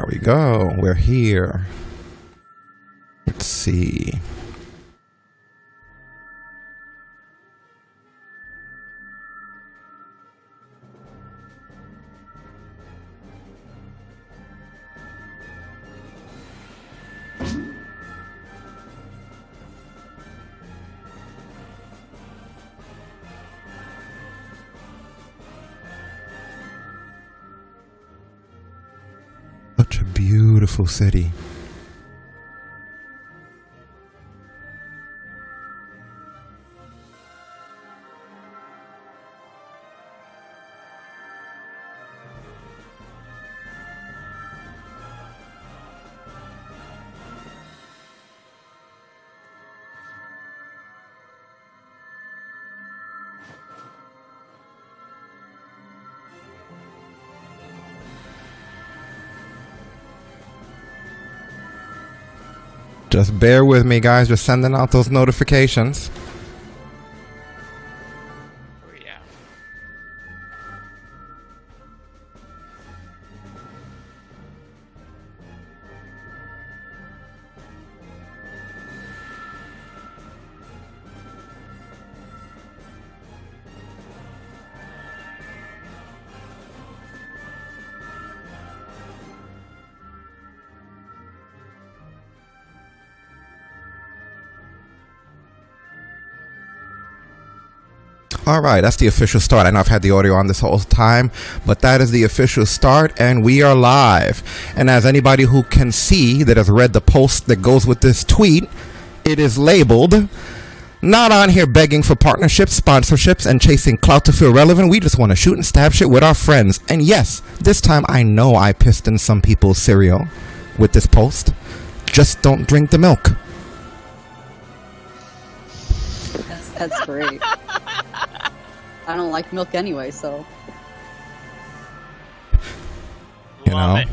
we go. We're here. Let's see. Such a beautiful city. Just bear with me, guys. Just sending out those notifications. Oh, yeah. All right, that's the official start. I know I've had the audio on this whole time, but that is the official start, and we are live. And as anybody who can see that has read the post that goes with this tweet, it is labeled, "Not on here begging for partnerships, sponsorships, and chasing clout to feel relevant. We just want to shoot and stab shit with our friends." And yes, this time I know I pissed in some people's cereal with this post. Just don't drink the milk. That's great. I don't like milk anyway, so. You know?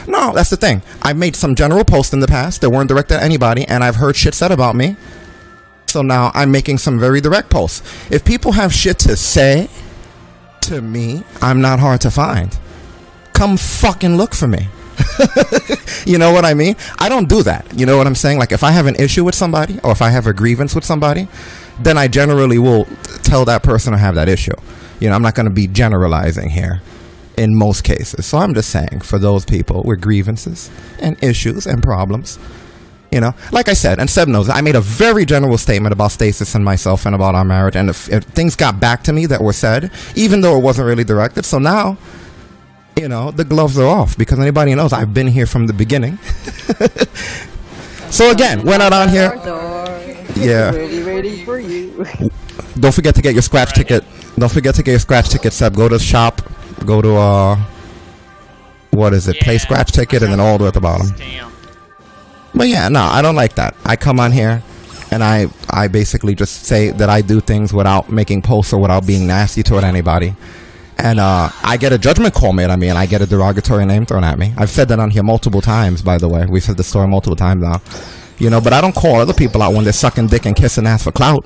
No, that's the thing. I made some general posts in the past that weren't directed at anybody, and I've heard shit said about me. So now I'm making some very direct posts. If people have shit to say to me, I'm not hard to find. Come fucking look for me. You know what I mean? I don't do that. You know what I'm saying? Like, if I have an issue with somebody, or if I have a grievance with somebody, then I generally will tell that person I have that issue. You know, I'm not going to be generalizing here in most cases. So I'm just saying, for those people with grievances and issues and problems, you know, like I said, and Seb knows, I made a very general statement about Stasis and myself and about our marriage, and if things got back to me that were said, even though it wasn't really directed. So now, you know, the gloves are off, because anybody knows I've been here from the beginning. So again, we're not on here. Yeah. Ready for you. Don't forget to get your scratch ticket. Don't forget to get your scratch ticket, Seb. Go to shop. Go to what is it? Play scratch ticket, and then all the way at the bottom. But yeah, no, I don't like that. I come on here, and I basically just say that I do things without making posts or without being nasty toward anybody. And I get a judgment call made on me, and I get a derogatory name thrown at me. I've said that on here multiple times, by the way. We've said the story multiple times now. You know, but I don't call other people out when they're sucking dick and kissing ass for clout.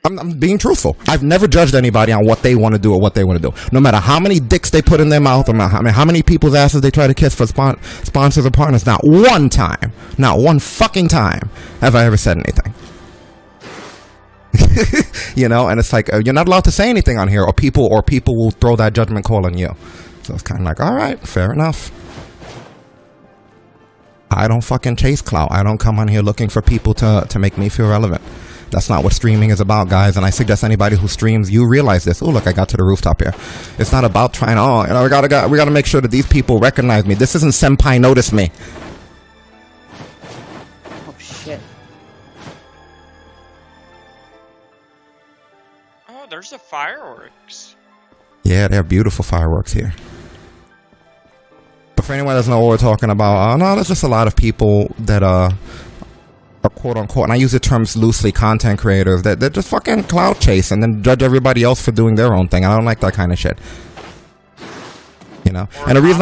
I'm being truthful. I've never judged anybody on what they want to do or what they want to do. No matter how many dicks they put in their mouth, or how many people's asses they try to kiss for sponsors or partners, not one time, not one fucking time have I ever said anything. You know, and it's like, you're not allowed to say anything on here, or people will throw that judgment call on you. So it's kind of like, all right, fair enough. I don't fucking chase clout. I don't come on here looking for people to make me feel relevant. That's not what streaming is about, guys. And I suggest anybody who streams, you realize this. Oh, look, I got to the rooftop here. It's not about trying to, oh, you know, we gotta make sure that these people recognize me. This isn't Senpai Notice Me. Oh shit. Oh, there's the fireworks. Yeah, they're beautiful fireworks here. But for anyone that doesn't know what we're talking about, no, there's just a lot of people that are quote unquote, and I use the terms loosely, content creators that they're just fucking clout chase and then judge everybody else for doing their own thing. I don't like that kind of shit. You know, and the reason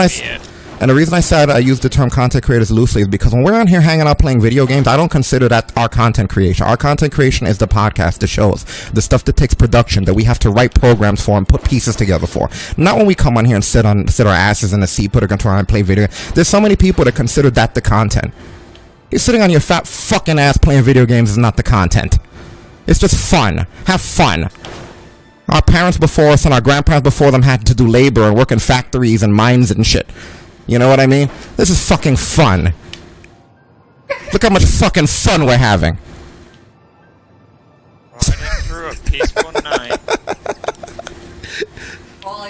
And the reason I said I use the term content creators loosely is because when we're on here hanging out playing video games, I don't consider that our content creation. Our content creation is the podcast, the shows, the stuff that takes production, that we have to write programs for and put pieces together for. Not when we come on here and sit our asses in the seat, put a controller and play video. There's so many people that consider that the content. You're sitting on your fat fucking ass playing video games is not the content. It's just fun. Have fun. Our parents before us and our grandparents before them had to do labor and work in factories and mines and shit. You know what I mean? This is fucking fun. Look how much fucking fun we're having. Riding through a peaceful night.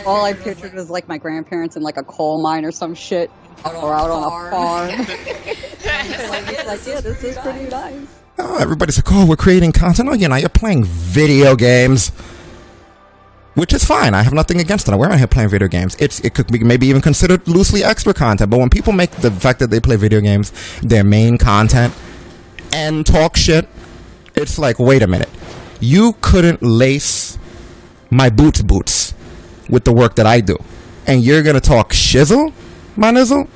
All I pictured was like my grandparents in like a coal mine or some shit, or out on a farm. Like, yeah, this is pretty nice. Oh, everybody's like, oh, we're creating content. Oh, you're playing video games. Which is fine. I have nothing against it. We're out here playing video games. It could be maybe even considered loosely extra content. But when people make the fact that they play video games their main content and talk shit, it's like, wait a minute. You couldn't lace my boots with the work that I do. And you're going to talk shizzle, my nizzle?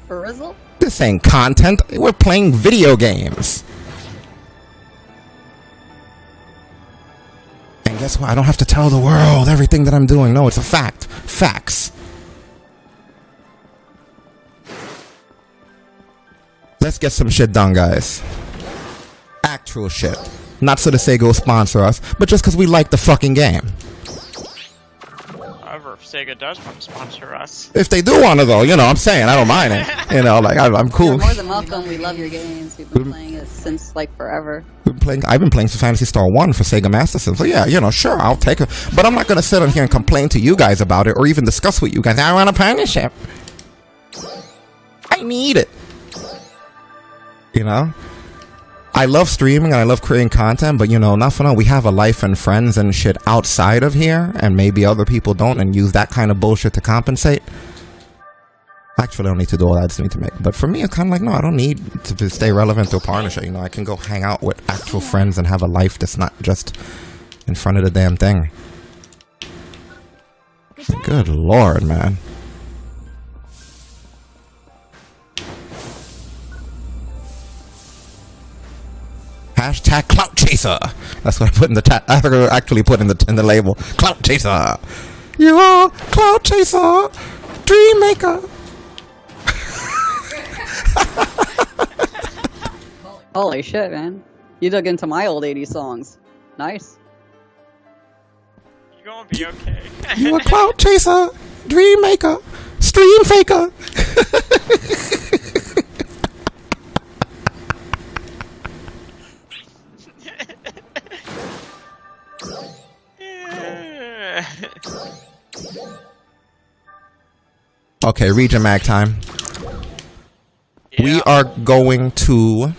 For Rizzle? This ain't content. We're playing video games. And guess what? I don't have to tell the world everything that I'm doing. No, it's a fact. Facts. Let's get some shit done, guys. Actual shit. Not so the Sega will sponsor us, but just because we like the fucking game. However, if Sega does want to sponsor us. If they do want to, though, I'm saying, I don't mind it. Like, I'm cool. You're more than welcome. We love your games. We've been playing it since, like, forever. I've been playing some Phantasy Star 1 for Sega Master System. So, yeah, sure, I'll take it. But I'm not going to sit on here and complain to you guys about it or even discuss with you guys. I want a partnership. I need it. I love streaming and I love creating content, but not for now. We have a life and friends and shit outside of here, and maybe other people don't and use that kind of bullshit to compensate. Actually, I don't need to do all that. I just need to make. But for me, it's kind of like, no, I don't need to stay relevant to a partnership. I can go hang out with actual friends and have a life that's not just in front of the damn thing. Good lord, man. Hashtag clout chaser. That's what I put in the I actually put in the label. Clout chaser. You are clout chaser, dream maker. Holy shit, man! You dug into my old '80s songs. Nice. You're gonna be okay. You are clout chaser, dream maker, stream faker. Okay, region mag time. Yeah. We are going to...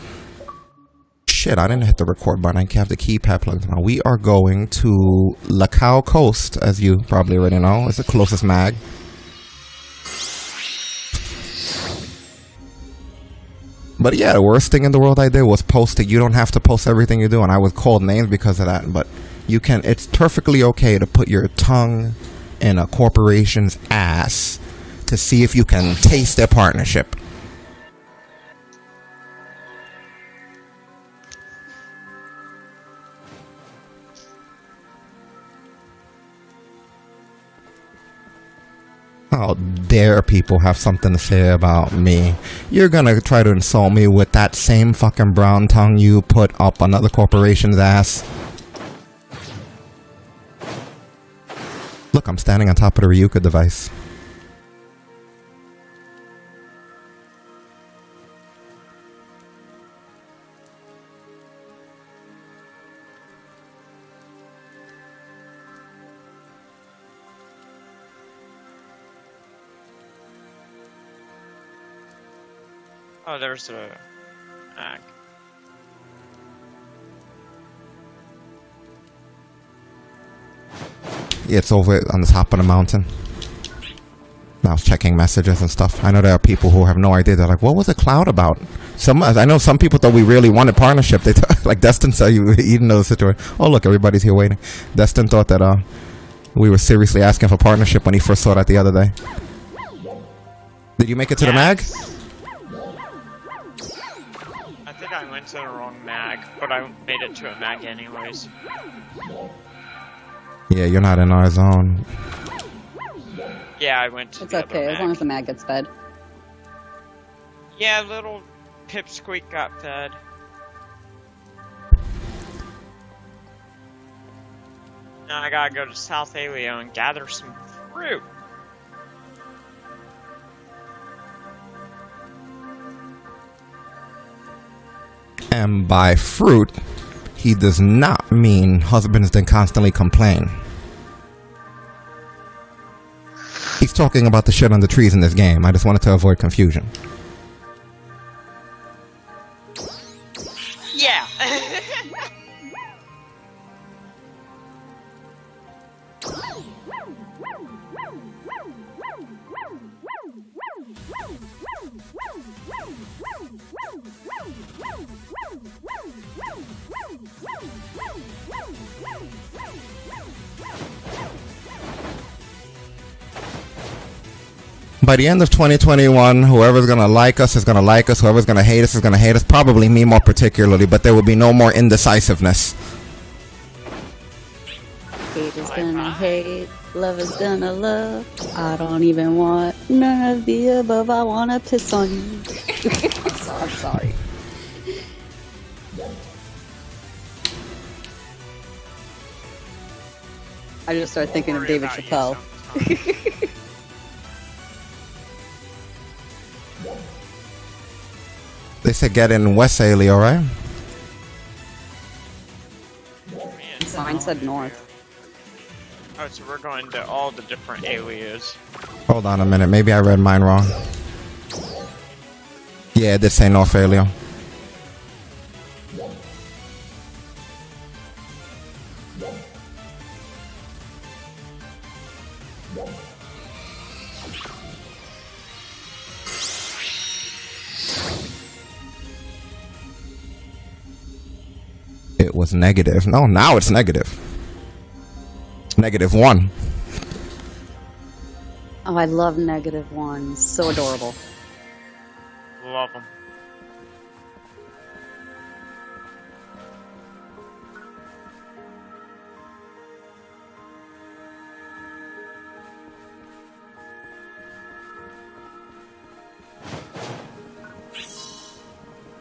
Shit, I didn't hit the record button. I can't have the keypad plugged in. We are going to Lacau Coast, as you probably already know. It's the closest mag. But yeah, the worst thing in the world I did was post it. You don't have to post everything you do, and I was called names because of that. But you can... It's perfectly okay to put your tongue in a corporation's ass to see if you can taste their partnership. How dare people have something to say about me? You're gonna try to insult me with that same fucking brown tongue you put up another corporation's ass. Look, I'm standing on top of the Ryuka device. Oh, there's a mag. Yeah, it's over on the top of the mountain. I was checking messages and stuff. I know there are people who have no idea. They're like, what was the cloud about? I know some people thought we really wanted partnership. They like Destin said, you didn't know the situation. Oh, look, everybody's here waiting. Destin thought that We were seriously asking for partnership when he first saw that the other day. Did you make it to the mag? I think I went to the wrong mag, but I made it to a mag anyways. Yeah, you're not in our zone. Yeah, I went to It's the other okay, as mag. long as the mag gets fed. Yeah, little Pipsqueak got fed. Now I gotta go to South Aleo and gather some fruit. And by fruit, he does not mean husbands that constantly complain. He's talking about the shit on the trees in this game. I just wanted to avoid confusion. Yeah! By the end of 2021, whoever's gonna like us is gonna like us. Whoever's gonna hate us is gonna hate us. Probably me more particularly, but there will be no more indecisiveness. Hate is gonna hate, love is gonna love. I don't even want none of the above. I wanna piss on you. I'm sorry. I just started thinking of Worry David about you Chappelle. sometimes. They said get in West Aleo, right? Man, Mine said north. Oh, so we're going to all the different alias. Hold on a minute. Maybe I read mine wrong. Yeah, it did say North Aleo. It was negative. No, now it's negative. -1. Oh, I love negative ones. So adorable. Love them.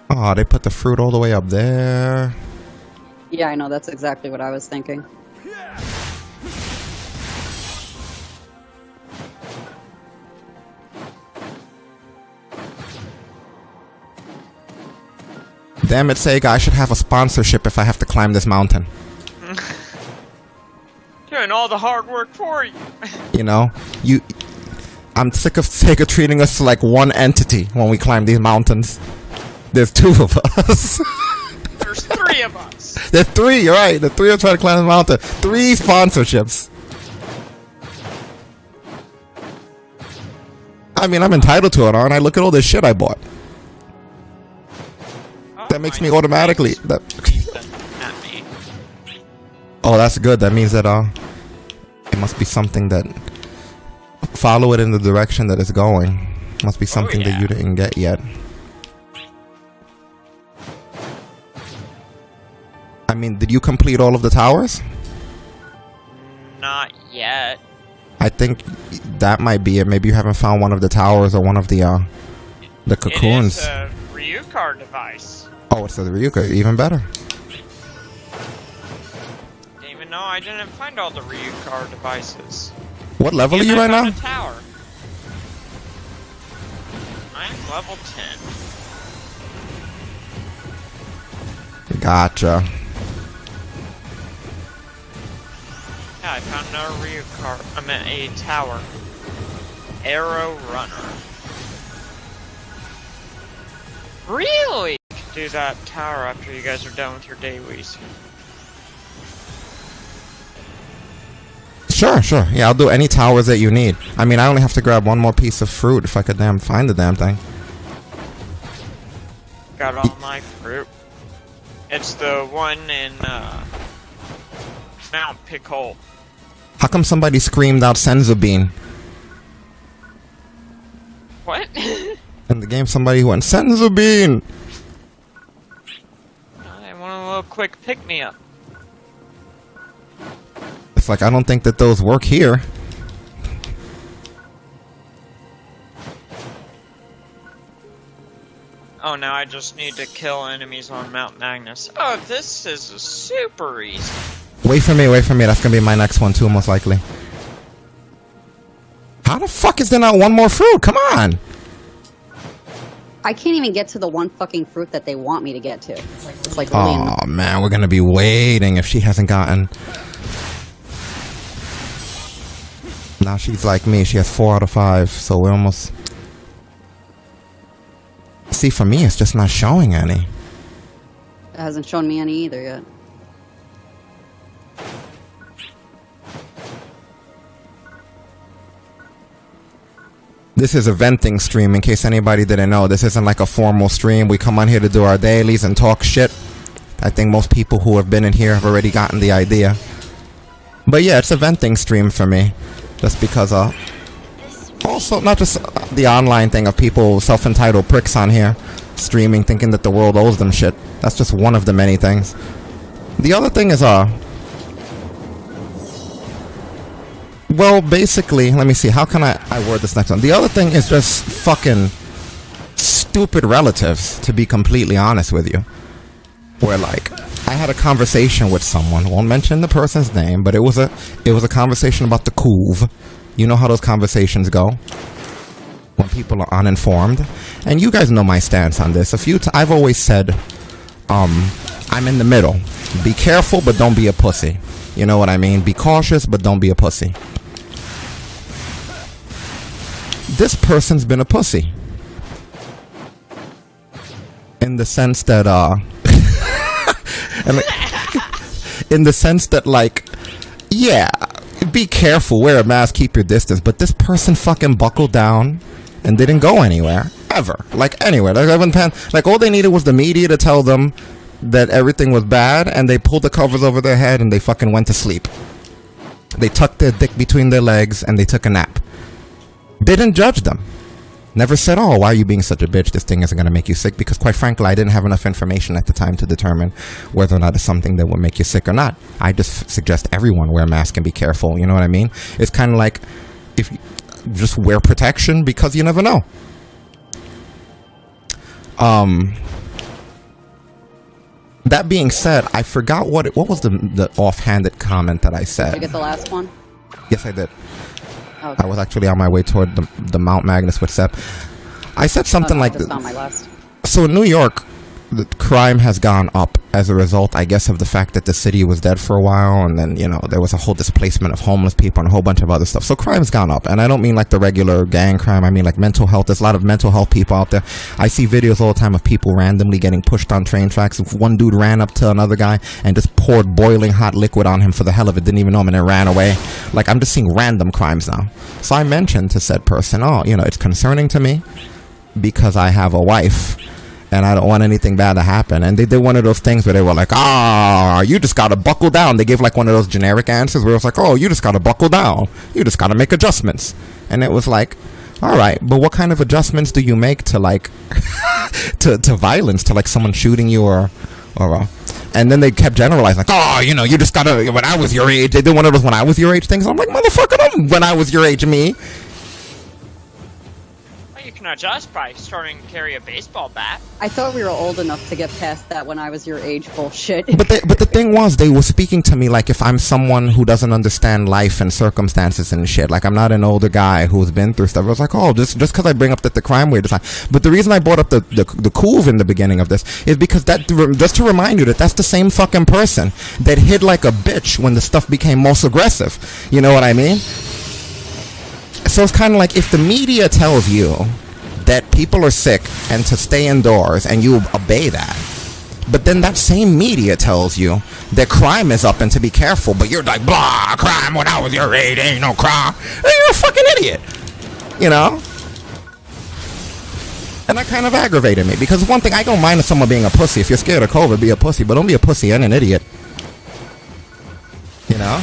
Oh, they put the fruit all the way up there. Yeah, I know. That's exactly what I was thinking. Damn it, Sega, I should have a sponsorship if I have to climb this mountain. Doing all the hard work for you. You know? I'm sick of Sega treating us like one entity when we climb these mountains. There's 2 of us. There's 3 of us. There's 3, you're right. The 3 are trying to climb the mountain. 3 sponsorships. I mean, I'm entitled to it, aren't I? Look at all this shit I bought. Oh, That makes me mine automatically... is That, at me. oh, that's good. That means that it must be something that... Follow it in the direction that it's going. Must be something that yeah. you didn't get yet. I mean, did you complete all of the towers? Not yet. I think that might be it. Maybe you haven't found one of the towers or one of the cocoons. It is a Ryukar device. Oh, it's the Ryuka. Even better. Didn't even know I didn't find all the Ryukar devices. What level are And you I right now? found a tower. I'm level 10. Gotcha. Yeah, I found another Ryukar. I meant a tower. Arrow Runner. Really? Do that tower after you guys are done with your dailies. Sure, sure. Yeah, I'll do any towers that you need. I mean, I only have to grab one more piece of fruit if I could find the damn thing. Got all my fruit. It's the one in Mount Pickle. How come somebody screamed out Senzu Bean? What? In the game, somebody went, Senzu Bean! I want a little quick pick-me-up. It's like, I don't think that those work here. Oh, now I just need to kill enemies on Mount Magnus. Oh, this is super easy. Wait for me, that's gonna be my next one too, most likely. How the fuck is there not one more fruit? Come on! I can't even get to the one fucking fruit that they want me to get to. It's like really Oh man, we're gonna be waiting if she hasn't gotten... Now she's like me, she has 4 out of 5, so we're almost... See, for me, it's just not showing any. It hasn't shown me any either yet. This is a venting stream, in case anybody didn't know. This isn't like a formal stream. We come on here to do our dailies and talk shit. I think most people who have been in here have already gotten the idea. But yeah, it's a venting stream for me. Just because, also, not just the online thing of people, self-entitled pricks on here, streaming, thinking that the world owes them shit. That's just one of the many things. The other thing is, well, basically, let me see, how can I word this next one? The other thing is just fucking stupid relatives, to be completely honest with you. Where, like, I had a conversation with someone, won't mention the person's name, but it was a conversation about the couve. You know how those conversations go when people are uninformed, and you guys know my stance on this. I've always said, I'm in the middle. Be careful, but don't be a pussy. You know what I mean? Be cautious, but don't be a pussy. This person's been a pussy, in the sense that, in the sense that, like, yeah, be careful, wear a mask, keep your distance, but this person fucking buckled down and didn't go anywhere, ever. Like, anywhere. Like, all they needed was the media to tell them that everything was bad, and they pulled the covers over their head and they fucking went to sleep. They tucked their dick between their legs and they took a nap. Didn't judge them. Never said, oh, why are you being such a bitch? This thing isn't going to make you sick. Because quite frankly, I didn't have enough information at the time to determine whether or not it's something that would make you sick or not. I just suggest everyone wear a mask and be careful. You know what I mean? It's kind of like, if you just wear protection, because you never know. That being said, I forgot what was the offhanded comment that I said. Did you get the last one? Yes, I did. Okay. I was actually on my way toward the Mount Magnus with Sep. I said something like this. On my last. So in New York, the crime has gone up as a result, I guess, of the fact that the city was dead for a while, and then, you know, there was a whole displacement of homeless people and a whole bunch of other stuff. So crime's gone up, and I don't mean like the regular gang crime. I mean like mental health. There's a lot of mental health people out there. I see videos all the time of people randomly getting pushed on train tracks. One dude ran up to another guy and just poured boiling hot liquid on him for the hell of it, didn't even know him, and then ran away. Like, I'm just seeing random crimes now. So I mentioned to said person, oh, you know, it's concerning to me because I have a wife and I don't want anything bad to happen. And they did one of those things where they were like, you just gotta buckle down. They gave like one of those generic answers where it was like, oh, you just gotta buckle down. You just gotta make adjustments. And it was like, all right, but what kind of adjustments do you make to like, to violence, to like someone shooting you or and then they kept generalizing, like, oh, you know, you just gotta, when I was your age, they did one of those when I was your age things. I'm like, motherfucker, don't when I was your age me. Well, you can adjust by starting to carry a baseball bat. I thought we were old enough to get past that when I was your age bullshit. But the thing was, they were speaking to me like if I'm someone who doesn't understand life and circumstances and shit. Like, I'm not an older guy who's been through stuff. I was like, oh, just because I bring up that the crime rate is high. But the reason I brought up the couve in the beginning of this is because that, just to remind you that that's the same fucking person that hid like a bitch when the stuff became most aggressive. You know what I mean? So it's kind of like if the media tells you that people are sick and to stay indoors and you obey that, but then that same media tells you that crime is up and to be careful, but you're like, blah, crime when I was your age, ain't no crime. You're a fucking idiot, you know? And that kind of aggravated me, because one thing, I don't mind someone being a pussy. If you're scared of COVID, be a pussy, but don't be a pussy and an idiot, you know?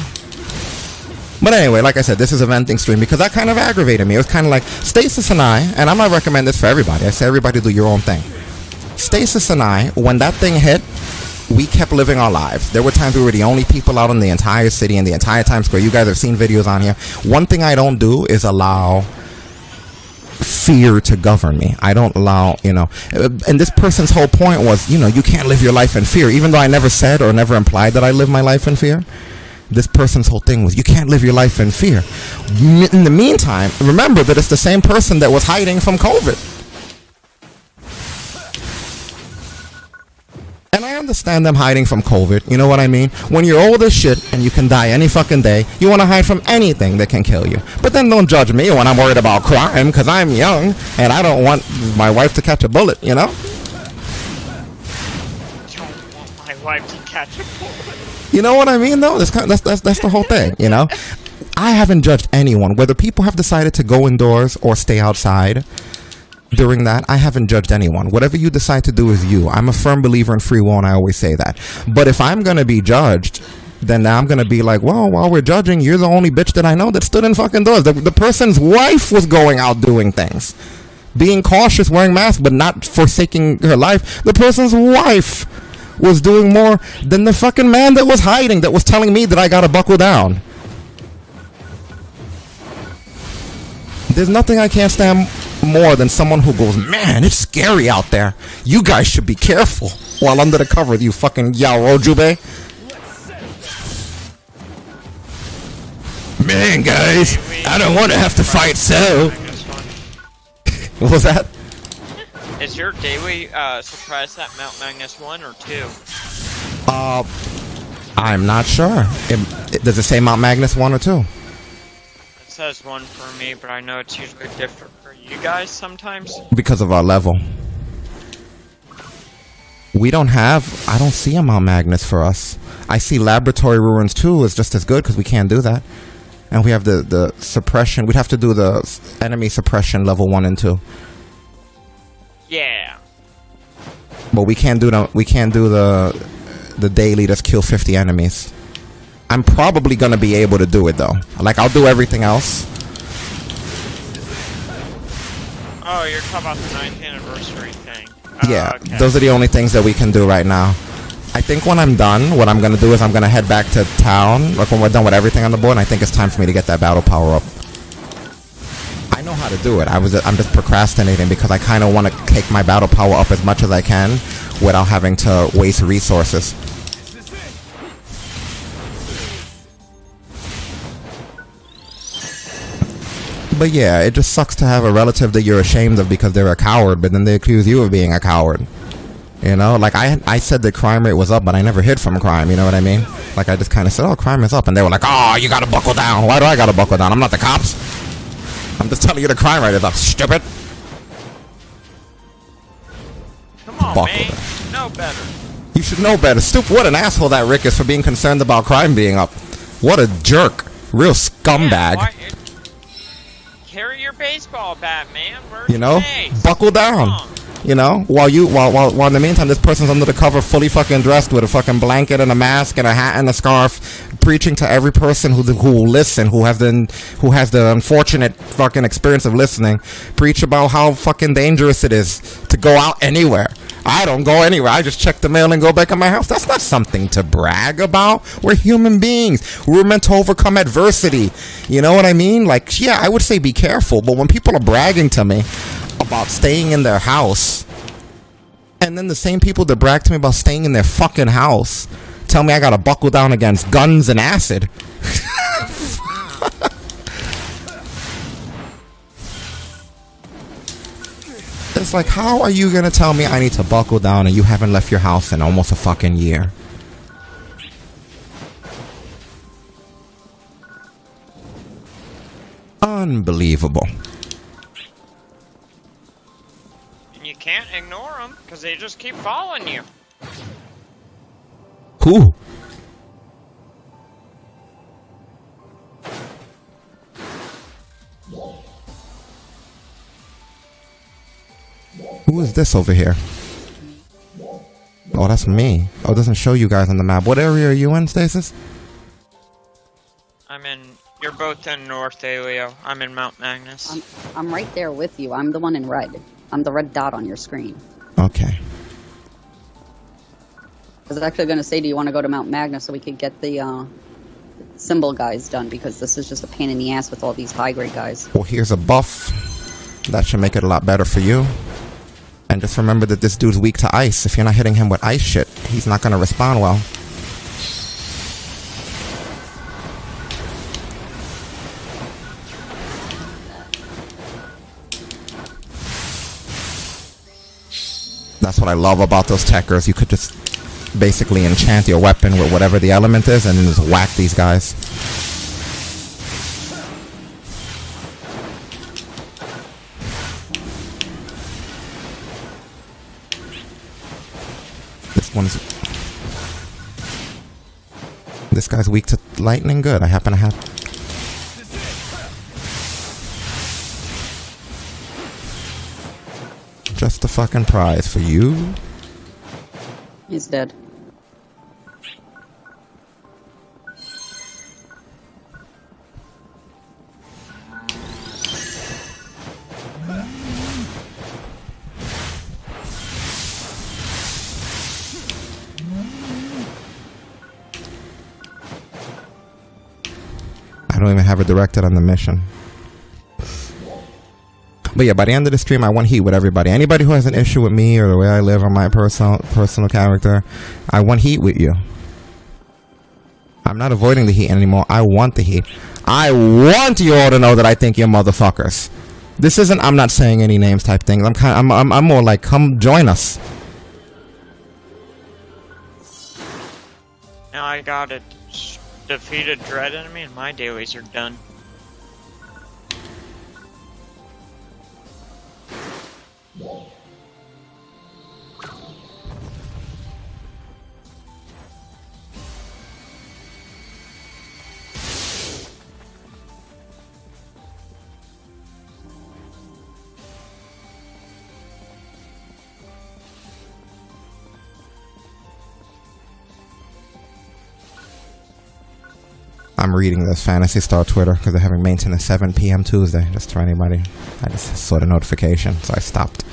But anyway, like I said, this is a venting stream because that kind of aggravated me. It was kind of like Stasis and I, and I'm not recommending this for everybody. I say everybody do your own thing. Stasis and I, when that thing hit, we kept living our lives. There were times we were the only people out in the entire city and the entire Times Square. You guys have seen videos on here. One thing I don't do is allow fear to govern me. I don't allow, and this person's whole point was, you can't live your life in fear. Even though I never said or never implied that I live my life in fear, this person's whole thing was, you can't live your life in fear. In the meantime, remember that it's the same person that was hiding from COVID. And I understand them hiding from COVID. You know what I mean? When you're old as shit and you can die any fucking day, you want to hide from anything that can kill you. But then don't judge me when I'm worried about crime because I'm young and I don't want my wife to catch a bullet, Don't want my wife to catch a bullet. You know what I mean, though? That's the whole thing, I haven't judged anyone. Whether people have decided to go indoors or stay outside during that, I haven't judged anyone. Whatever you decide to do is you. I'm a firm believer in free will, and I always say that. But if I'm going to be judged, then I'm going to be like, well, while we're judging, you're the only bitch that I know that stood in fucking doors. The person's wife was going out doing things. Being cautious, wearing masks, but not forsaking her life. The person's wife was doing more than the fucking man that was hiding, that was telling me that I got to buckle down. There's nothing I can't stand more than someone who goes, man, it's scary out there. You guys should be careful while under the cover, you fucking Yaorojube. Man, guys, I don't want to have to fight so. What was that? Is your daily surprise at Mount Magnus 1 or 2? I'm not sure. Does it say Mount Magnus 1 or 2? It says 1 for me, but I know it's usually different for you guys sometimes. Because of our level. I don't see a Mount Magnus for us. I see Laboratory Ruins 2 is just as good because we can't do that. And we have the suppression. We'd have to do the enemy suppression level 1 and 2. Yeah. But we can't do the daily just kill 50 enemies. I'm probably gonna be able to do it though. Like, I'll do everything else. Oh, you're talking about the 9th anniversary thing. Yeah, okay. Those are the only things that we can do right now. I think when I'm done, what I'm gonna do is I'm gonna head back to town. Like, when we're done with everything on the board, I think it's time for me to get that battle power up. I know how to do it. I'm just procrastinating because I kind of want to take my battle power up as much as I can without having to waste resources. But yeah, it just sucks to have a relative that you're ashamed of because they're a coward, but then they accuse you of being a coward. Like I said that crime rate was up, but I never hid from crime, you know what I mean? Like, I just kind of said, oh, crime is up, and they were like, oh, you gotta buckle down. Why do I gotta buckle down? I'm not the cops. I'm just telling you the crime rate is up, stupid. Come on, buckle man. down. Know better. You should know better. Stupid, what an asshole that Rick is for being concerned about crime being up. What a jerk. Real scumbag. Yeah, carry your baseball bat, man. Where's your base? Buckle down. While in the meantime, this person's under the cover, fully fucking dressed with a fucking blanket and a mask and a hat and a scarf, preaching to every person who will listen, who has the unfortunate fucking experience of listening, preach about how fucking dangerous it is to go out anywhere. I don't go anywhere. I just check the mail and go back in my house. That's not something to brag about. We're human beings. We're meant to overcome adversity. You know what I mean? Like, yeah, I would say be careful, but when people are bragging to me about staying in their house, and then the same people that brag to me about staying in their fucking house tell me I gotta buckle down against guns and acid. It's like, how are you gonna tell me I need to buckle down and you haven't left your house in almost a fucking year? Unbelievable. And you can't ignore them because they just keep following you. Who? Who is this over here? Oh, that's me. Oh, it doesn't show you guys on the map. What area are you in, Stasis? I'm in You're both in North Alio. I'm in Mount Magnus. I'm right there with you. I'm the one in red. I'm the red dot on your screen. Okay. I was actually going to say, do you want to go to Mount Magnus so we could get the symbol guys done? Because this is just a pain in the ass with all these high grade guys. Well, here's a buff. That should make it a lot better for you. And just remember that this dude's weak to ice. If you're not hitting him with ice shit, he's not going to respond well. That's what I love about those techers. You could just basically enchant your weapon with whatever the element is and then just whack these guys. This guy's weak to lightning. Good. I happen to have... just a fucking prize for you. He's dead. I don't even have it directed on the mission. But yeah, by the end of the stream, I want heat with everybody. Anybody who has an issue with me or the way I live or my personal character, I want heat with you. I'm not avoiding the heat anymore. I want the heat. I want you all to know that I think you're motherfuckers. This isn't I'm not saying any names type thing. I'm more like, come join us. Now I got a defeated dread enemy and my dailies are done. I'm reading this Fantasy Star Twitter because they're having maintenance 7 p.m. Tuesday. Just for anybody. I just saw the notification, so I stopped.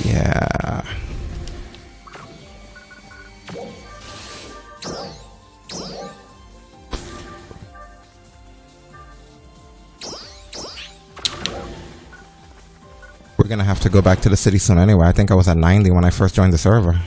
Yeah. We're gonna have to go back to the city soon anyway. I think I was at 90 when I first joined the server.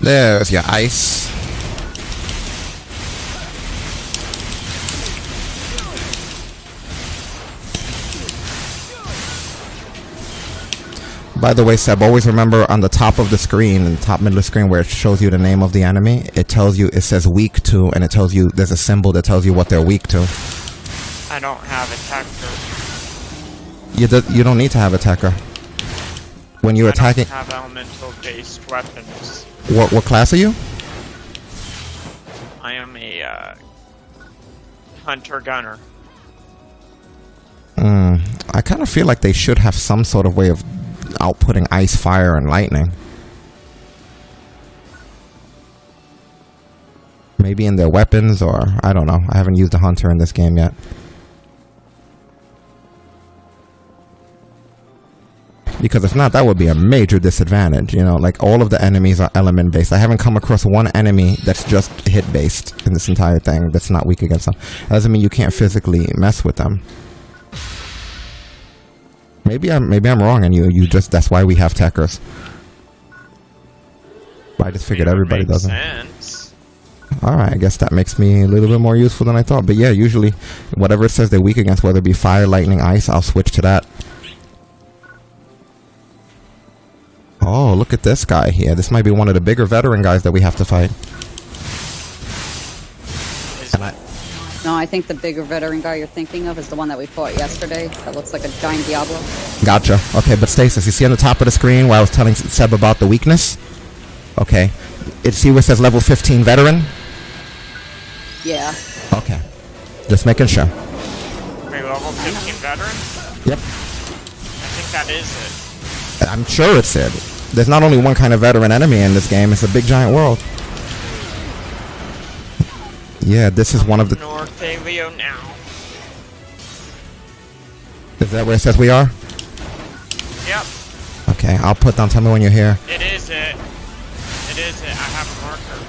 There's your ice. By the way, Seb, always remember on the top of the screen, in the top middle of the screen where it shows you the name of the enemy, it tells you, it says weak to, and it tells you, there's a symbol that tells you what they're weak to. I don't have a Tector. You don't need to have a Tekka. When you're attacking... I don't have elemental-based weapons. What class are you? I am a hunter-gunner. I kind of feel like they should have some sort of way of outputting ice, fire, and lightning. Maybe in their weapons, or I don't know. I haven't used a hunter in this game yet. Because if not, that would be a major disadvantage. You know, like all of the enemies are element based. I haven't come across one enemy that's just hit based in this entire thing that's not weak against them. That doesn't mean you can't physically mess with them. Maybe I'm wrong, and you just, that's why we have techers. I just figured everybody Makes doesn't. sense. Alright, I guess that makes me a little bit more useful than I thought. But yeah, usually whatever it says they're weak against, whether it be fire, lightning, ice, I'll switch to that. Oh, look at this guy here. This might be one of the bigger veteran guys that we have to fight. No, I think the bigger veteran guy you're thinking of is the one that we fought yesterday. That looks like a giant Diablo. Gotcha. Okay, but Stasis, you see on the top of the screen where I was telling Seb about the weakness? Okay. See where it says level 15 veteran? Yeah. Okay. Just making sure. Wait, level 15 veteran? Yep. I think that is it. I'm sure it's it. There's not only one kind of veteran enemy in this game, it's a big giant world. Yeah, this is one of the... North Aleo now. Is that where it says we are? Yep. Okay, I'll put down, tell me when you're here. It is it. It is it. I have a marker.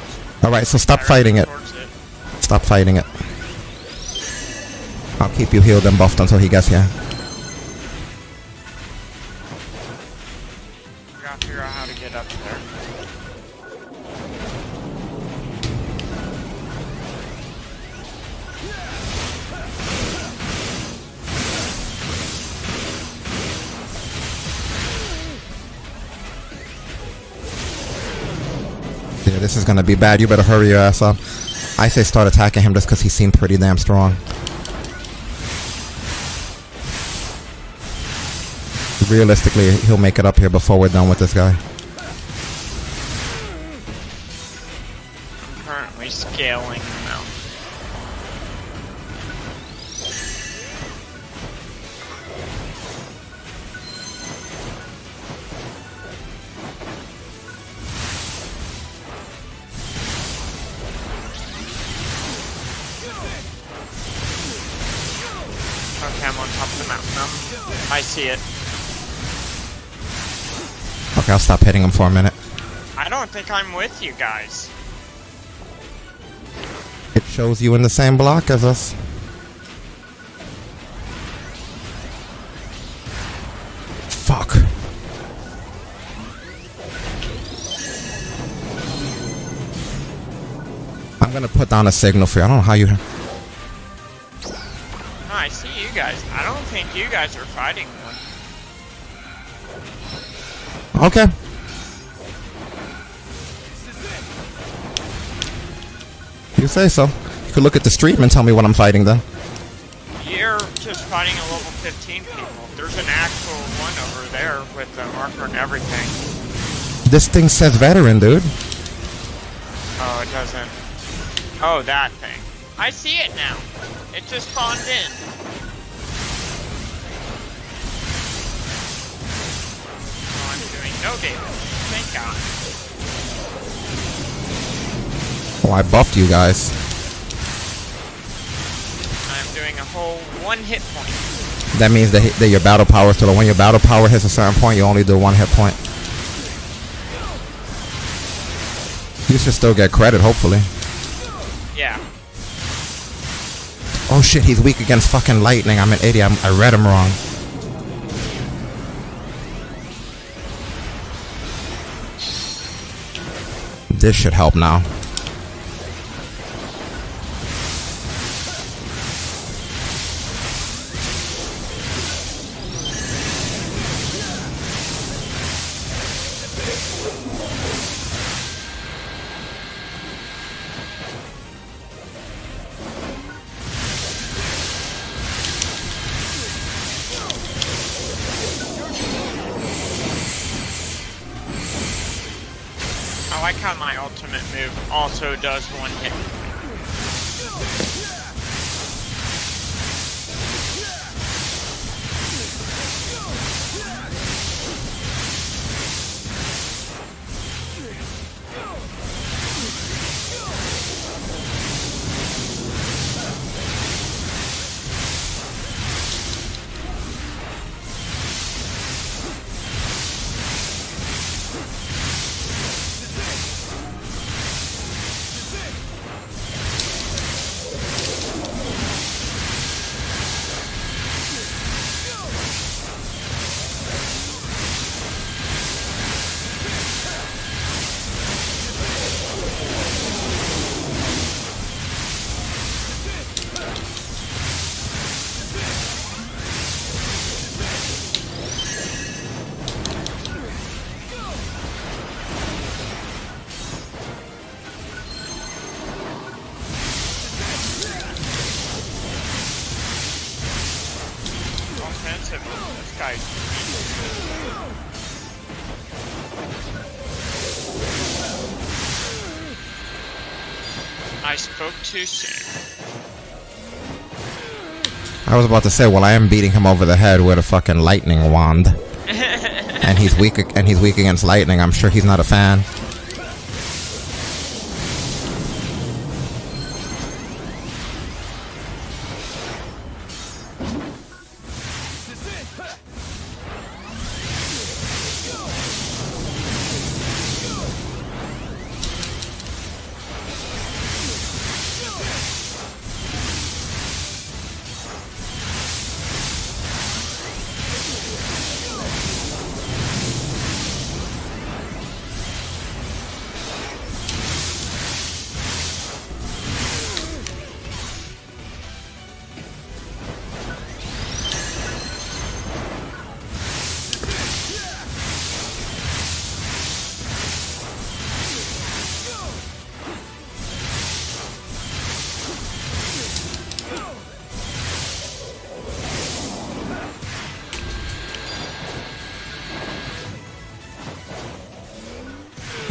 Alright, so stop fighting it. Stop fighting it. I'll keep you healed and buffed until he gets here. I gotta figure out how to get up there. Yeah, this is gonna be bad. You better hurry your ass up. I say start attacking him just because he seemed pretty damn strong. Realistically, he'll make it up here before we're done with this guy. I'm currently scaling them out. Okay, I'm on top of the mountain. I see it. Okay, I'll stop hitting him for a minute. I don't think I'm with you guys. It shows you in the same block as us. Fuck. I'm gonna put down a signal for you. I don't know how you... No, I see you guys. I don't think you guys are fighting one. Okay. You say so. You could look at the stream and tell me what I'm fighting then. You're just fighting a level 15 people. There's an actual one over there with the marker and everything. This thing says veteran, dude. Oh, it doesn't. Oh, that thing. I see it now. It just spawned in. Oh, I'm doing no damage. Thank God. Oh, I buffed you guys. I'm doing a whole 1 hit point. That means that your battle power, so that when your battle power hits a certain point, you only do 1 hit point. You should still get credit, hopefully. Yeah. Oh shit, he's weak against fucking lightning. I'm an idiot. I read him wrong. This should help now. I like how my ultimate move also does 1 hit. That's it. This guy's. I spoke too soon. I was about to say, well, I am beating him over the head with a fucking lightning wand. And he's weak against lightning. I'm sure he's not a fan.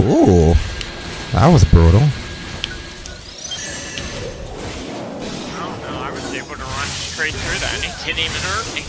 Ooh, that was brutal. Oh no, I was able to run straight through that and it didn't even hurt me.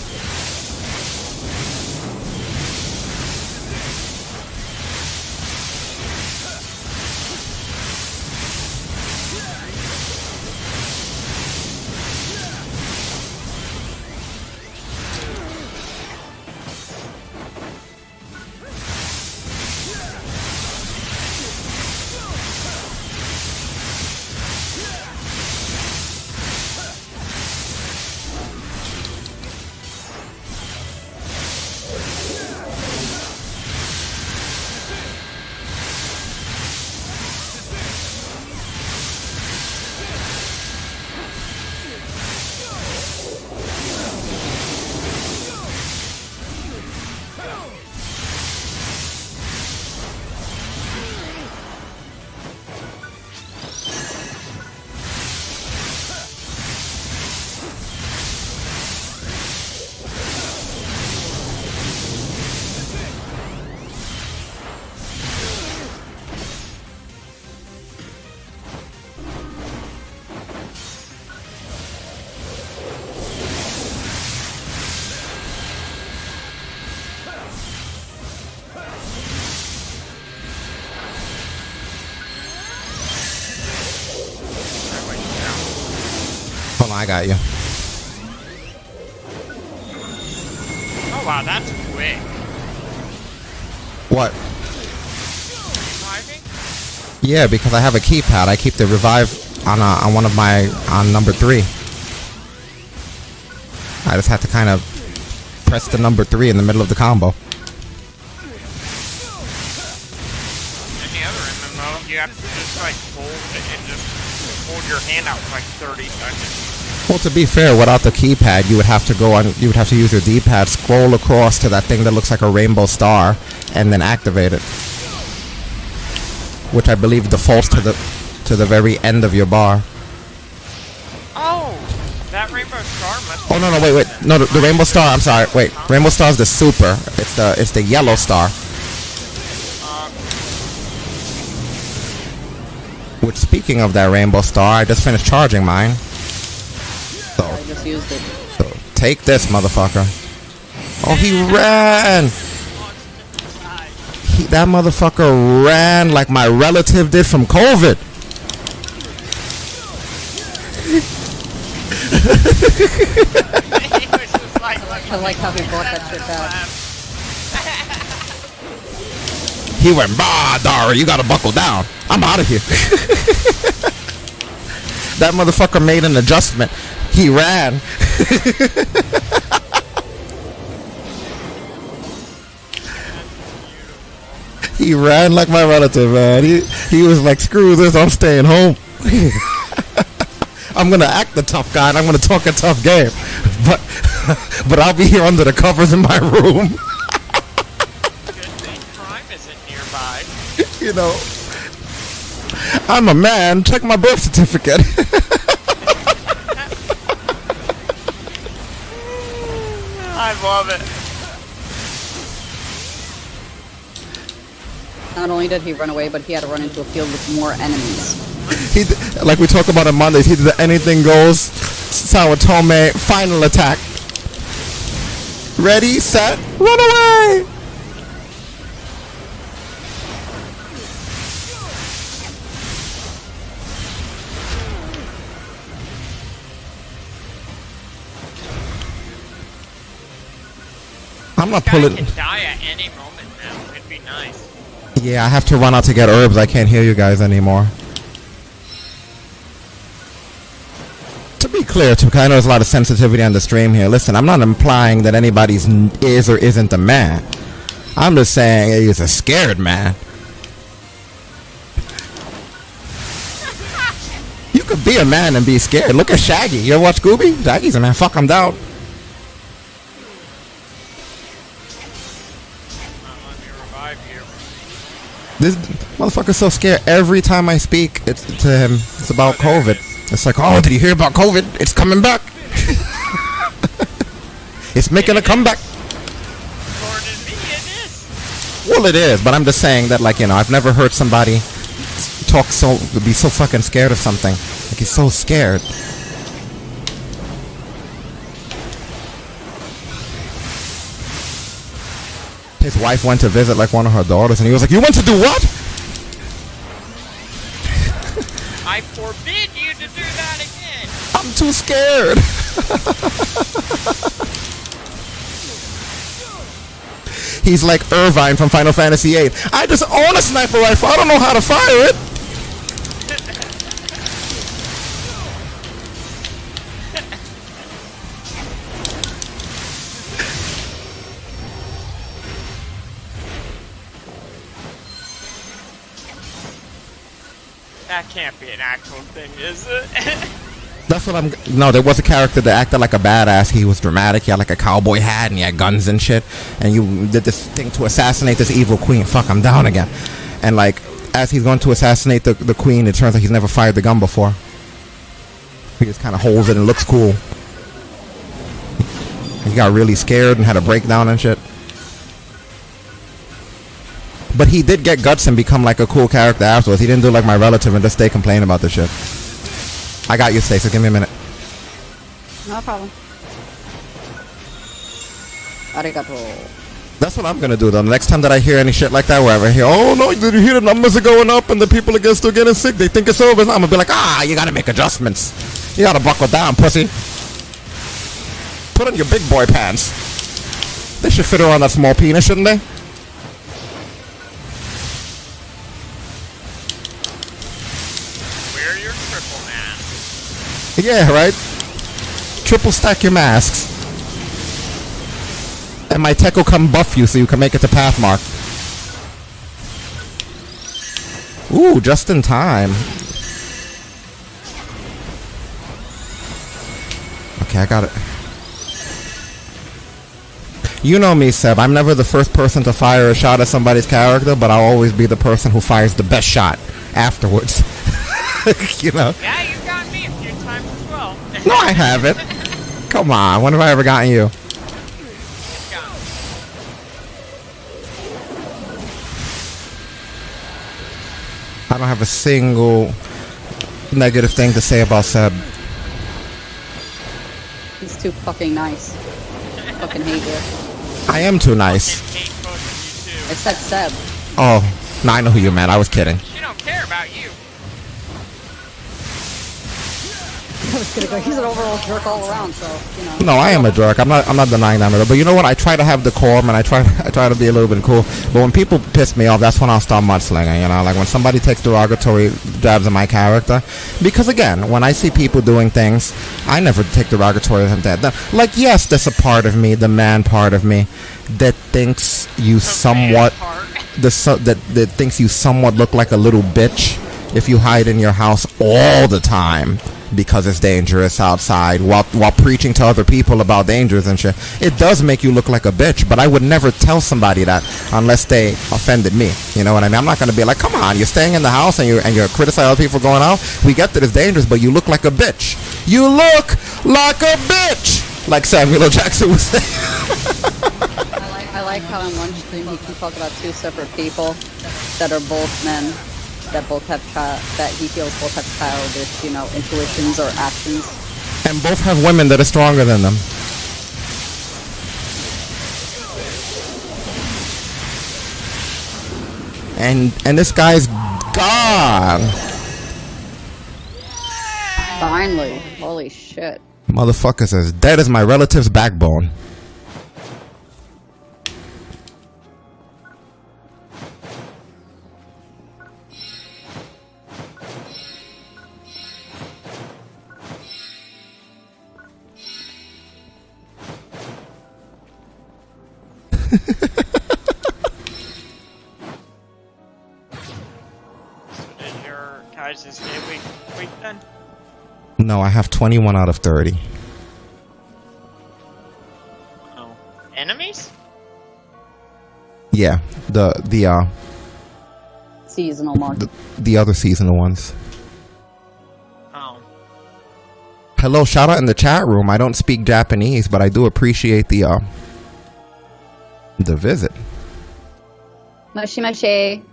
Hold on, I got you. Oh wow, that's quick. What? Reviving? Yeah, because I have a keypad. I keep the revive on one of my on number 3. I just have to kind of press the number 3 in the middle of the combo. Any other MMO, you have to just like hold it and just hold your hand out for like 30 seconds. Well, to be fair, without the keypad, you would have to go on. You would have to use your D-pad, scroll across to that thing that looks like a rainbow star, and then activate it. Which I believe defaults to the very end of your bar. Oh, that rainbow star must. Oh no, wait. No, the rainbow star. I'm sorry. Wait, rainbow star is the super. It's the yellow star. Which, speaking of that rainbow star, I just finished charging mine. I just used it. So take this, motherfucker. Oh, he ran. That motherfucker ran like my relative did from COVID. I like how he brought that shit back. He went, bah, Dara, you gotta buckle down. I'm out of here. That motherfucker made an adjustment. He ran. He ran like my relative, man. He was like, screw this, I'm staying home. I'm gonna act the tough guy and I'm gonna talk a tough game. But I'll be here under the covers in my room. Good thing crime isn't nearby. You know, I'm a man. Check my birth certificate. I love it. Not only did he run away, but he had to run into a field with more enemies. Like we talk about on Mondays, he did the anything goes Sawatome final attack. Ready, set, run away! I'm not pulling. Guy can die at any moment now. It'd be nice. Yeah, I have to run out to get herbs. I can't hear you guys anymore. To be clear, too, 'cause I know there's a lot of sensitivity on the stream here. Listen, I'm not implying that anybody's is or isn't a man. I'm just saying he's a scared man. You could be a man and be scared. Look at Shaggy. You ever watch Scooby? Shaggy's a man. Fuck, I'm down. Let me revive you. This motherfucker's so scared. Every time I speak it's to him, it's about COVID. It's like, oh, did you hear about COVID? It's coming back. It's making a comeback. Well, it is, but I'm just saying that, like, you know, I've never heard somebody be so fucking scared of something. Like, he's so scared. His wife went to visit, like, one of her daughters, and he was like, you went to do what? I forbid you to do that again. I'm too scared. He's like Irvine from Final Fantasy VIII. I just own a sniper rifle. I don't know how to fire it. That can't be an actual thing, is it? That's what I'm. No, there was a character that acted like a badass. He was dramatic. He had like a cowboy hat and he had guns and shit. And you did this thing to assassinate this evil queen. Fuck, I'm down again. And like, as he's going to assassinate the queen, it turns out he's never fired the gun before. He just kind of holds it and looks cool. He got really scared and had a breakdown and shit. But he did get guts and become like a cool character afterwards. He didn't do like my relative and just stay complaining about this shit. I got you, Stasis. Give me a minute. No problem. Arigato. That's what I'm gonna do though. The next time that I hear any shit like that, wherever I hear, oh no, did you hear the numbers are going up and the people are still getting sick? They think it's over. I'm gonna be like, you gotta make adjustments. You gotta buckle down, pussy. Put on your big boy pants. They should fit around that small penis, shouldn't they? Wear your triple mask. Yeah, right? Triple stack your masks. And my tech will come buff you so you can make it to Pathmark. Ooh, just in time. Okay, I got it. You know me, Seb. I'm never the first person to fire a shot at somebody's character, but I'll always be the person who fires the best shot afterwards. You know? Yeah, you got me a few times as well. No, I haven't. Come on, when have I ever gotten you? I don't have a single negative thing to say about Seb. He's too fucking nice. I fucking hate you. I am too nice. Hate both of you too. I said Seb. Oh, no, I know who you meant. I was kidding. She don't care about you. I was gonna go. He's an overall jerk all around, so you know. No, I am a jerk. I'm not denying that. But you know what? I try to have decorum and I try to be a little bit cool. But when people piss me off, that's when I'll start mudslinging. You know, like when somebody takes derogatory jabs at my character. Because again, when I see people doing things, I never take derogatory at that. Like, yes, there's a part of me, the man part of me, that thinks you somewhat, that thinks you somewhat look like a little bitch if you hide in your house all the time. Because it's dangerous outside while preaching to other people about dangers and shit. It does make you look like a bitch, but I would never tell somebody that unless they offended me. You know what I mean? I'm not gonna be like, come on, you're staying in the house and you're criticizing other people going out. We get that it's dangerous, but you look like a bitch. You look like a bitch. Like Samuel L. Jackson was saying. I like how in one stream he can talk about two separate people that are both men, that both have that he feels both have childish, intuitions or actions. And both have women that are stronger than them. And this guy's gone. Finally. Holy shit. Motherfucker's as dead as my relative's backbone. Is day week then? No, I have 21 out of 30. Oh. Enemies? Yeah, the seasonal market. The other seasonal ones. Oh. Hello, shout out in the chat room. I don't speak Japanese, but I do appreciate the visit. Moshi moshi.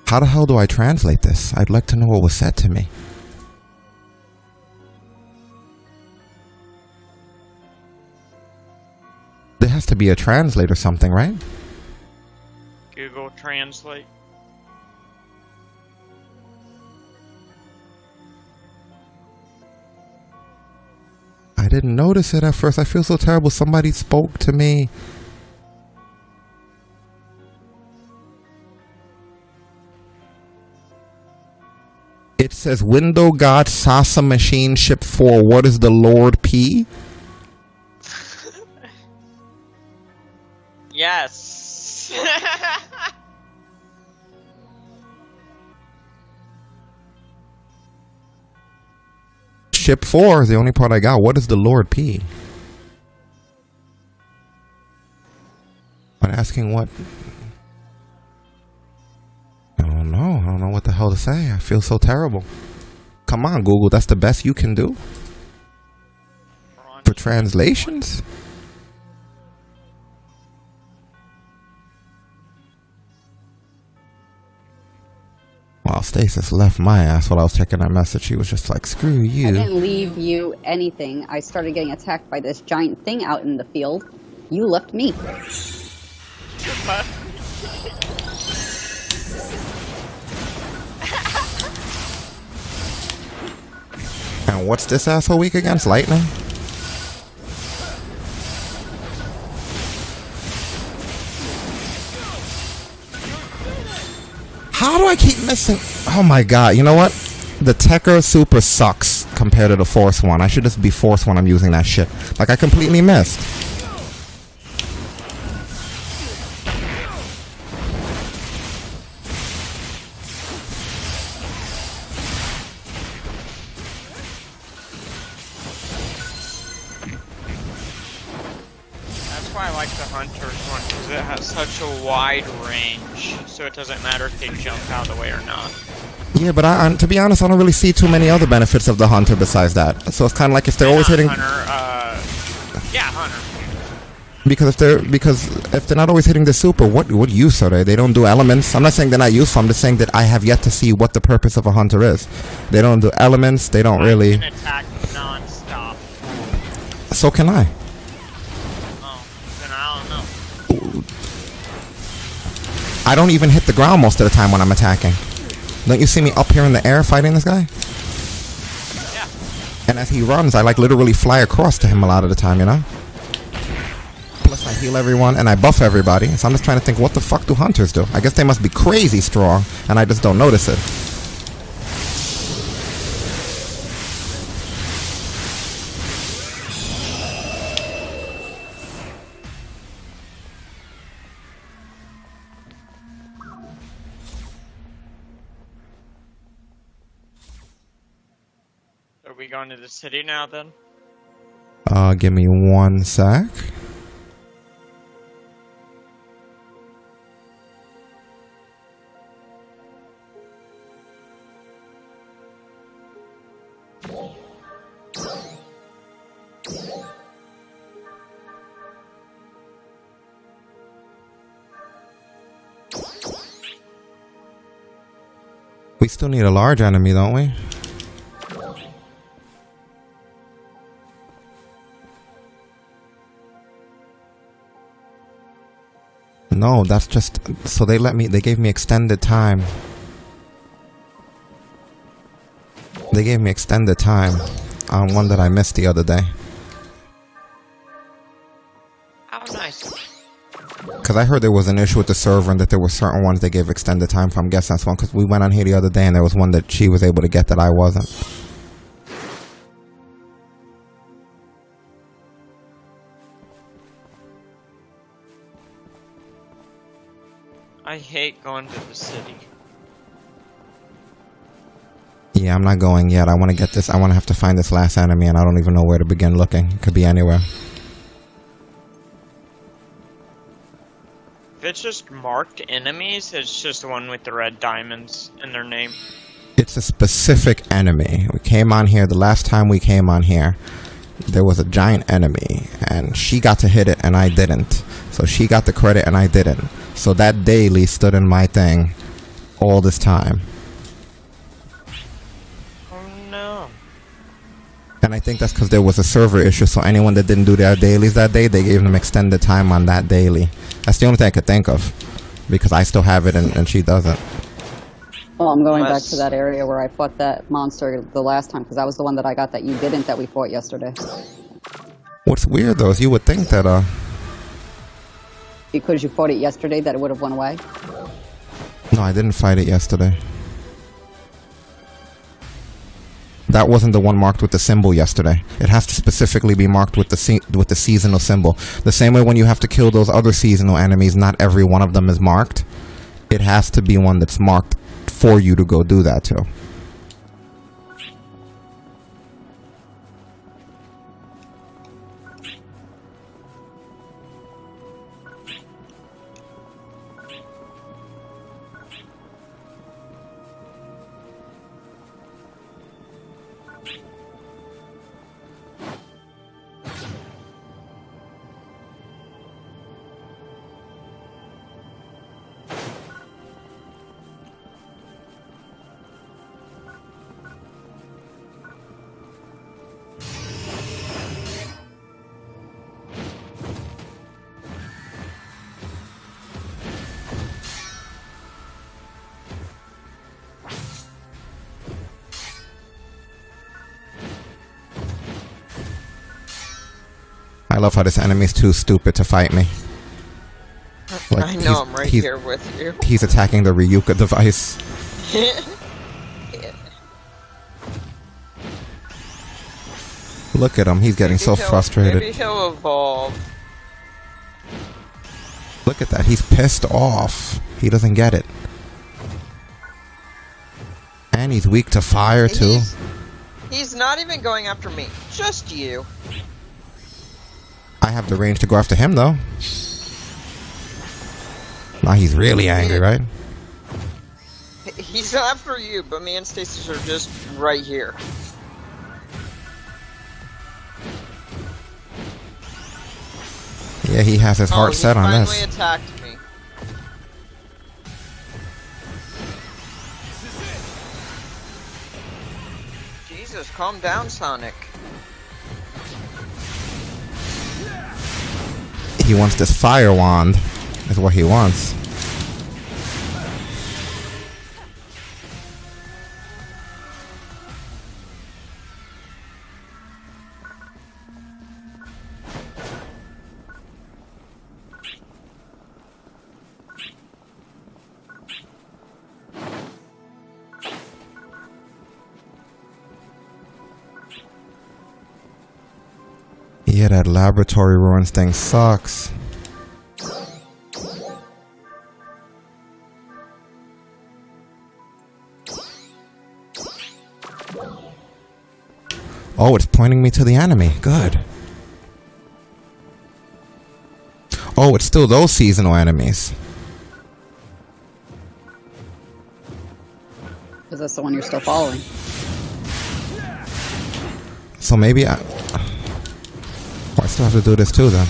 How the hell do I translate this? I'd like to know what was said to me. There has to be a translate or something, right? Google Translate. I didn't notice it at first. I feel so terrible. Somebody spoke to me. It says Window God Sasa Machine Ship 4. What is the Lord P? Yes. Ship 4 is the only part I got. What is the Lord P? I'm asking what? I don't know what the hell to say. I feel so terrible. Come on, Google. That's the best you can do for translations? Wow, Stasis left my ass while I was checking that message. She was just like, screw you. I didn't leave you anything. I started getting attacked by this giant thing out in the field. You left me. And what's this asshole weak against? Lightning? How do I keep missing? Oh my god, you know what? The Tekker Super sucks compared to the Force one. I should just be Force when I'm using that shit. Like, I completely missed. That's why I like the Hunter's one, because it has such a wide range, so it doesn't matter if they jump out of the way or not. Yeah, but I, to be honest, I don't really see too many other benefits of the Hunter besides that. So it's kind of like if they're always hitting... Hunter. Because if they're not always hitting the super, what use are they? They don't do elements. I'm not saying they're not useful. I'm just saying that I have yet to see what the purpose of a Hunter is. They don't do elements. They don't really... I can attack non-stop. So can I. Oh, then I don't know. I don't even hit the ground most of the time when I'm attacking. Don't you see me up here in the air fighting this guy? Yeah. And as he runs, I like literally fly across to him a lot of the time, you know? Plus I heal everyone and I buff everybody. So I'm just trying to think, what the fuck do Hunters do? I guess they must be crazy strong and I just don't notice it. Are we going to the city now then? Give me one sec. still need a large enemy, don't we? No, that's just so they gave me extended time. They gave me extended time on one that I missed the other day. Oh, nice. Because I heard there was an issue with the server and that there were certain ones they gave extended time for. I'm guessing that's one because we went on here the other day and there was one that she was able to get that I wasn't. I hate going to the city. Yeah, I'm not going yet. I want to get this. I want to have to find this last enemy and I don't even know where to begin looking. It could be anywhere. If it's just marked enemies, it's just the one with the red diamonds in their name. It's a specific enemy. We came on here, the last time we came on here, there was a giant enemy and she got to hit it and I didn't. So she got the credit and I didn't. So that daily stood in my thing all this time. Oh no. And I think that's because there was a server issue, so anyone that didn't do their dailies that day, they gave them extended time on that daily. That's the only thing I could think of. Because I still have it and she doesn't. Well, I'm going back to that area where I fought that monster the last time, because that was the one that I got that you didn't, that we fought yesterday. What's weird though is you would think that Because you fought it yesterday, that it would have went away? no, I didn't fight it yesterday. That wasn't the one marked with the symbol yesterday. It has to specifically be marked with the seasonal symbol. The same way when you have to kill those other seasonal enemies, not every one of them is marked. It has to be one that's marked for you to go do that to. I love how this enemy's too stupid to fight me. Like, I know, I'm right here with you. He's attacking the Ryuka device. Look at him, he's getting so frustrated. Maybe he'll evolve. Look at that, he's pissed off. He doesn't get it. And he's weak to fire too. He's not even going after me, just you. I have the range to go after him though. Now he's really angry, right? He's after you, but me and Stasis are just right here. Yeah, he has his heart set on this. He finally attacked me. Jesus, calm down, Sonic. He wants this fire wand, is what he wants. Yeah, that laboratory ruins thing sucks. Oh, it's pointing me to the enemy. Good. Oh, it's still those seasonal enemies. Because that's the one you're still following. So maybe I still have to do this too then.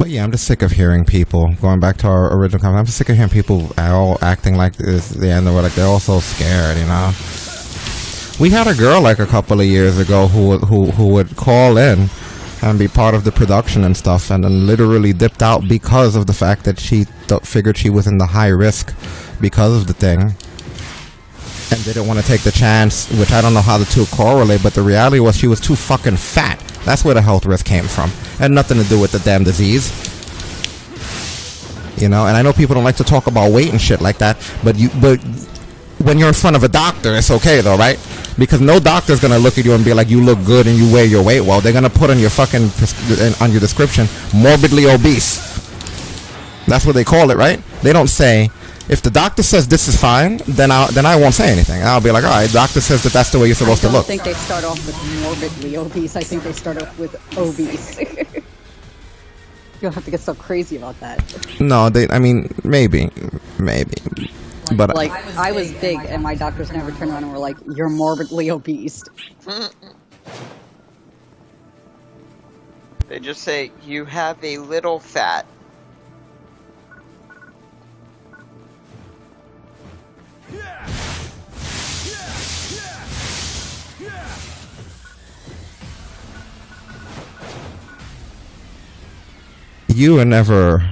But yeah, I'm just sick of hearing people, going back to our original comment, I'm just sick of hearing people all acting like this, the end of it, like they're all so scared, you know? We had a girl like a couple of years ago who would call in and be part of the production and stuff, and then literally dipped out because of the fact that she figured she was in the high risk because of the thing, and didn't want to take the chance, which I don't know how the two correlate, but the reality was she was too fucking fat. That's where the health risk came from. It had nothing to do with the damn disease. You know, and I know people don't like to talk about weight and shit like that, but when you're in front of a doctor, it's okay though, right? Because no doctor's gonna look at you and be like, you look good and you weigh your weight well. They're gonna put on your fucking on your description, morbidly obese. That's what they call it, right? They don't say, if the doctor says this is fine, then I won't say anything. I'll be like, all right, doctor says that that's the way you're supposed to look. I don't think they start off with morbidly obese. I think they start off with obese. You don't have to get so crazy about that. No, I mean, maybe. But like, I was big, and my doctors never turned around and were like, you're morbidly obese. They just say, you have a little fat. You were never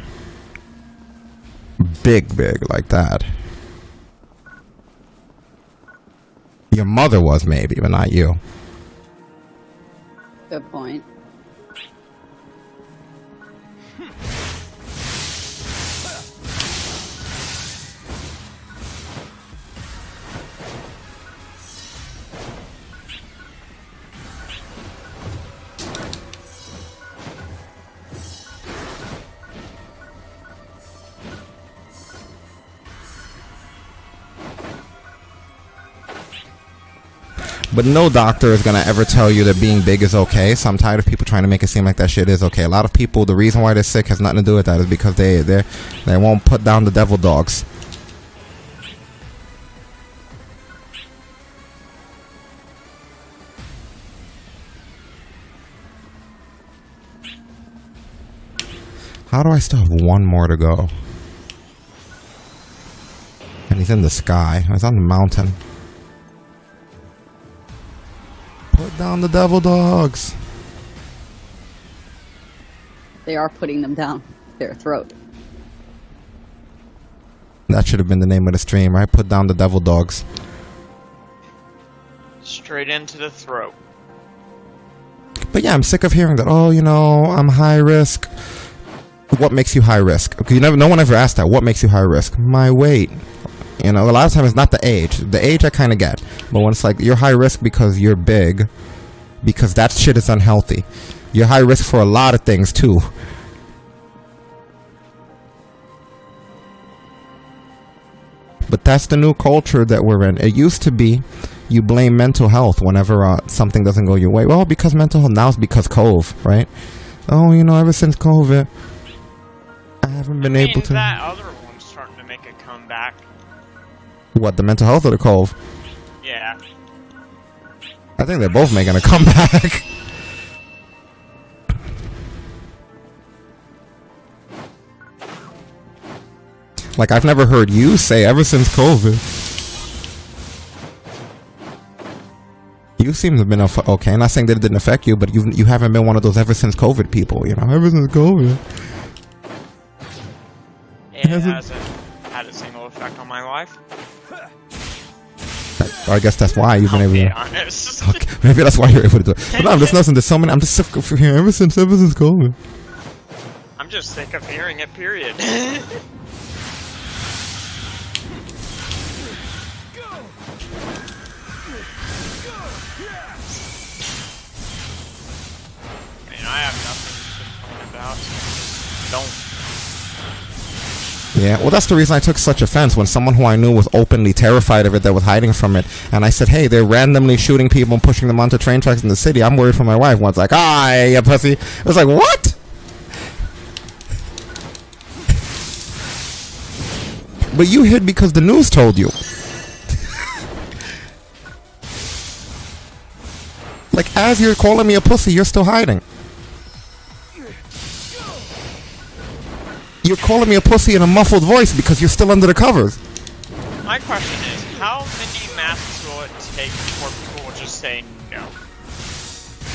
big like that. Your mother was maybe, but not you. Good point. But no doctor is gonna ever tell you that being big is okay. So I'm tired of people trying to make it seem like that shit is okay. A lot of people, the reason why they're sick has nothing to do with that. Is because they won't put down the devil dogs. How do I still have one more to go? And he's in the sky. He's on the mountain. Put down the devil dogs. They are putting them down their throat. That should have been the name of the stream, right? Put down the devil dogs. Straight into the throat. But yeah, I'm sick of hearing that, oh, you know, I'm high risk. What makes you high risk? Okay, no one ever asked that. What makes you high risk? My weight. You know, a lot of times it's not the age. The age I kind of get. But when it's like, you're high risk because you're big, because that shit is unhealthy. You're high risk for a lot of things, too. But that's the new culture that we're in. It used to be, you blame mental health whenever something doesn't go your way. Well, because mental health, now it's because COVID, right? Oh, you know, ever since COVID, I haven't been able to... that other one's starting to make a comeback. What, the mental health or the cove? Yeah. I think they're both making a comeback. Like, I've never heard you say ever since COVID. You seem to have been okay. I'm not saying that it didn't affect you, but you haven't been one of those ever since COVID people, you know? Ever since COVID. It hasn't had a single effect on my life. I guess that's why you've been able to... I'll be honest. Okay, maybe that's why you're able to do it. But no, I'm just noticing there's so many... I'm just sick of hearing ever since COVID. I'm just sick of hearing it, period. I have nothing to complain about, so don't. Yeah, well, that's the reason I took such offense when someone who I knew was openly terrified of it, that was hiding from it, and I said, hey, they're randomly shooting people and pushing them onto train tracks in the city. I'm worried for my wife. One's like, ah, yeah, pussy. I was like, what? But you hid because the news told you. Like, as you're calling me a pussy, you're still hiding. You're calling me a pussy in a muffled voice because you're still under the covers. My question is, how many masks will it take before people will just say no?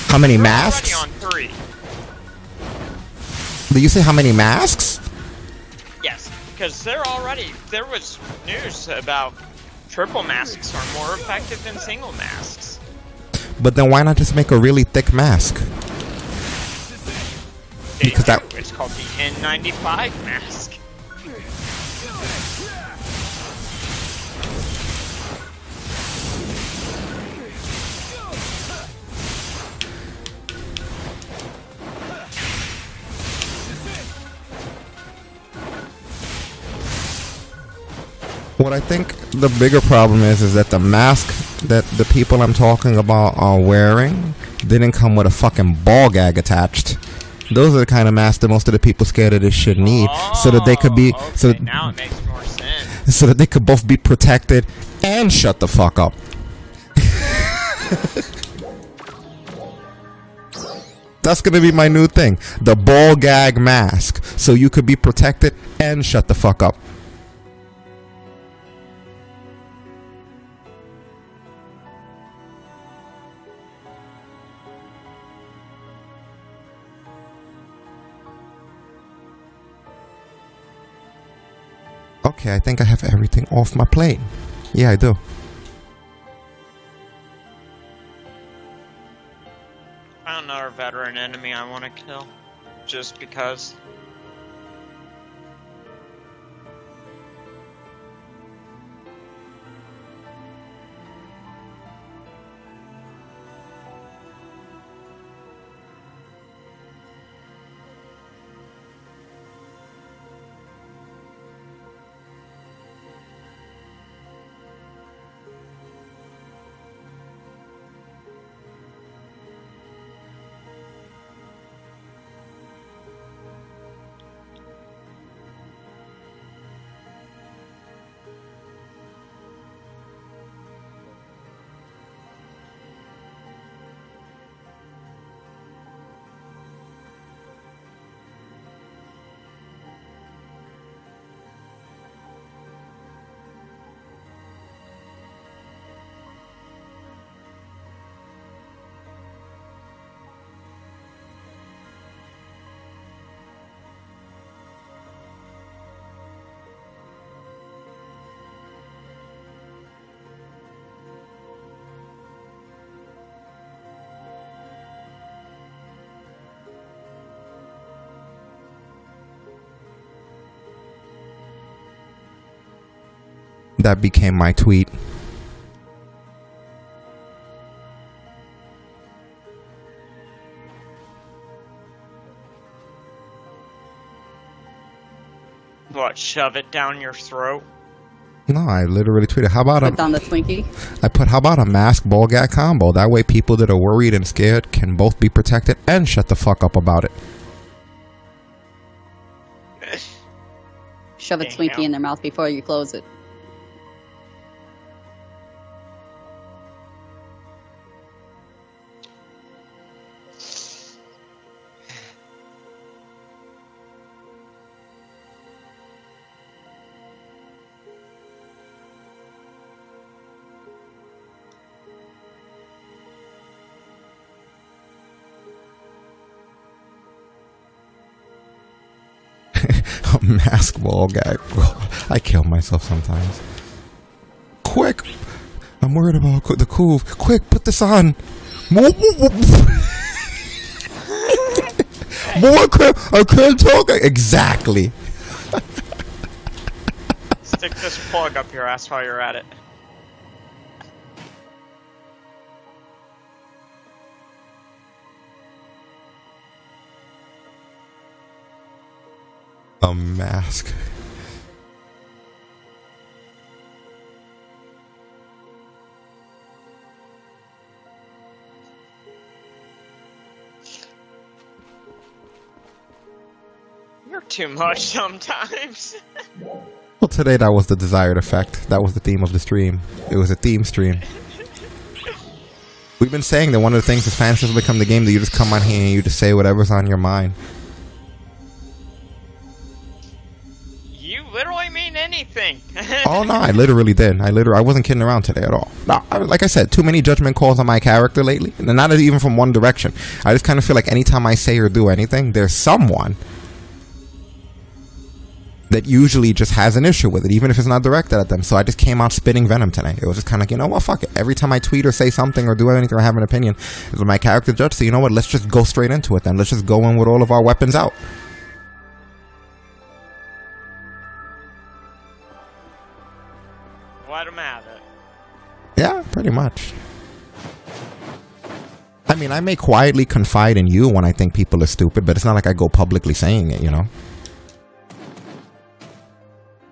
How many We're masks? already on 3. Did you say how many masks? Yes, because there was news about triple masks are more effective than single masks. But then why not just make a really thick mask? Because It's called the N95 mask. What I think the bigger problem is that the mask that the people I'm talking about are wearing didn't come with a fucking ball gag attached. Those are the kind of masks that most of the people scared of this shit need, so that they could be, okay, now it makes more sense. so that they could both be protected and shut the fuck up. That's gonna be my new thing, the ball gag mask, so you could be protected and shut the fuck up. Okay, I think I have everything off my plate. Yeah, I do. I found another veteran enemy I want to kill, just because. That became my tweet. What, shove it down your throat? No, I literally tweeted, how about Put down the Twinkie. I put, how about a mask ball gag combo? That way people that are worried and scared can both be protected and shut the fuck up about it. Shove a Damn. Twinkie in their mouth before you close it. A mask ball gag. I kill myself sometimes. Quick! I'm worried about the cool. Quick, put this on! More, I can't talk! Exactly! Stick this plug up your ass while you're at it. A mask. You're too much sometimes. Well, today that was the desired effect. That was the theme of the stream. It was a theme stream. We've been saying that one of the things is Phantasy has become the game that you just come on here and you just say whatever's on your mind. think. Oh no, I literally did. I wasn't kidding around today at all. No, like I said, too many judgment calls on my character lately, and not even from one direction. I just kind of feel like anytime I say or do anything, there's someone that usually just has an issue with it, even if it's not directed at them. So I just came out spitting venom today. It was just kind of like, you know what, fuck it. Every time I tweet or say something or do anything or have an opinion, it's my character judge. So you know what, let's just go straight into it then. Let's just go in with all of our weapons out. Let him have it. Yeah, pretty much. I mean, I may quietly confide in you when I think people are stupid, but it's not like I go publicly saying it, you know?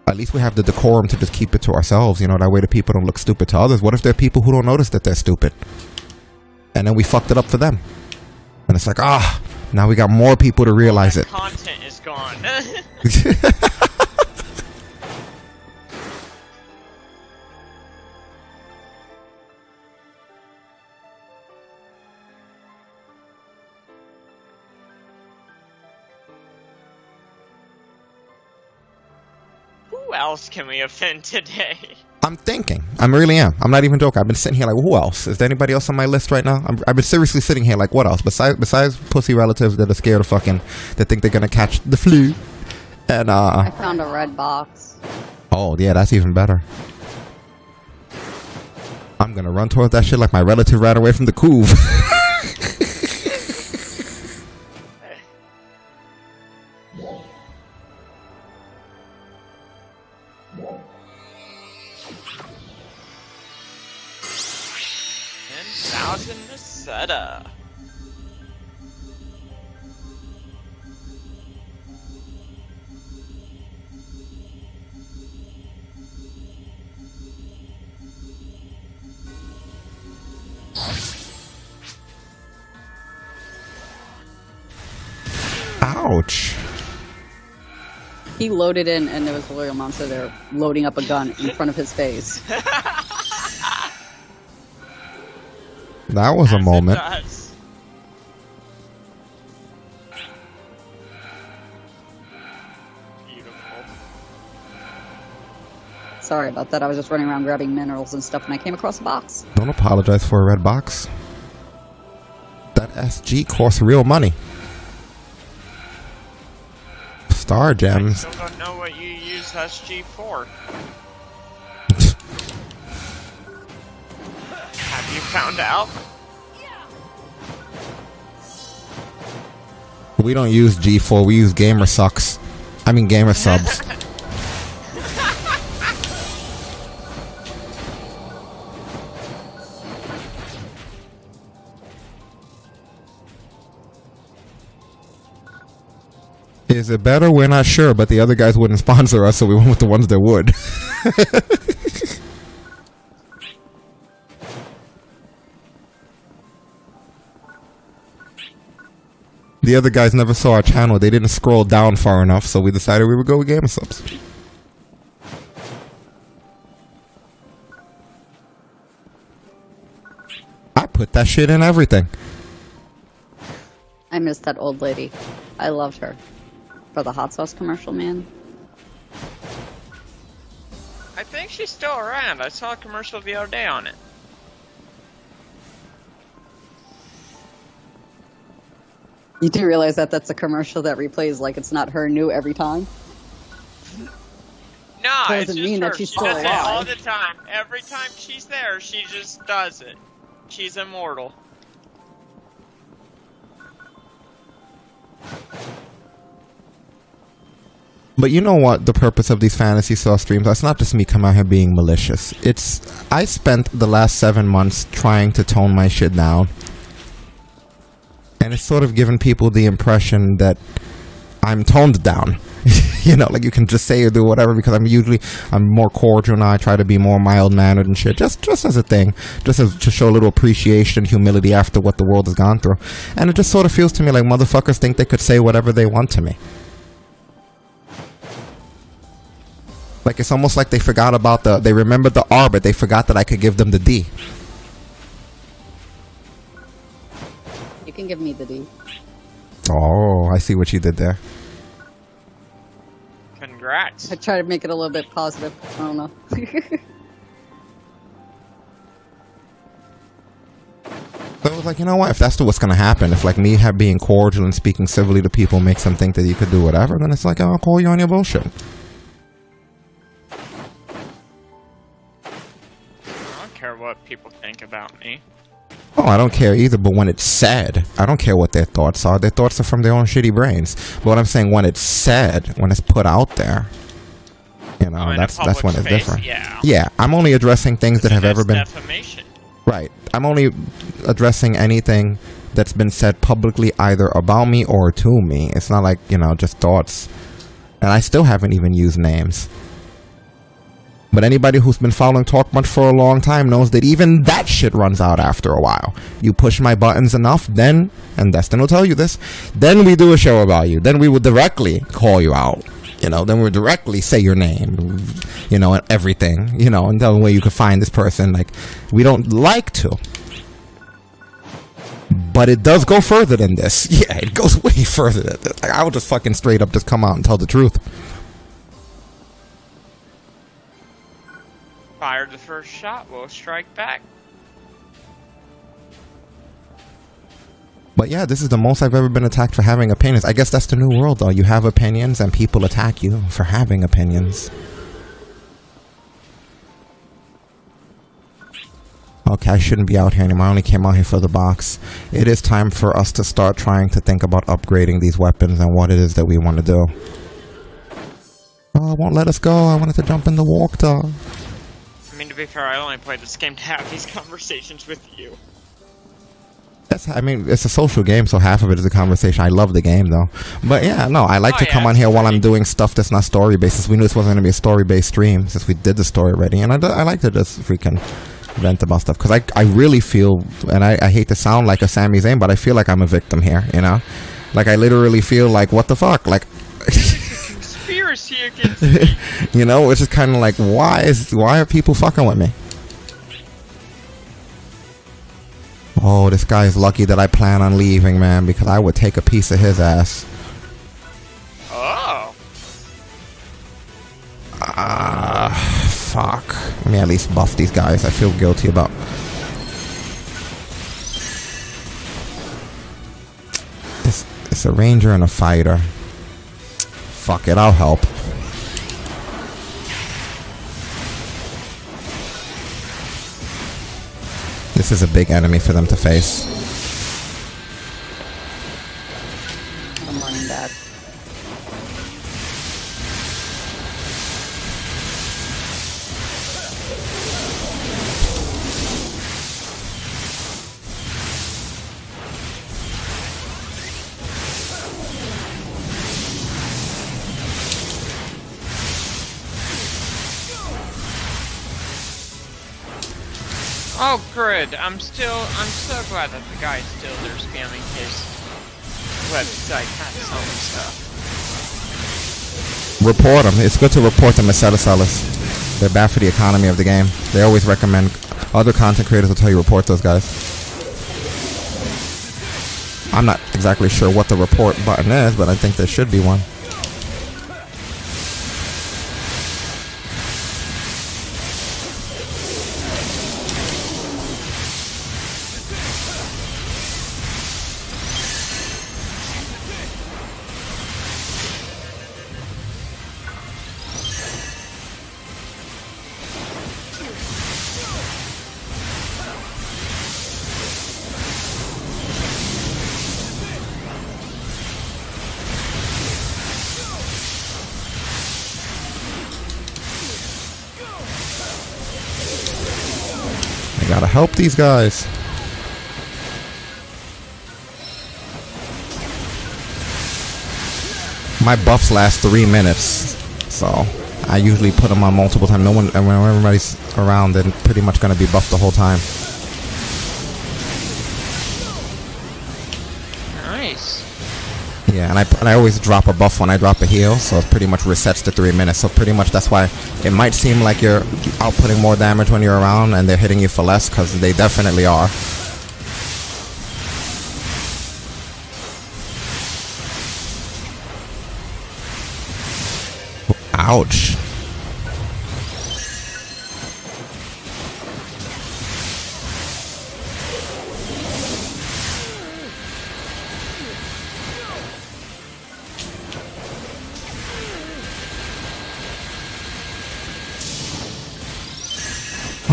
At least we have the decorum to just keep it to ourselves, you know, that way the people don't look stupid to others. What if there are people who don't notice that they're stupid? And then we fucked it up for them. And it's like, now we got more people to realize it. Content is gone. Who else can we offend today? I'm thinking. I really am. I'm not even joking. I've been sitting here like, who else? Is there anybody else on my list right now? I've been seriously sitting here like, what else? Besides pussy relatives that are scared of fucking, that think they're gonna catch the flu. And, I found a red box. Oh, yeah, that's even better. I'm gonna run towards that shit like my relative ran away from the couve. 10,000 Meseta. Ouch. He loaded in, and there was a little monster there loading up a gun in front of his face. That was a moment. Beautiful. Sorry about that. I was just running around grabbing minerals and stuff, and I came across a box. Don't apologize for a red box. That SG costs real money. Star I gems. still don't know what you use SG for. Have you found out? We don't use G4, we use gamer sucks. I mean gamer subs. Is it better? We're not sure, but the other guys wouldn't sponsor us, so we went with the ones that would. The other guys never saw our channel. They didn't scroll down far enough, so we decided we would go with gamer subs. I put that shit in everything. I miss that old lady. I loved her. For the hot sauce commercial, man. I think she's still around. I saw a commercial the other day on it. You do realize that that's a commercial that replays like it's not her new every time? No, Doesn't it's just mean her. that she's She still does it alive. all the time. Every time she's there, she just does it. She's immortal. But you know what? The purpose of these fantasy sauce streams, that's not just me coming out here being malicious. I spent the last 7 months trying to tone my shit down. And it's sort of given people the impression that I'm toned down. You know, like you can just say or do whatever because I'm more cordial now. I try to be more mild-mannered and shit. Just as a thing. To show a little appreciation and humility after what the world has gone through. And it just sort of feels to me like motherfuckers think they could say whatever they want to me. Like it's almost like they forgot about they remembered the R, but they forgot that I could give them the D. You can give me the D. Oh, I see what you did there. Congrats. What? I try to make it a little bit positive. I don't know. So it was like, you know what? If that's what's gonna happen, if like me being cordial and speaking civilly to people makes them think that you could do whatever, then it's like, I'll call you on your bullshit. I don't care what people think about me. Oh, I don't care either, but when it's said, I don't care what their thoughts are. Their thoughts are from their own shitty brains. But what I'm saying, when it's said, when it's put out there, you know, that's when it's different. Yeah, I'm only addressing things that have ever been... defamation. Right. I'm only addressing anything that's been said publicly either about me or to me. It's not like, you know, just thoughts. And I still haven't even used names. But anybody who's been following TalkBrunch for a long time knows that even that shit runs out after a while. You push my buttons enough, then, and Destin will tell you this, then we do a show about you. Then we will directly call you out. You know, then we'll directly say your name, you know, and everything, you know, and tell them where you can find this person. Like, we don't like to. But it does go further than this. Yeah, it goes way further than this. Like, I would just fucking straight up just come out and tell the truth. Fire the first shot, we'll strike back. But yeah, this is the most I've ever been attacked for having opinions. I guess that's the new world, though. You have opinions, and people attack you for having opinions. Okay, I shouldn't be out here anymore. I only came out here for the box. It is time for us to start trying to think about upgrading these weapons and what it is that we want to do. Oh, it won't let us go. I wanted to jump in the water. I mean, to be fair, I only played this game to have these conversations with you. I mean, it's a social game, so half of it is a conversation. I love the game, though. But yeah, no, I like to come on here while I'm doing stuff that's not story-based, since we knew this wasn't going to be a story-based stream, since we did the story already. And I like to just freaking vent about stuff, because I really feel, and I hate to sound like a Sami Zayn, but I feel like I'm a victim here, you know? Like, I literally feel like, what the fuck? Like... Conspiracy against me. You know, it's just kind of like, why are people fucking with me? Oh, this guy is lucky that I plan on leaving, man, because I would take a piece of his ass. Oh. Fuck. Let me at least buff these guys. I feel guilty about. It's a ranger and a fighter. Fuck it, I'll help. This is a big enemy for them to face. I'm running back. Oh, good. I'm so glad that the guy's still there spamming his website kind of selling stuff. Report them. It's good to report them as sellers. They're bad for the economy of the game. They always recommend, other content creators will tell you report those guys. I'm not exactly sure what the report button is, but I think there should be one. I gotta help these guys. My buffs last 3 minutes, so I usually put them on multiple times. When everybody's around, they're pretty much gonna be buffed the whole time. Nice. Yeah, and I always drop a buff when I drop a heal, so it pretty much resets to 3 minutes. So pretty much that's why it might seem like you're outputting more damage when you're around and they're hitting you for less, because they definitely are. Ouch.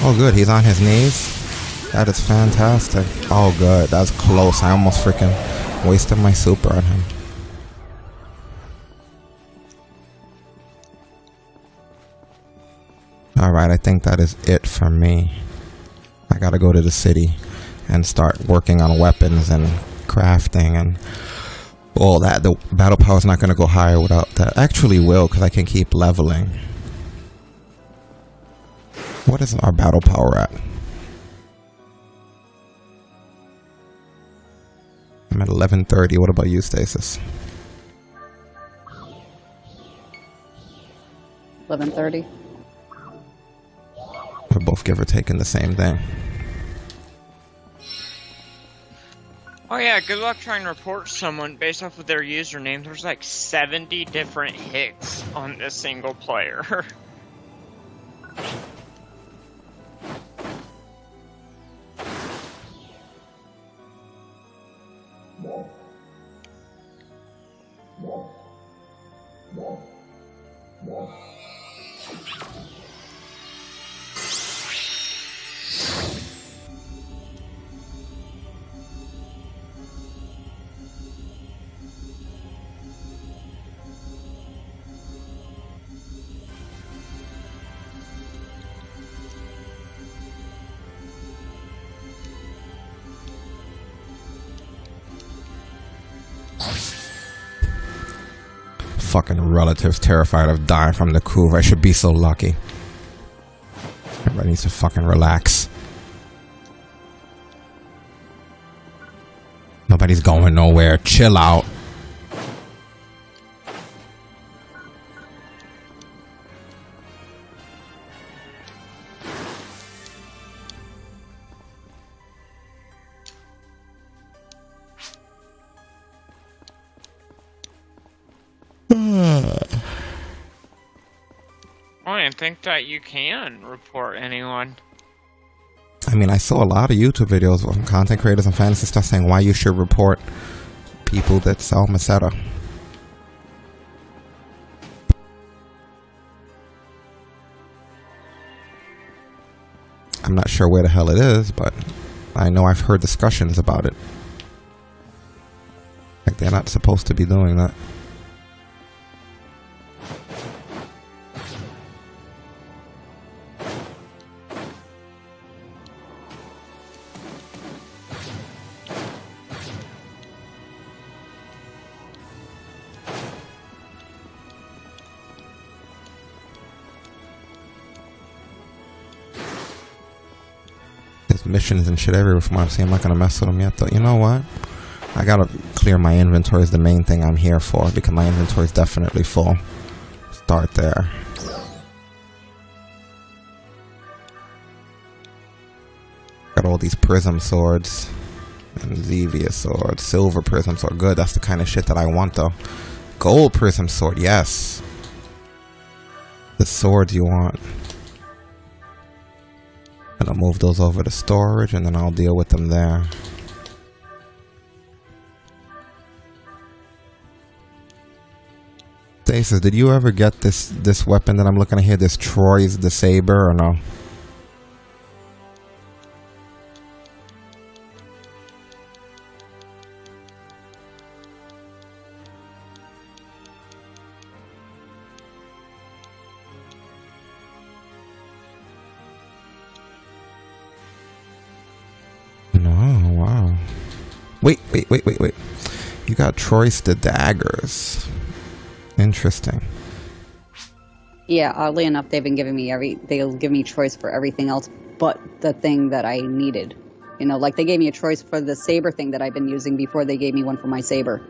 Oh good, he's on his knees. That is fantastic. Oh good, that's close. I almost freaking wasted my super on him. Alright, I think that is it for me. I gotta go to the city and start working on weapons and crafting and all that. The battle power is not gonna go higher without that. Actually will, because I can keep leveling. What is our battle power at? I'm at 1130. What about you, Stasis? 11:30. We're both give or taking the same thing. Oh yeah, good luck trying to report someone based off of their username. There's like 70 different hicks on this single player. Fucking relatives terrified of dying from the coup. I should be so lucky. Everybody needs to fucking relax. Nobody's going nowhere. Chill out. I didn't think that you can report anyone. I mean, I saw a lot of YouTube videos from content creators and fantasy stuff saying why you should report people that sell Meseta. I'm not sure where the hell it is, but I know I've heard discussions about it. Like they're not supposed to be doing that. There's missions and shit everywhere from what I'm seeing. I'm not gonna mess with them yet though. You know what? I gotta clear my inventory is the main thing I'm here for, because my inventory is definitely full. Start there. Got all these prism swords and Zevia swords. Silver prism sword, good. That's the kind of shit that I want though. Gold prism sword, yes. The swords you want. Gonna move those over to storage and then I'll deal with them there. Stasis, did you ever get this weapon that I'm looking at here? This Troy's the Saber or no? No, wow. Wait. You got Troy's the daggers. Interesting. Yeah, oddly enough, they've been giving me they'll give me choice for everything else but the thing that I needed. You know, like they gave me a choice for the saber thing that I've been using before they gave me one for my saber.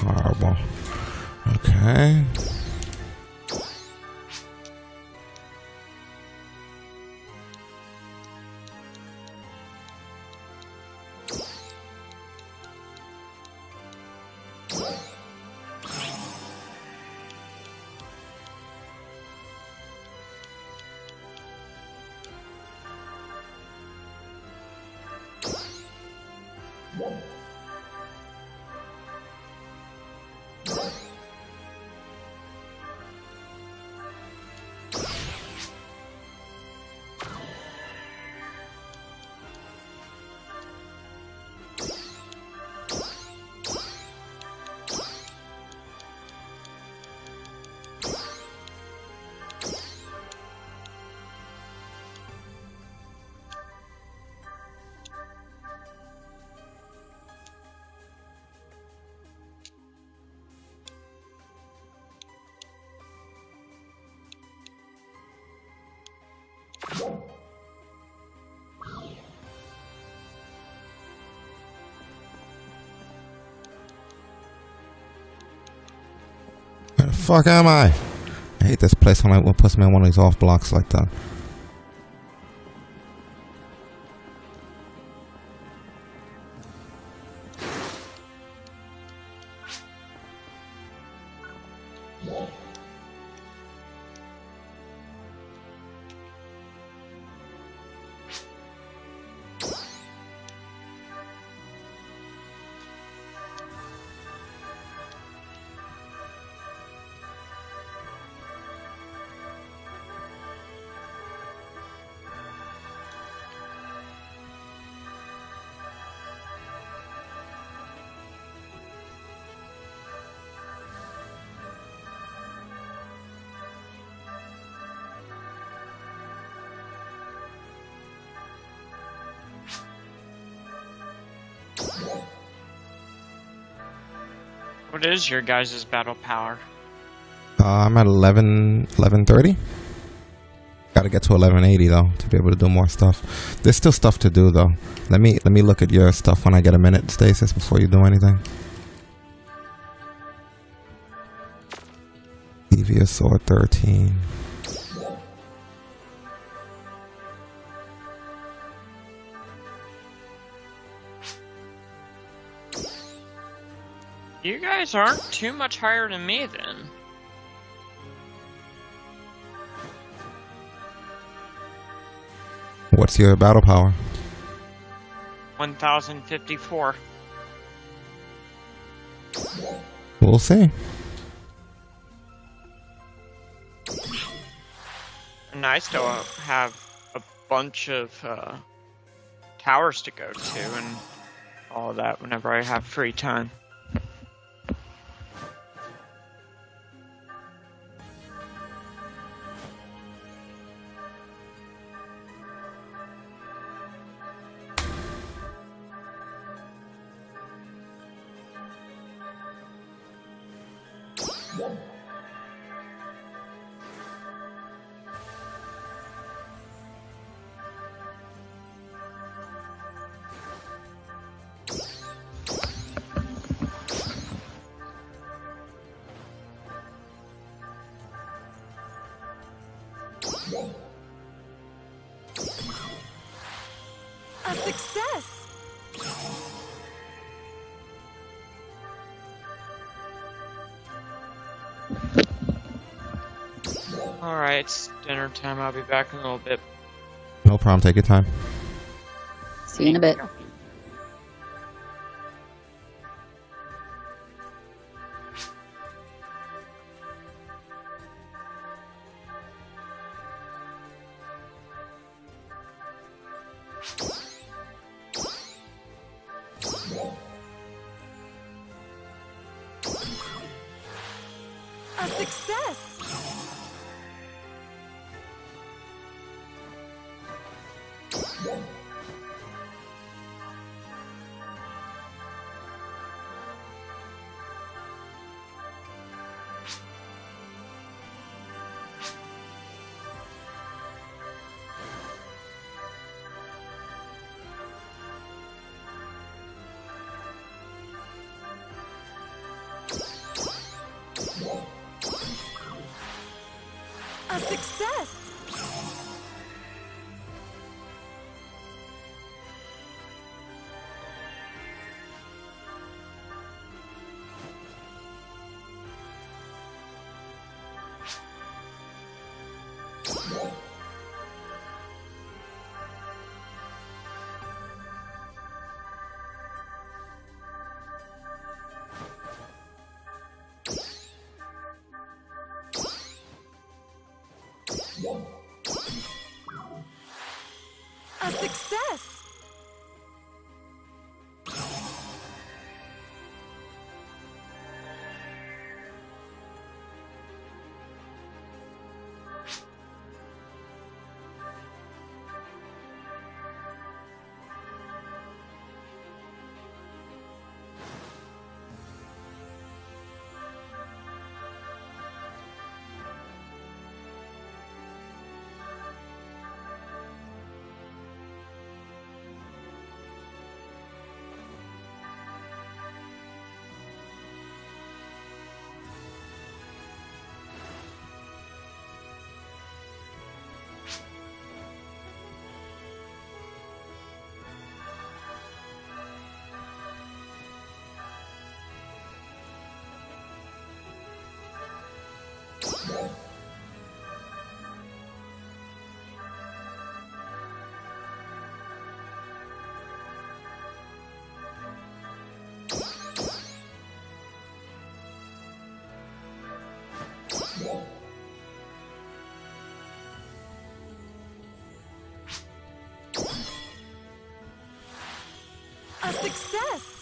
Horrible. Okay. Where the fuck am I? I hate this place when it puts me on one of these off blocks like that. What is your guys' battle power? I'm at 1130. Gotta get to 1180 though to be able to do more stuff. There's still stuff to do though. Let me look at your stuff when I get a minute, Stasis, before you do anything. Devious Sword 13. You guys aren't too much higher than me then. What's your battle power? 1054. We'll see. And I still have a bunch of towers to go to and all that whenever I have free time. A success! Alright, it's dinner time. I'll be back in a little bit. No problem. Take your time. See you in a bit. A success! success! A success! A success!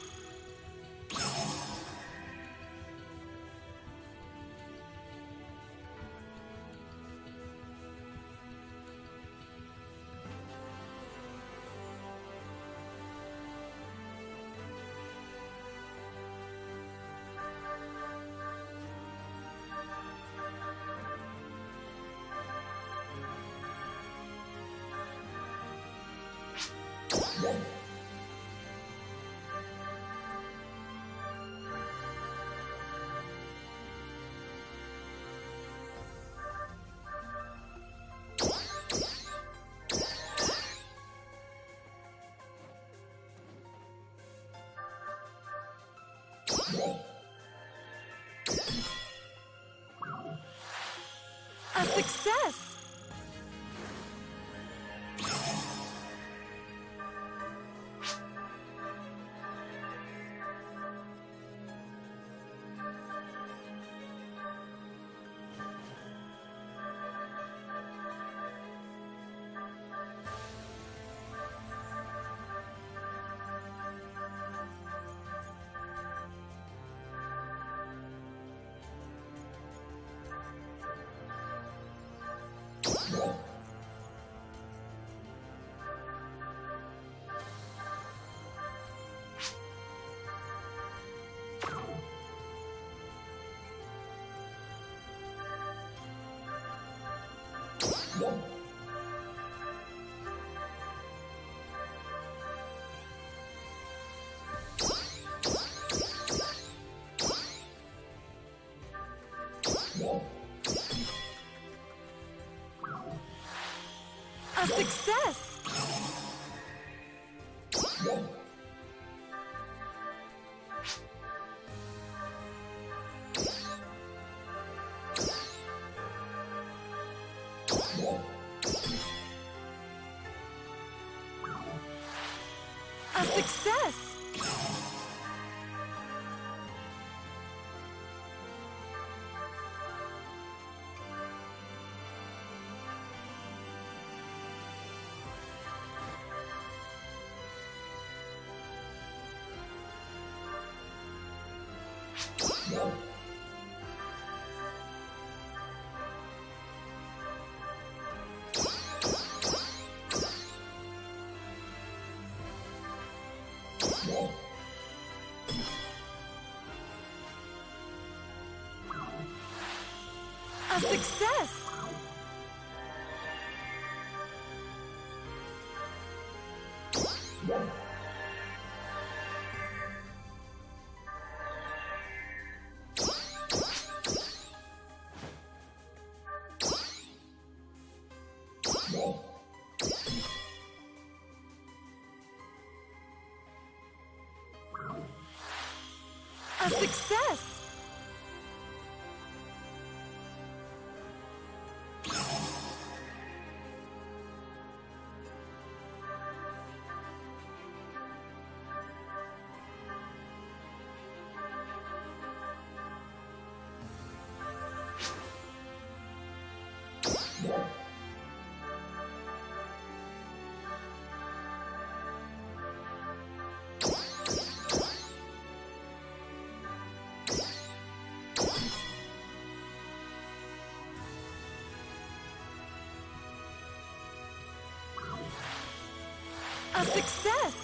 A success! A success! A success! A success! A success! A success!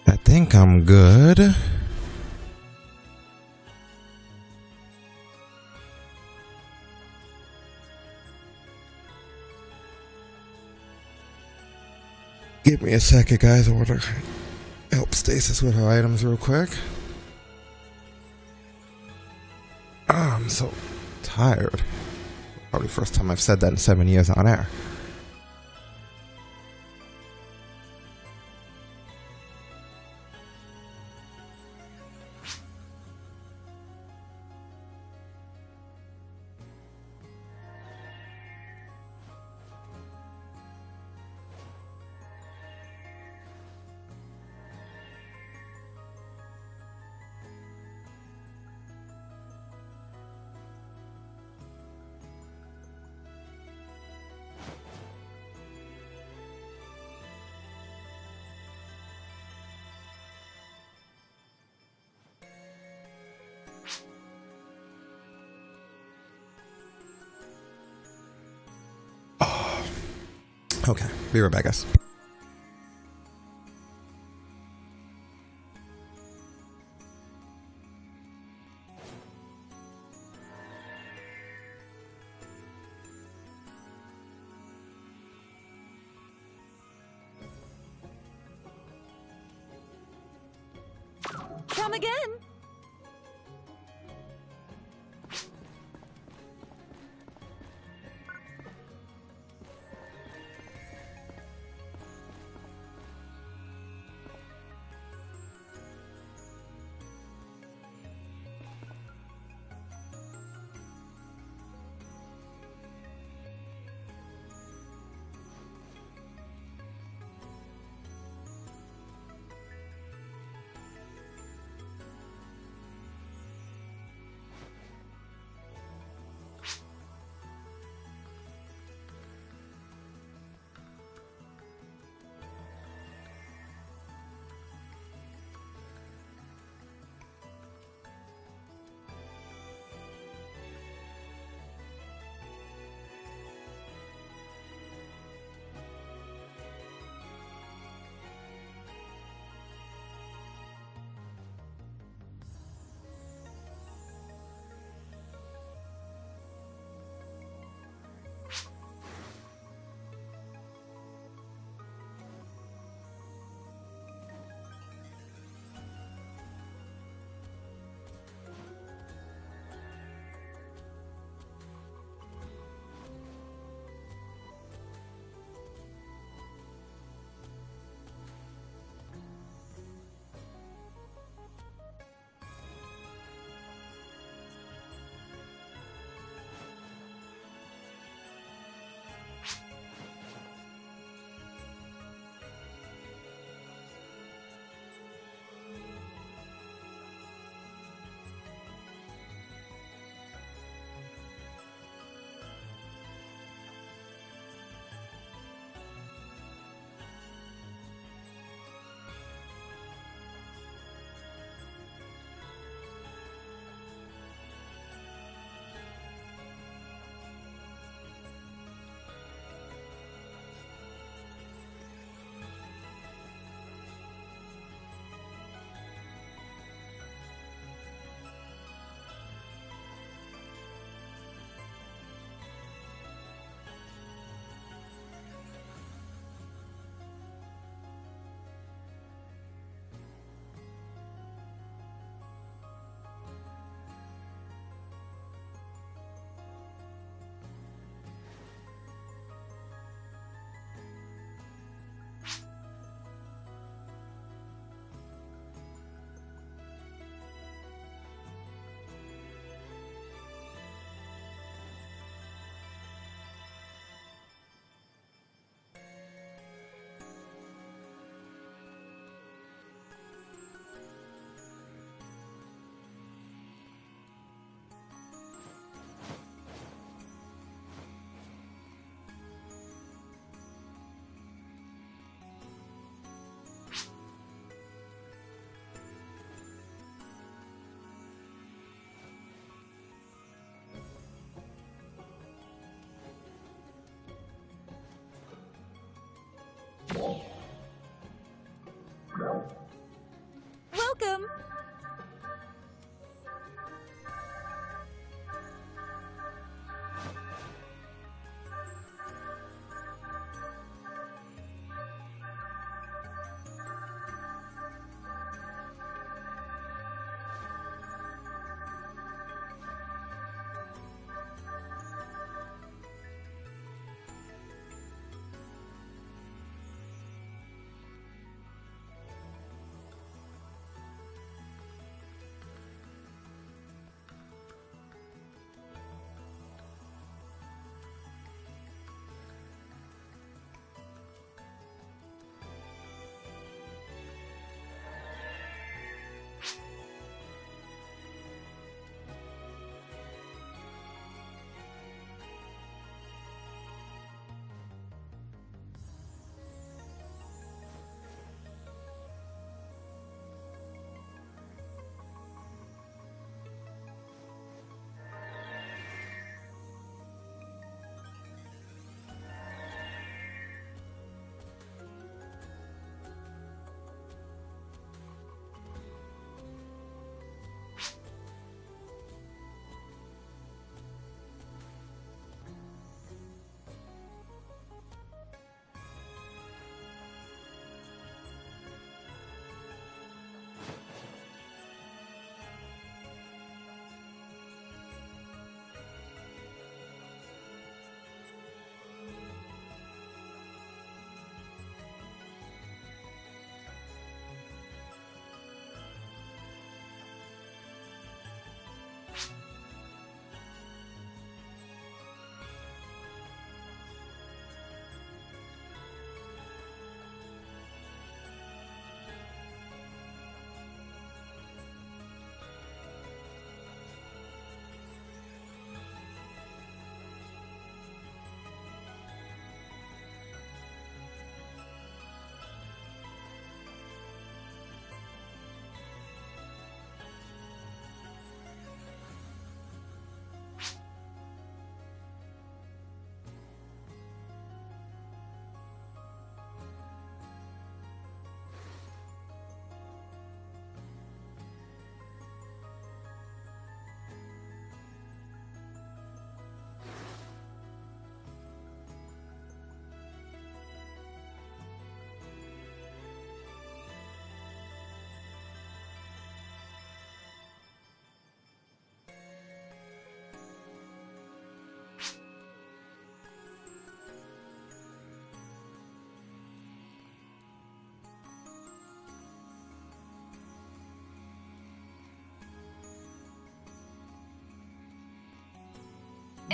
I think I'm good. Give me a second, guys. I want to help Stasis with her items real quick. I'm so tired. Probably first time I've said that in 7 years on air. Okay, be right back, guys. Come again!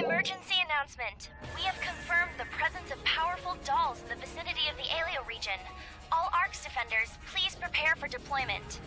Emergency announcement. We have confirmed the presence of powerful dolls in the vicinity of the Alio region. All ARX defenders, please prepare for deployment.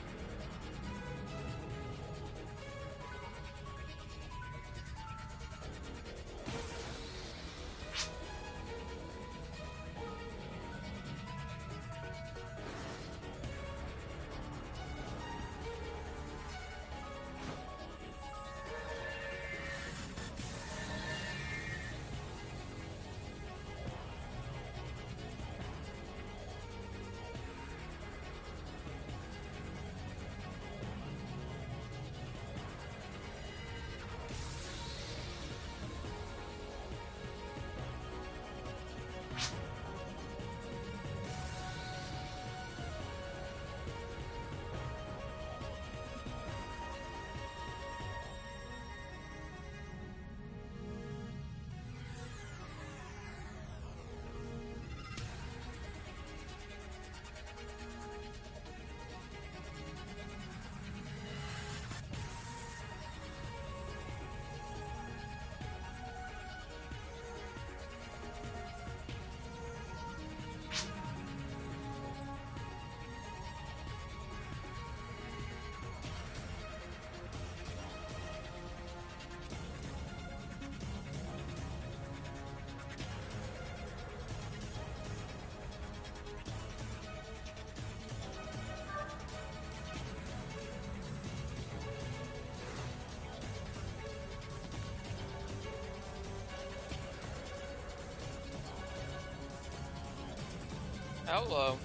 Hello.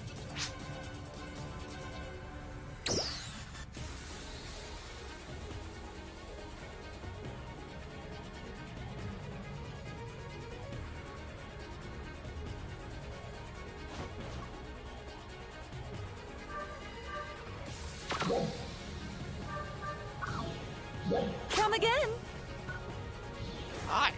Come again. Hi.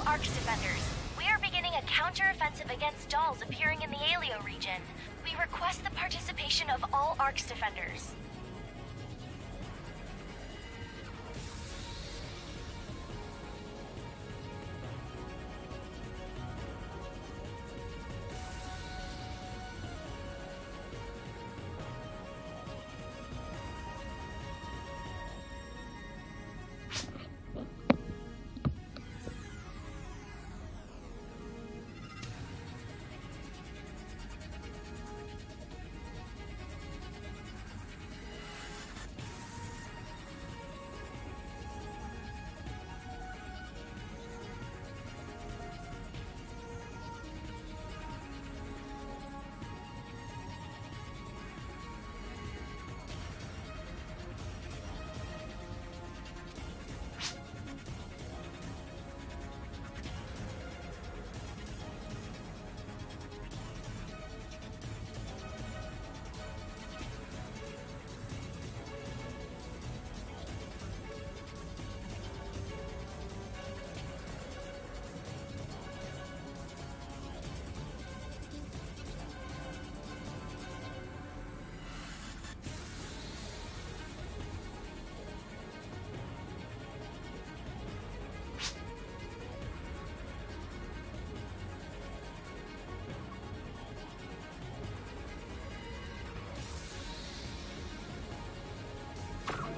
Arcs defenders. We are beginning a counter-offensive against dolls appearing in the Aleo region. We request the participation of all Arcs defenders.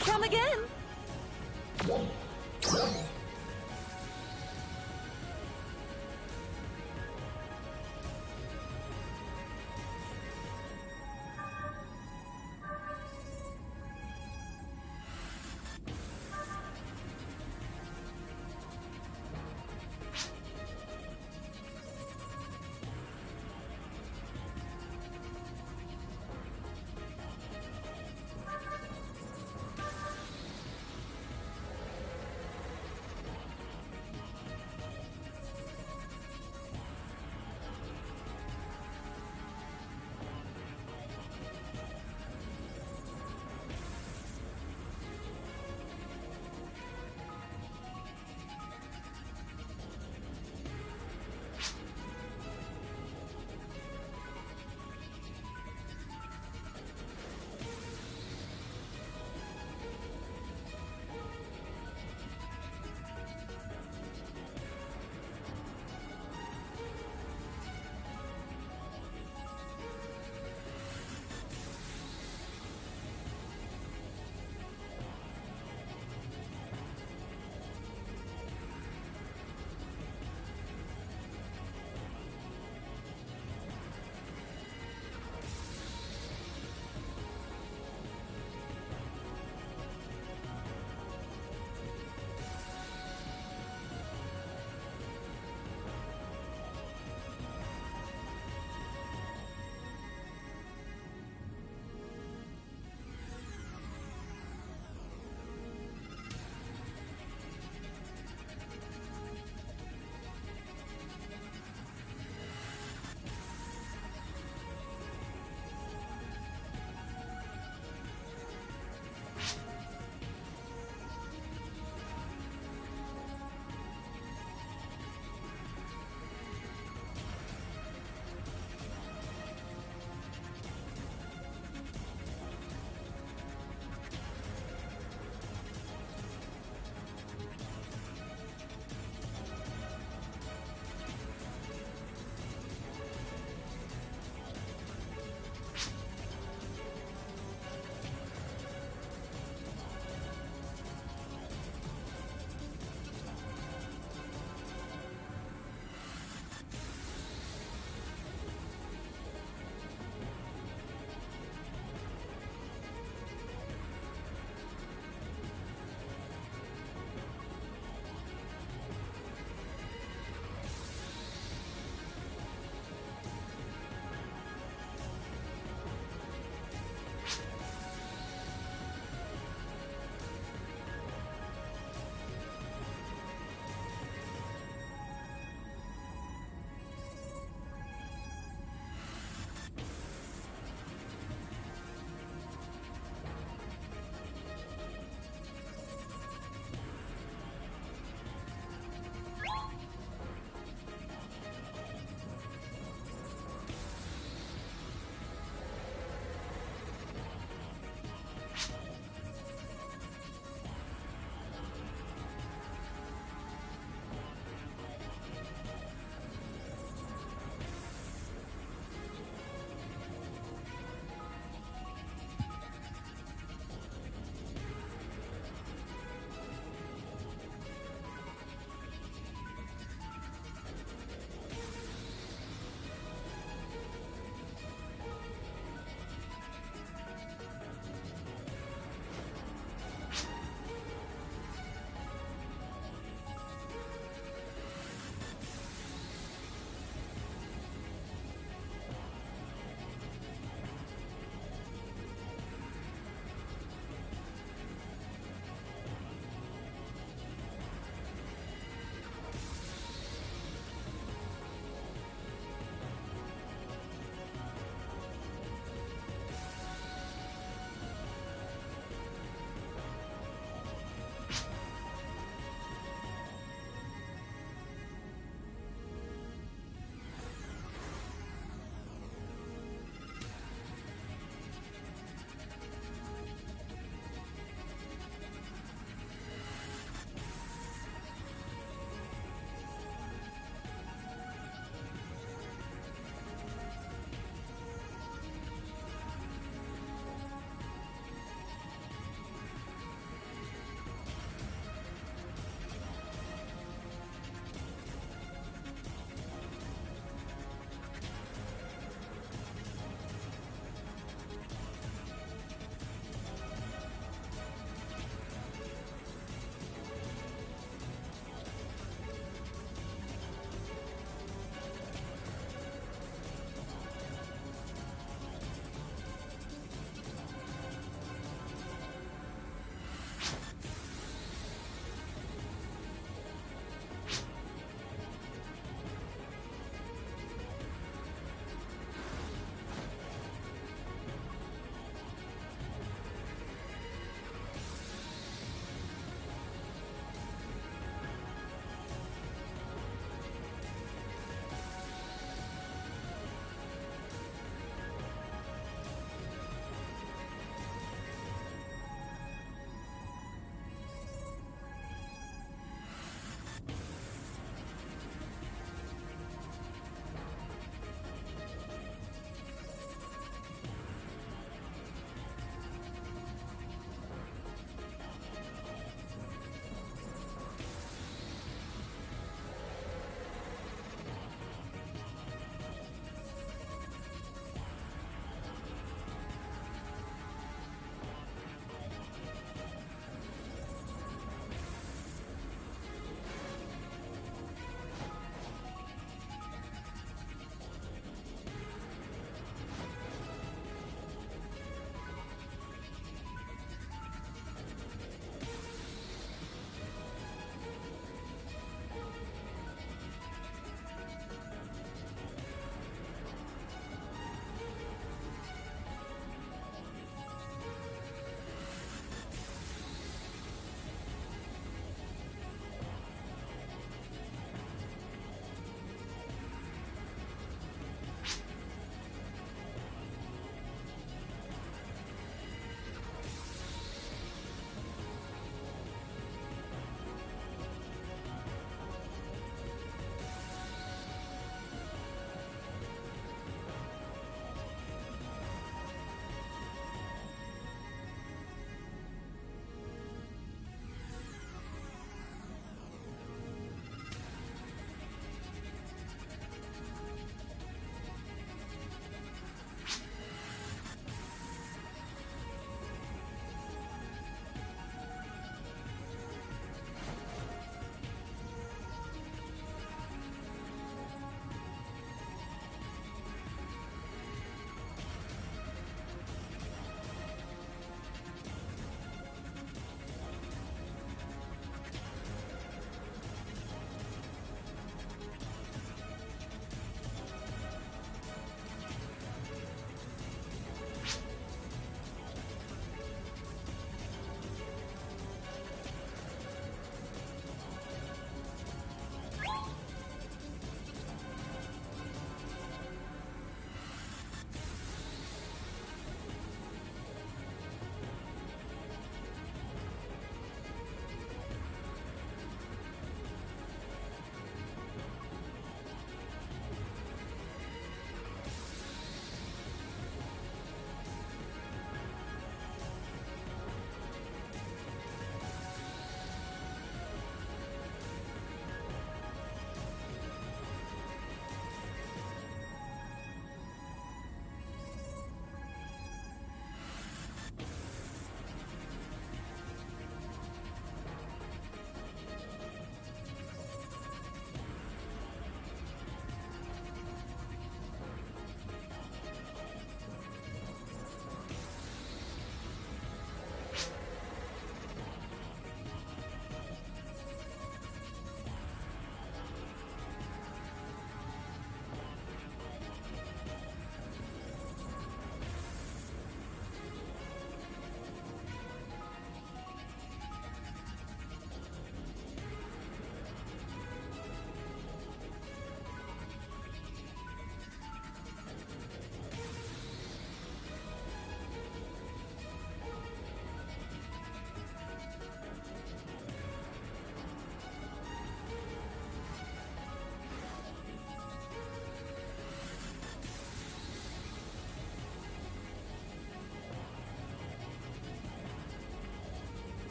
Come again.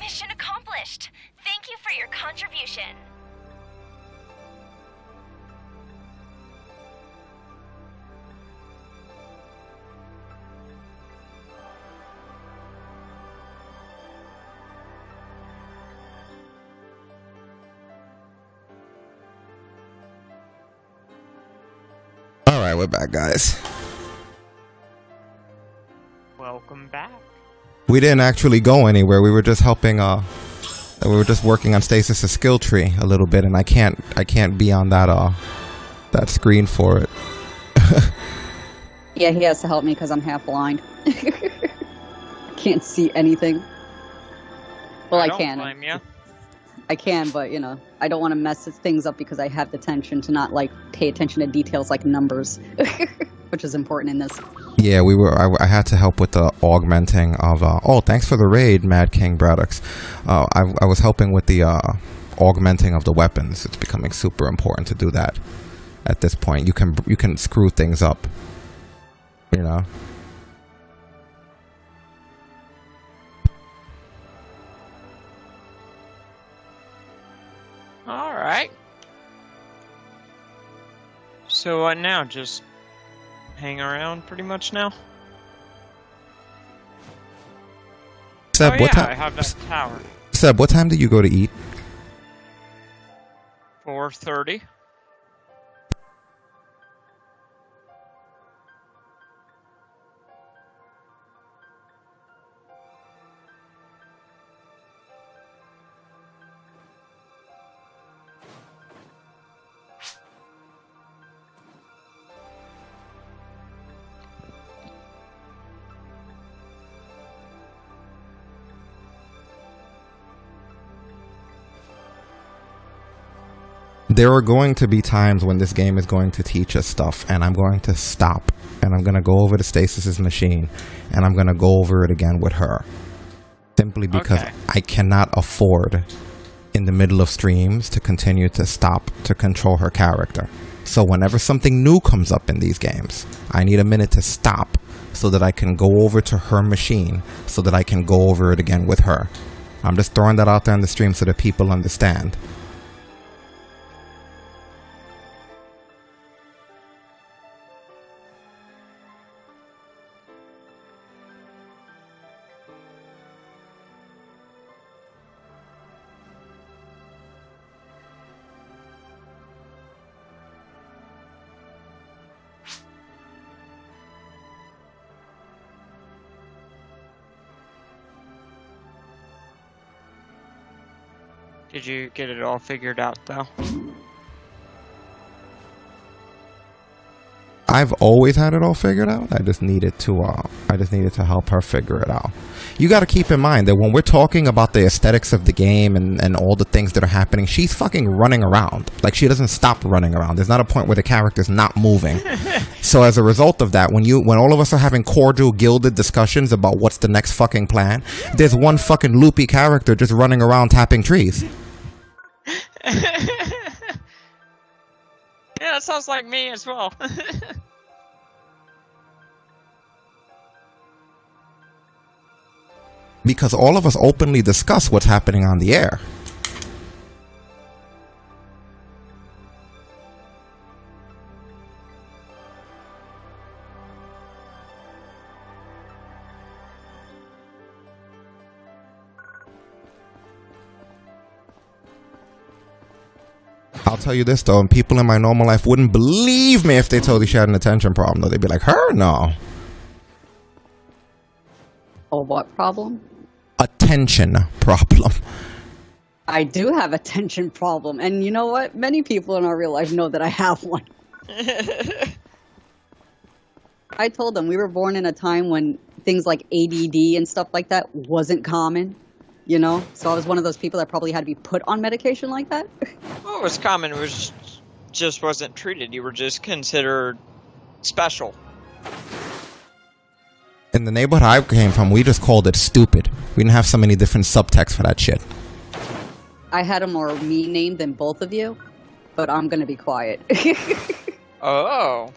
Mission accomplished. Thank you for your contribution. Alright, we're back, guys. Welcome back. We didn't actually go anywhere. We were just helping, we were just working on Stasis' skill tree a little bit, and I can't be on that screen for it. Yeah, he has to help me because I'm half blind. Can't see anything. Well, I don't can. blame you. I can, but you know, I don't want to mess things up because I have the tension to not like pay attention to details like numbers, which is important in this. Yeah, I had to help with the augmenting of. Oh, thanks for the raid, Mad King Braddox. I was helping with the augmenting of the weapons. It's becoming super important to do that. At this point, you can screw things up. You know. Alright. So what now? Just hang around pretty much now? Seb, oh what yeah, time? I have that tower. Seb, what time did you go to eat? 4:30. There are going to be times when this game is going to teach us stuff, and I'm going to stop, and I'm going to go over to Stasis' machine, and I'm going to go over it again with her. Simply because Okay. I cannot afford, in the middle of streams, to continue to stop to control her character. So whenever something new comes up in these games, I need a minute to stop so that I can go over to her machine, so that I can go over it again with her. I'm just throwing that out there in the stream so that people understand. Did you get it all figured out though? I've always had it all figured out. I just needed to help her figure it out. You got to keep in mind that when we're talking about the aesthetics of the game and all the things that are happening, she's fucking running around. Like, she doesn't stop running around. There's not a point where the character's not moving. So as a result of that, when all of us are having cordial, gilded discussions about what's the next fucking plan, there's one fucking loopy character just running around tapping trees. Yeah, that sounds like me as well. Because all of us openly discuss what's happening on the air. I'll tell you this though, and people in my normal life wouldn't believe me if they told you she had an attention problem though. They'd be like, her? No. Oh, what problem? Attention problem. I do have a tension problem, and you know what? Many people in our real life know that I have one. I told them we were born in a time when things like ADD and stuff like that wasn't common, you know? So I was one of those people that probably had to be put on medication like that. What was common was just wasn't treated. You were just considered special. In the neighborhood I came from, we just called it stupid. We didn't have so many different subtexts for that shit. I had a more mean name than both of you, but I'm gonna be quiet. Oh.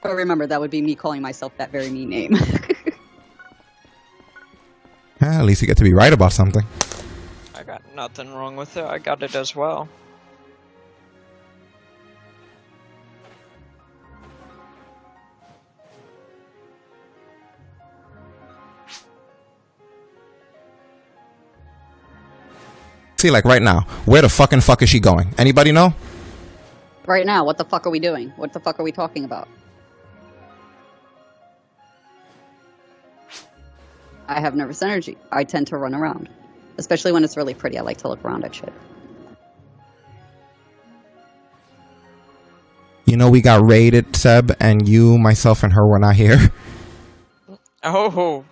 But remember, that would be me calling myself that very mean name. At least you get to be right about something. I got nothing wrong with it. I got it as well. See, like right now, where the fuck is she going? Anybody know? Right now, what the fuck are we doing? What the fuck are we talking about? I have nervous energy. I tend to run around. Especially when it's really pretty. I like to look around at shit. You know, we got raided, Seb, and you, myself, and her were not here. Oh,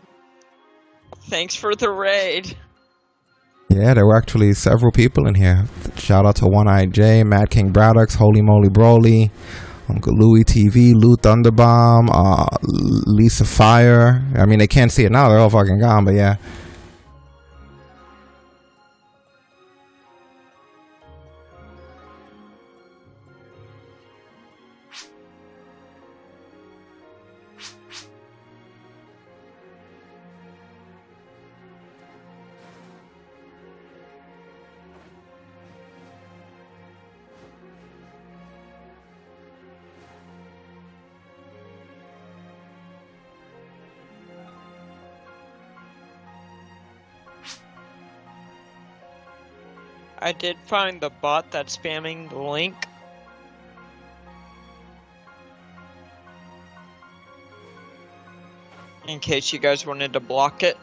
thanks for the raid. Yeah, there were actually several people in here. Shout out to One-Eyed J, Mad King Braddock's, Holy Moly Broly, Uncle Louie TV, Lou Thunderbomb, Lisa Fire. I mean, they can't see it now. They're all fucking gone, but yeah. I did find the bot that's spamming the link. In case you guys wanted to block it.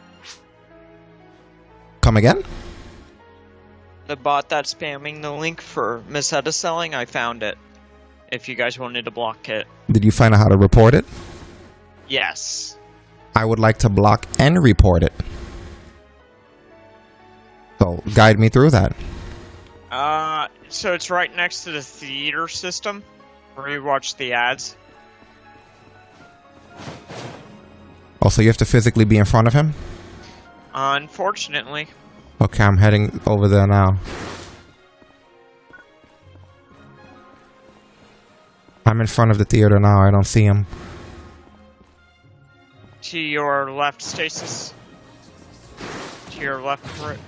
Come again? The bot that's spamming the link for Miseta selling, I found it. If you guys wanted to block it. Did you find out how to report it? Yes. I would like to block and report it. So, guide me through that. So it's right next to the theater system, where you watch the ads. Also, you have to physically be in front of him? Unfortunately. Okay, I'm heading over there now. I'm in front of the theater now. I don't see him. To your left, Stasis. To your left, right.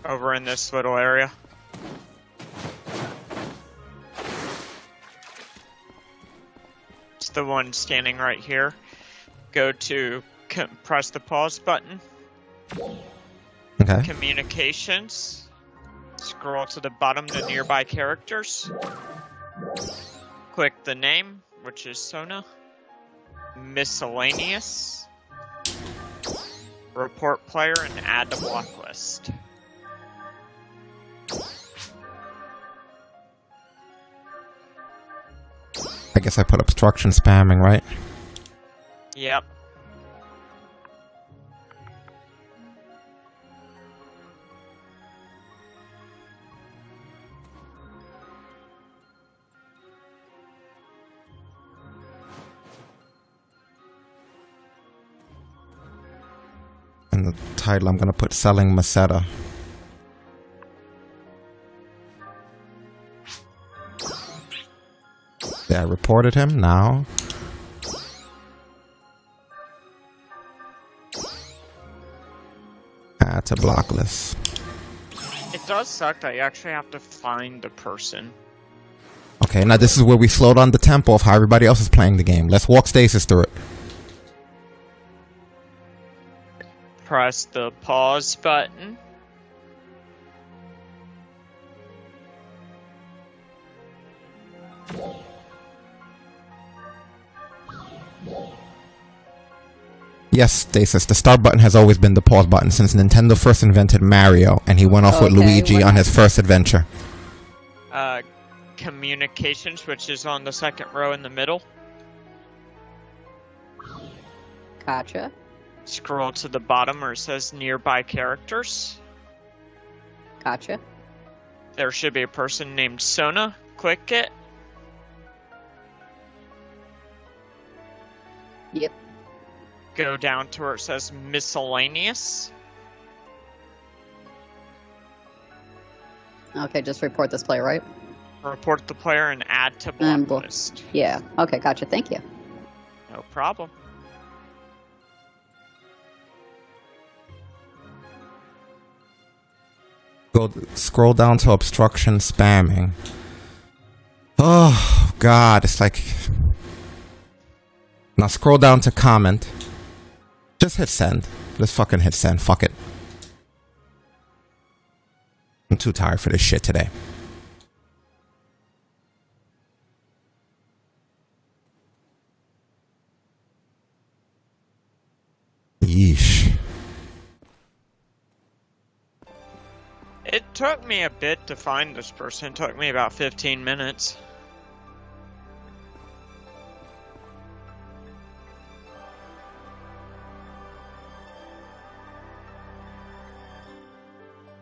Over in this little area. It's the one standing right here. Go to press the pause button. Okay. Communications. Scroll to the bottom to nearby characters. Click the name, which is Sona. Miscellaneous. Report player and add to block list. I guess I put obstruction spamming, right? Yep. In the title, I'm gonna put selling Masetta. Yeah, I reported him now. Add to block list. It does suck that you actually have to find the person. Okay, now this is where we slow down the tempo of how everybody else is playing the game. Let's walk Stasis through it. Press the pause button. Yes, Stasis, the start button has always been the pause button since Nintendo first invented Mario and he went off with Luigi on his first adventure. Communications, which is on the second row in the middle. Gotcha. Scroll to the bottom where it says nearby characters. Gotcha. There should be a person named Sona. Click it. Yep. Go down to where it says miscellaneous. Okay, just report this play, right? Report the player and add to block list. Yeah. Okay, gotcha. Thank you. No problem. Scroll down to obstruction spamming. Oh God, it's like. Now scroll down to comment. Just hit send. Just fucking hit send. Fuck it. I'm too tired for this shit today. Yeesh. It took me a bit to find this person. It took me about 15 minutes.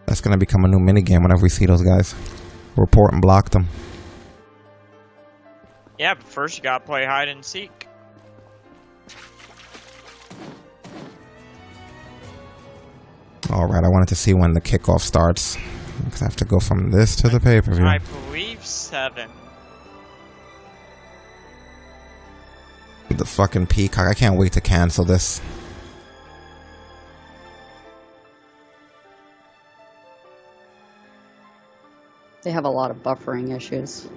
That's gonna become a new minigame whenever we see those guys. Report and block them. Yeah, but first you gotta play hide and seek. Alright, I wanted to see when the kickoff starts. Because I have to go from this to the pay-per-view. I believe 7. The fucking Peacock. I can't wait to cancel this. They have a lot of buffering issues.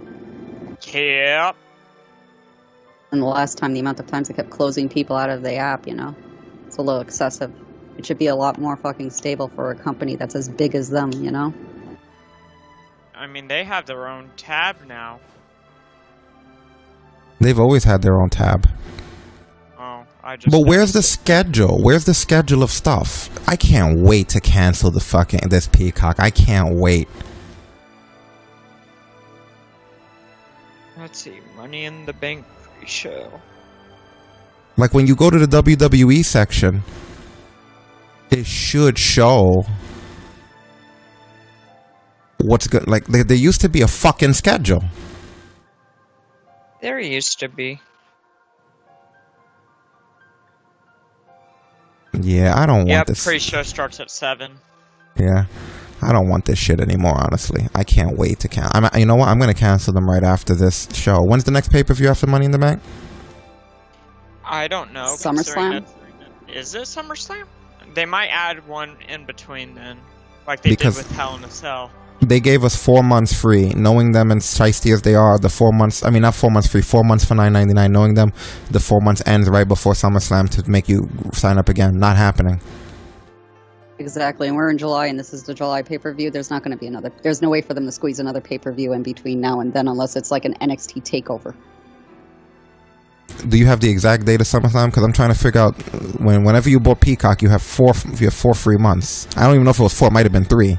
Yep. And the last time, the amount of times they kept closing people out of the app, you know, it's a little excessive. It should be a lot more fucking stable for a company that's as big as them, you know? I mean, they have their own tab now. They've always had their own tab. Oh, I just. But where's the schedule? Where's the schedule of stuff? I can't wait to cancel the fucking this Peacock. I can't wait. Let's see, Money in the Bank pre-show. Like when you go to the WWE section, it should show what's good. Like there used to be a fucking schedule. There used to be. Yeah, I don't want this. Yeah, pre-show starts at 7. Yeah, I don't want this shit anymore. Honestly, I can't wait to cancel. You know what? I'm gonna cancel them right after this show. When's the next pay-per-view after Money in the Bank? I don't know. SummerSlam? Is it SummerSlam? They might add one in between then, like they Because did with Hell in a Cell. they gave us 4 months free. Knowing them and shiesty as they are, the 4 months. I mean, not 4 months free. 4 months for $9.99. Knowing them, the 4 months ends right before SummerSlam to make you sign up again. Not happening. Exactly, and we're in July, and this is the July pay-per-view. There's not going to be another. There's no way for them to squeeze another pay-per-view in between now and then, unless it's like an NXT takeover. Do you have the exact date of SummerSlam? Because I'm trying to figure out whenever you bought Peacock, you have 4 free months. I don't even know if it was 4. It might have been 3.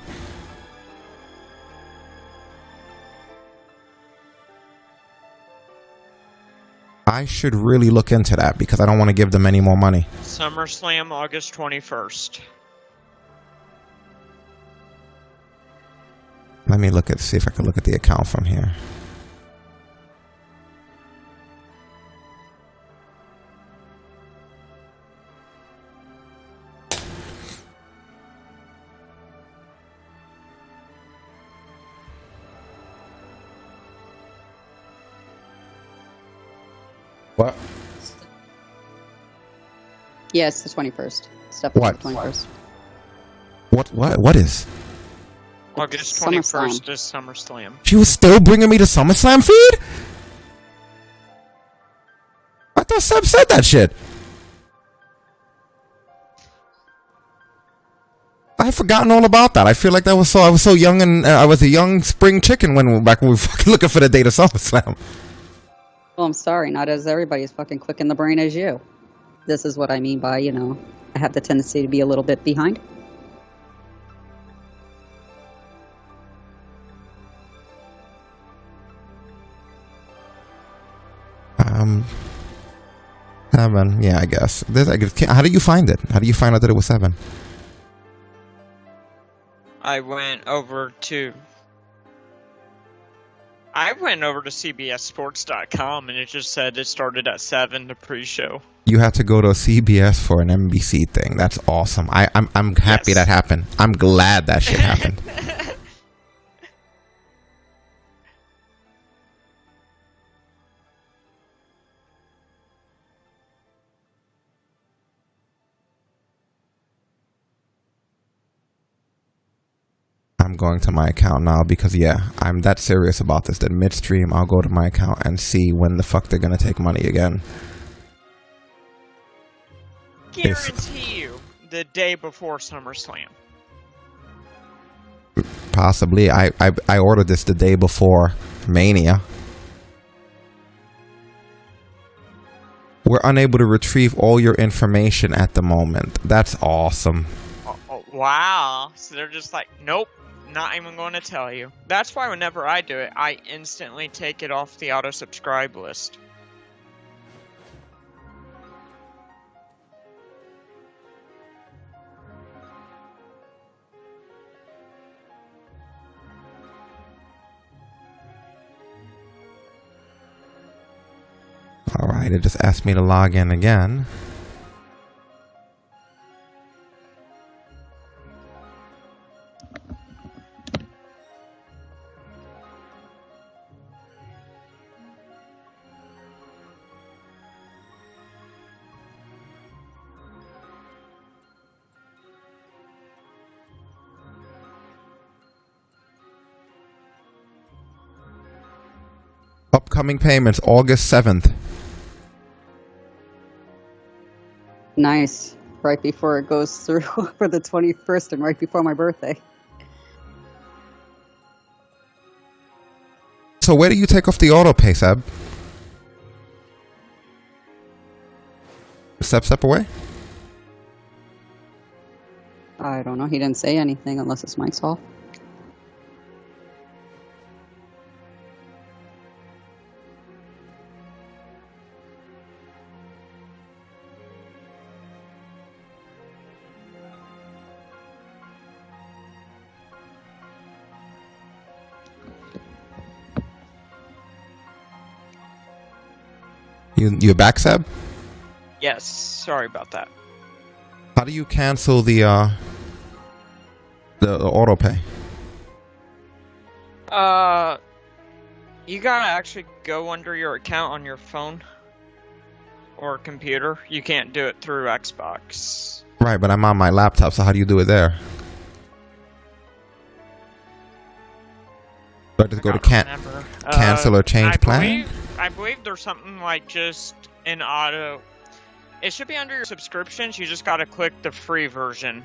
I should really look into that because I don't want to give them any more money. SummerSlam, August 21st. Let me see if I can look at the account from here. What? Yeah, it's the 21st. It's definitely What? the 21st. What is? August SummerSlam. 21st is SummerSlam. She was still bringing me the SummerSlam feed? I thought Seb said that shit. I had forgotten all about that. I feel like I was so young and I was a young spring chicken back when we were fucking looking for the date of SummerSlam. Well, I'm sorry, not as everybody's fucking quick in the brain as you. This is what I mean by, you know, I have the tendency to be a little bit behind. Seven. Yeah, I guess. How did you find it? How do you find out that it was 7? I went over to CBSSports.com and it just said it started at 7, the pre-show. You had to go to a CBS for an NBC thing. That's awesome. I'm happy Yes. that happened. I'm glad that shit happened. I'm I'm going to my account now because, yeah, I'm that serious about this that midstream I'll go to my account and see when the fuck they're going to take money again. Guarantee you, the day before SummerSlam. Possibly. I ordered this the day before Mania. We're unable to retrieve all your information at the moment. That's awesome. Oh, wow. So they're just like, nope, not even going to tell you. That's why whenever I do it, I instantly take it off the auto-subscribe list. Alright, it just asked me to log in again. Upcoming payments, August 7th. Nice. Right before it goes through for the 21st and right before my birthday. So where do you take off the auto pay, Seb? Step away? I don't know. He didn't say anything unless his mic's off. You back, Seb? Yes, sorry about that. How do you cancel the auto pay? You gotta actually go under your account on your phone or computer. You can't do it through Xbox. Right, but I'm on my laptop, so how do you do it there? Do I just go to cancel or change plan? I believe there's something like just an auto. It should be under your subscriptions. You just gotta click the free version.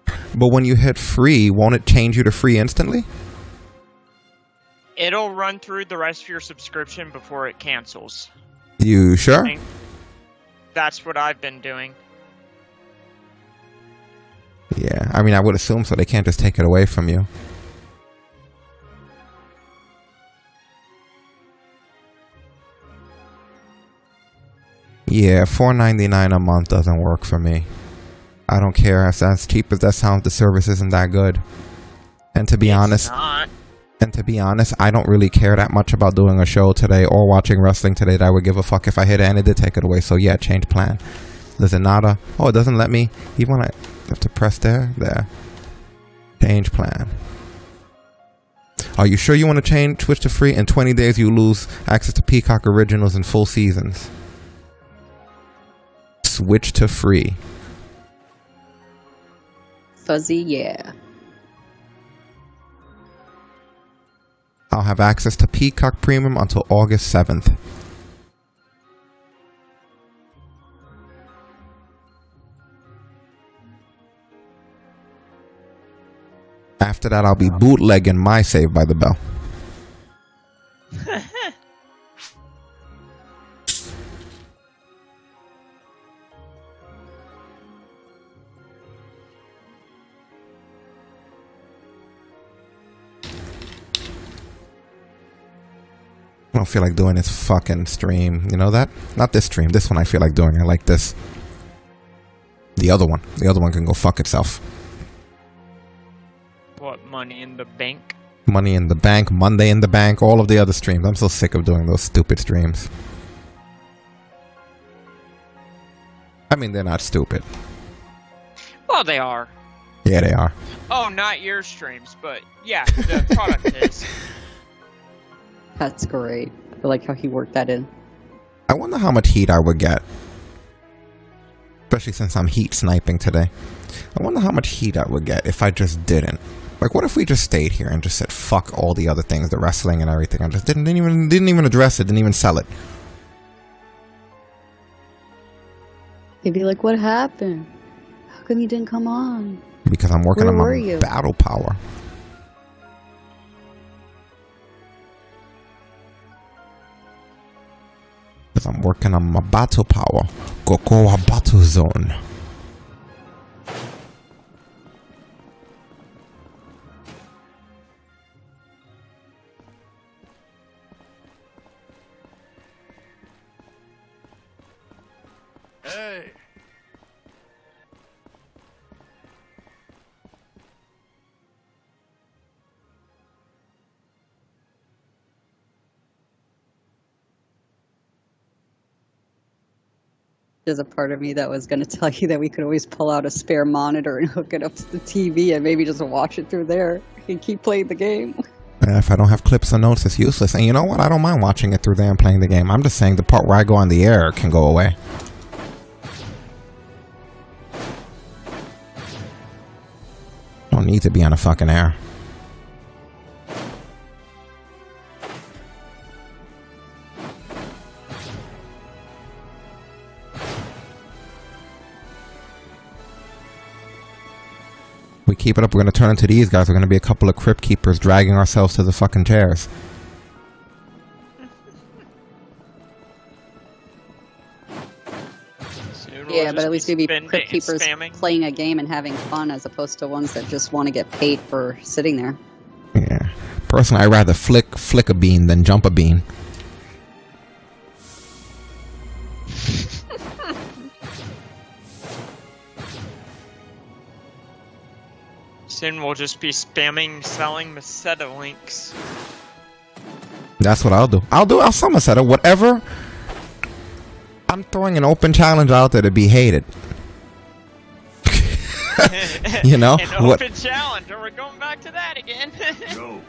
But when you hit free, won't it change you to free instantly? It'll run through the rest of your subscription before it cancels. You sure? That's what I've been doing. Yeah, I mean, I would assume so. They can't just take it away from you. Yeah, $4.99 a month doesn't work for me. I don't care. As cheap as that sounds, the service isn't that good. And to be honest, I don't really care that much about doing a show today or watching wrestling today that I would give a fuck if I hit it and it did take it away. So yeah, change plan. Does it nada? Oh, it doesn't let me. Even when I have to press there. Change plan. Are you sure you want to switch to free? In 20 days, you lose access to Peacock Originals and full seasons. Switch to free. Fuzzy, yeah. I'll have access to Peacock Premium until August 7th. After that, I'll be bootlegging my Saved by the Bell. I don't feel like doing this fucking stream. You know that? Not this stream. This one I feel like doing. I like this. The other one. The other one can go fuck itself. What, Money in the Bank? Money in the Bank, Monday in the Bank, all of the other streams. I'm so sick of doing those stupid streams. I mean, they're not stupid. Well, they are. Yeah, they are. Oh, not your streams, but yeah, the product is. That's great. I like how he worked that in. I wonder how much heat I would get. Especially since I'm heat sniping today. I wonder how much heat I would get if I just didn't. Like, what if we just stayed here and just said fuck all the other things, the wrestling and everything, and just didn't even address it, didn't even sell it. They'd be like, what happened? How come you didn't come on? Because I'm working Where on were my you? battle power. Because I'm working on my battle power. Cocoa Battle Zone. Hey! There's a part of me that was going to tell you that we could always pull out a spare monitor and hook it up to the TV and maybe just watch it through there and keep playing the game. If I don't have clips or notes, it's useless. And you know what? I don't mind watching it through there and playing the game. I'm just saying the part where I go on the air can go away. Don't need to be on a fucking air. We keep it up, we're going to turn into these guys. We're going to be a couple of crypt keepers dragging ourselves to the fucking chairs. Yeah, but at least we'd be crypt keepers playing a game and having fun as opposed to ones that just want to get paid for sitting there. Yeah. Personally, I'd rather flick a bean than jump a bean. Soon we'll just be spamming selling Masetta links. That's what I'll do. I'll sell Masetta. Whatever. I'm throwing an open challenge out there to be hated. You know? An open challenge, and we're going back to that again. Go!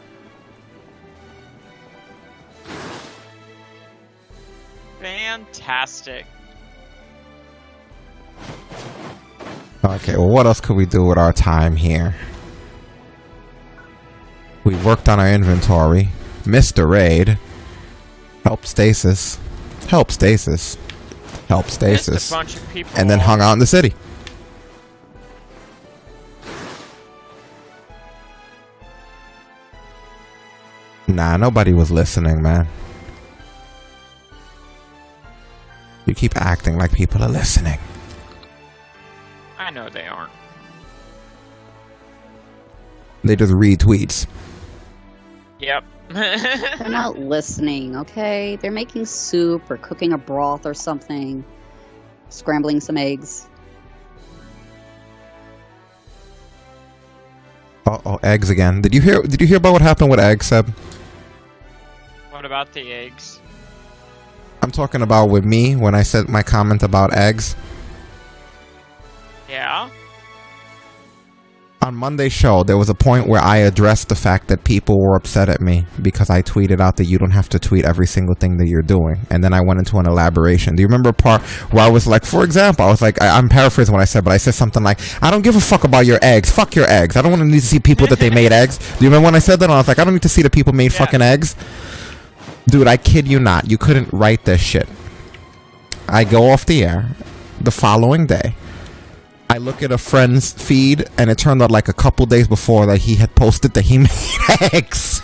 Fantastic. Okay, well, what else could we do with our time here? We worked on our inventory. Missed a raid. Help Stasis. Help Stasis. Help Stasis. Missed a bunch of people. And then hung out in the city. Nah, nobody was listening, man. You keep acting like people are listening. I know they aren't. They just read tweets. Yep. They're not listening, okay? They're making soup or cooking a broth or something. Scrambling some eggs. Uh-oh, eggs again. Did you hear about what happened with eggs, Seb? What about the eggs? I'm talking about with me when I said my comment about eggs. Yeah? On Monday's show, there was a point where I addressed the fact that people were upset at me because I tweeted out that you don't have to tweet every single thing that you're doing. And then I went into an elaboration. Do you remember a part where I was like, for example, I was like, I'm paraphrasing what I said, but I said something like, I don't give a fuck about your eggs. Fuck your eggs. I don't want to need to see people that they made eggs. Do you remember when I said that? And I was like, I don't need to see that people made fucking eggs. Dude, I kid you not. You couldn't write this shit. I go off the air the following day. I look at a friend's feed, and it turned out like a couple days before that he had posted that he made eggs.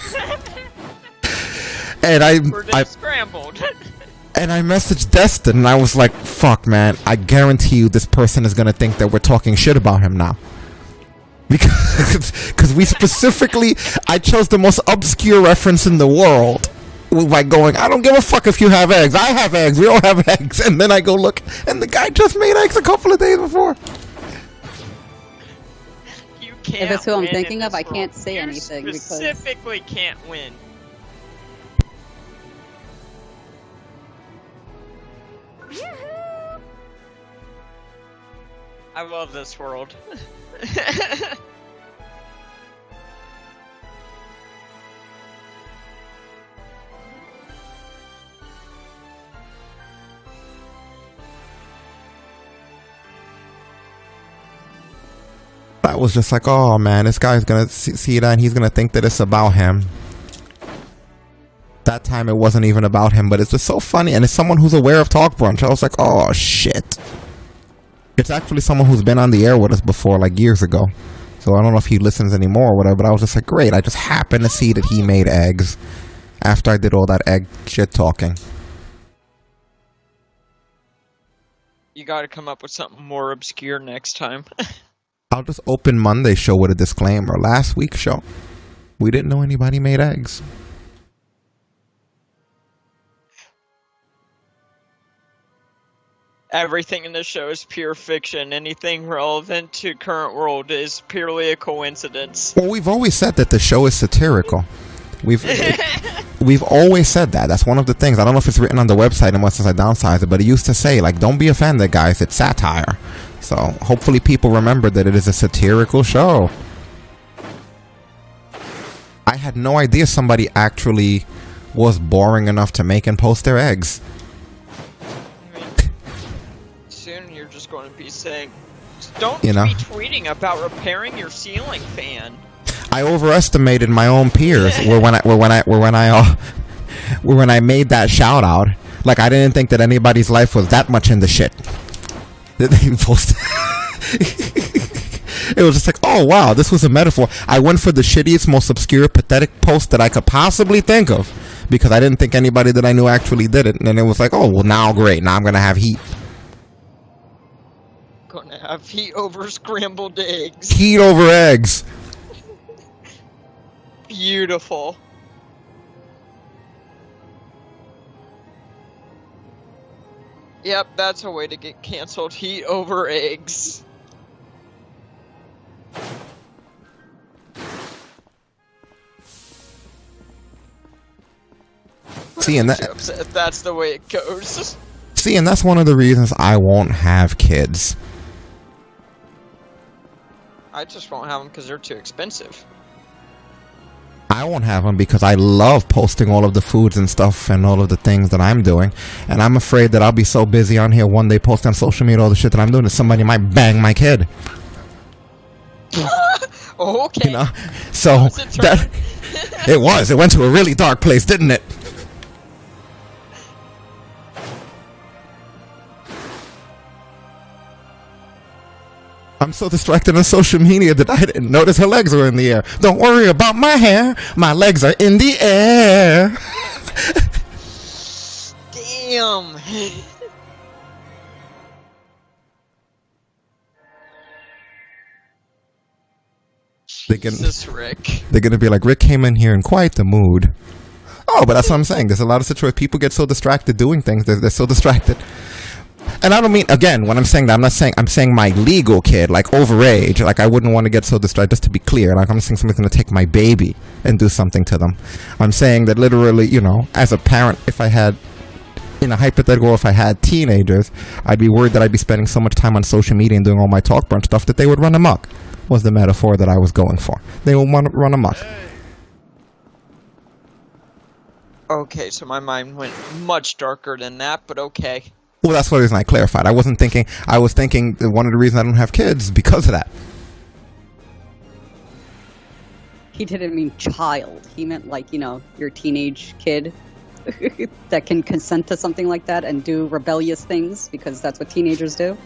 And I scrambled. And I messaged Destin, and I was like, fuck, man, I guarantee you this person is going to think that we're talking shit about him now. Because we specifically, I chose the most obscure reference in the world. By going, I don't give a fuck if you have eggs. I have eggs. We all have eggs. And then I go look, and the guy just made eggs a couple of days before. If it's who I'm thinking of, I can't say anything because specifically can't win. I love this world. I was just like, oh man, this guy's gonna see that and he's gonna think that it's about him. That time it wasn't even about him, but it's just so funny, and it's someone who's aware of TalkBrunch. I was like, oh shit. It's actually someone who's been on the air with us before, like years ago. So I don't know if he listens anymore or whatever, but I was just like, great, I just happened to see that he made eggs after I did all that egg shit talking. You gotta come up with something more obscure next time. I'll just open Monday's show with a disclaimer. Last week's show, we didn't know anybody made eggs. Everything in the show is pure fiction. Anything relevant to current world is purely a coincidence. Well, we've always said that the show is satirical. We've always said that. That's one of the things. I don't know if it's written on the website unless I downsize it, but it used to say, like, don't be offended, guys. It's satire. So hopefully people remember that it is a satirical show. I had no idea somebody actually was boring enough to make and post their eggs. I mean, soon you're just going to be saying, don't You know? be tweeting about repairing your ceiling fan. I overestimated my own peers. when I made that shout out, like I didn't think that anybody's life was that much in the shit. That they posted. It was just like, oh wow, this was a metaphor. I went for the shittiest, most obscure, pathetic post that I could possibly think of because I didn't think anybody that I knew actually did it. And then it was like, oh well, now great, now I'm gonna have heat. Gonna have heat over scrambled eggs. Heat over eggs. Beautiful. Yep, that's a way to get canceled. Heat over eggs. See, and that's the way it goes. See, and that's one of the reasons I won't have kids. I just won't have them because they're too expensive. I won't have them because I love posting all of the foods and stuff and all of the things that I'm doing. And I'm afraid that I'll be so busy on here one day posting on social media all the shit that I'm doing that somebody might bang my kid. Okay. You know? So, that, it was. It went to a really dark place, didn't it? I'm so distracted on social media that I didn't notice her legs were in the air. Don't worry about my hair. My legs are in the air. Damn. Jesus, Rick. They're going to be like, Rick came in here in quite the mood. Oh, but that's what I'm saying. There's a lot of situations. People get so distracted doing things. They're so distracted. And I don't mean, again, when I'm saying that, I'm saying my legal kid, like overage. Like I wouldn't want to get so distracted, just to be clear. Like I'm saying somebody's going to take my baby and do something to them. I'm saying that literally, you know, as a parent, if I had, in a hypothetical, if I had teenagers, I'd be worried that I'd be spending so much time on social media and doing all my TalkBrunch stuff that they would run amok, was the metaphor that I was going for. They would want to run amok. Okay, so my mind went much darker than that, but okay. Well, that's the reason I clarified. I was thinking that one of the reasons I don't have kids is because of that. He didn't mean child. He meant like, you know, your teenage kid that can consent to something like that and do rebellious things because that's what teenagers do.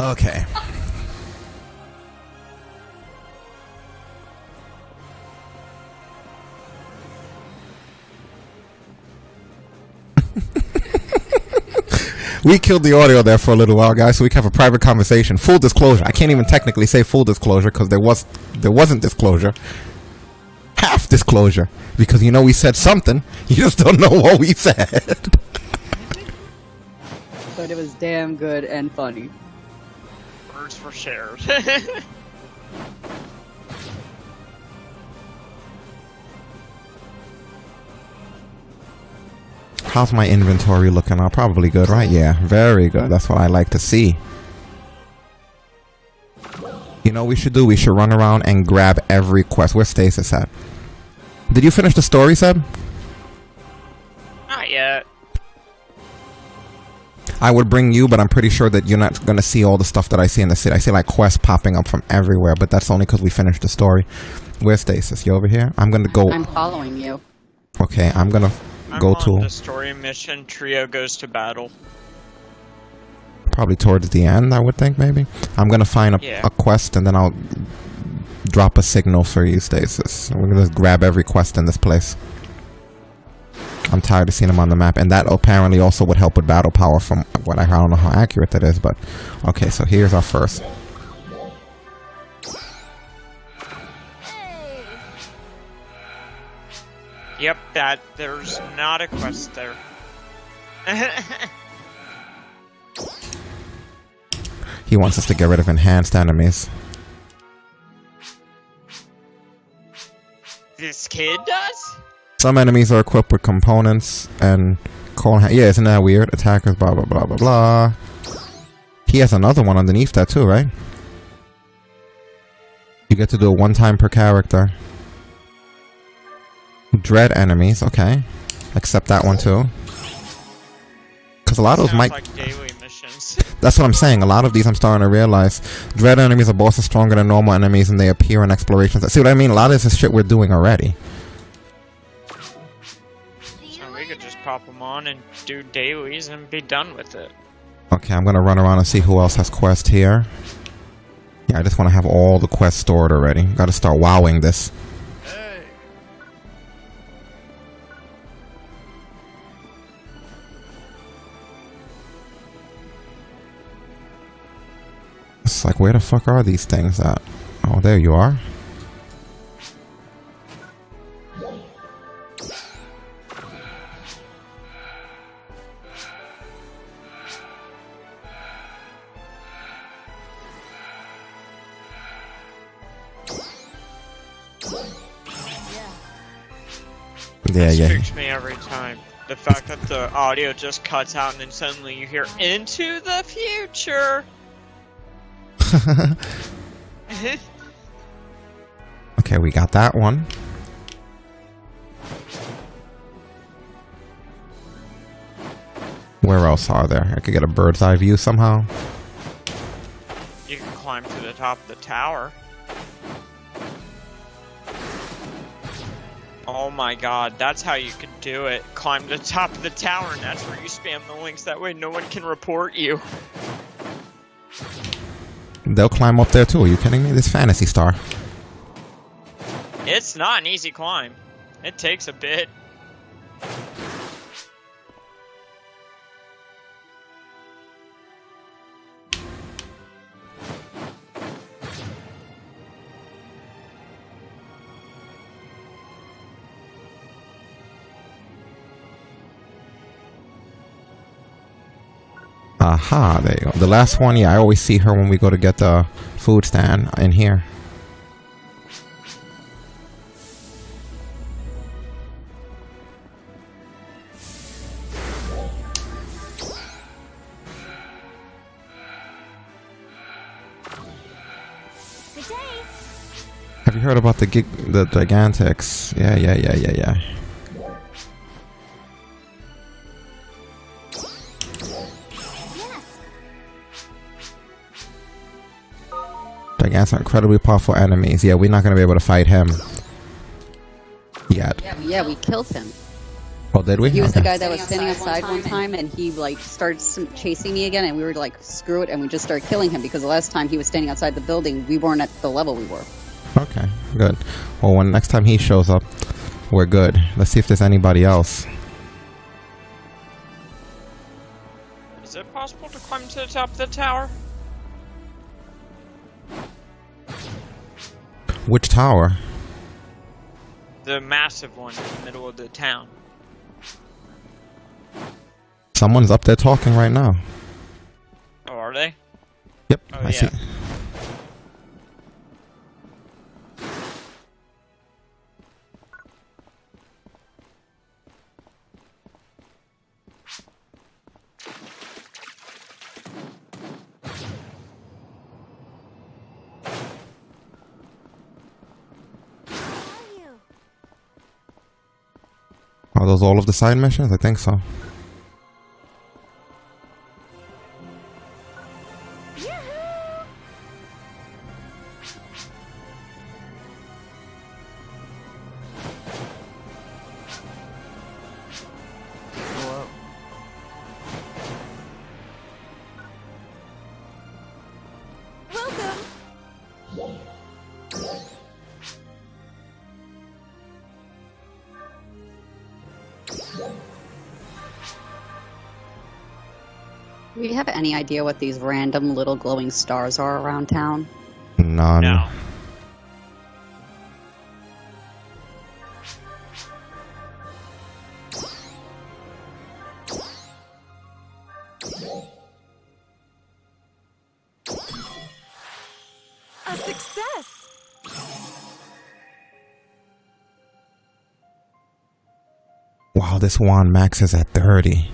Okay. We killed the audio there for a little while, guys, so we can have a private conversation. Full disclosure. I can't even technically say full disclosure because there wasn't disclosure. Half disclosure. Because you know we said something. You just don't know what we said. But it was damn good and funny. Words for shared. How's my inventory looking? Oh, probably good, right? Yeah, very good. That's what I like to see. You know what we should do? We should run around and grab every quest. Where's Stasis at? Did you finish the story, Seb? Not yet. I would bring you, but I'm pretty sure that you're not going to see all the stuff that I see in the city. I see like quests popping up from everywhere, but that's only because we finished the story. Where's Stasis? You over here? I'm going to go... I'm following you. Okay, I'm going to go I'm on to... the story mission. Trio goes to battle. Probably towards the end, I would think, maybe. I'm going to find a quest, and then I'll drop a signal for you, Stasis. We're going to just grab every quest in this place. I'm tired of seeing them on the map, and that apparently also would help with battle power from what I don't know how accurate that is, but... Okay, so here's our first. Yep, there's not a quest there. He wants us to get rid of enhanced enemies. This kid does? Some enemies are equipped with components and yeah, isn't that weird? Attackers, blah blah blah blah blah. He has another one underneath that too, right? You get to do it one time per character. Dread enemies, okay. Accept that one too. Because a lot of those might... like daily missions. That's what I'm saying. A lot of these I'm starting to realize. Dread enemies are bosses stronger than normal enemies and they appear in explorations. See what I mean? A lot of this is shit we're doing already. So we could just pop them on and do dailies and be done with it. Okay, I'm going to run around and see who else has quests here. Yeah, I just want to have all the quests stored already. Got to start wowing this. It's like, where the fuck are these things at? Oh, there you are. Yeah, This yeah. freaks me every time. The fact that the audio just cuts out and then suddenly you hear "into the future." Okay, we got that one. Where else are there? I could get a bird's eye view somehow. You can climb to the top of the tower. Oh my god, that's how you could do it. Climb to the top of the tower and that's where you spam the links. That way no one can report you. They'll climb up there too. Are you kidding me? This Phantasy Star. It's not an easy climb. It takes a bit. Aha, there you go. The last one, yeah, I always see her when we go to get the food stand in here. Good day. Have you heard about the Gigantics? Yeah. Gigantics are incredibly powerful enemies. Yeah, we're not going to be able to fight him yet. Yeah, we killed him. Oh, did we? He was the Okay. guy that was standing outside one time, and he like started chasing me again, and we were like, screw it, and we just started killing him because the last time he was standing outside the building, we weren't at the level we were. Okay, good. Well, when next time he shows up, we're good. Let's see if there's anybody else. Is it possible to climb to the top of the tower? Which tower? The massive one in the middle of the town. Someone's up there talking right now. Oh, are they? Yep, Oh, I see. yeah. Are those all of the side missions? I think so. Welcome. Do you have any idea what these random little glowing stars are around town? None. No. A success. Wow, this wand maxes at 30.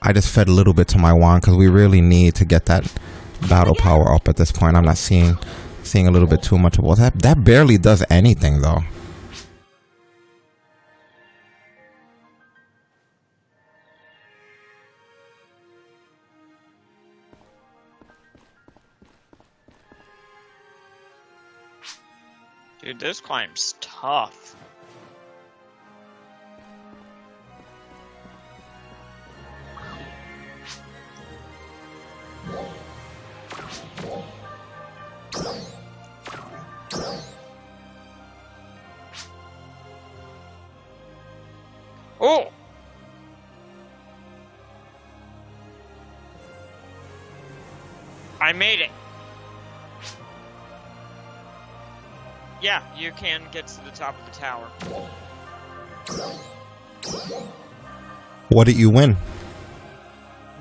I just fed a little bit to my wand because we really need to get that battle power up at this point. I'm not seeing a little bit too much of what that barely does anything though. Dude, this climb's tough. Oh! I made it. Yeah, you can get to the top of the tower. What did you win?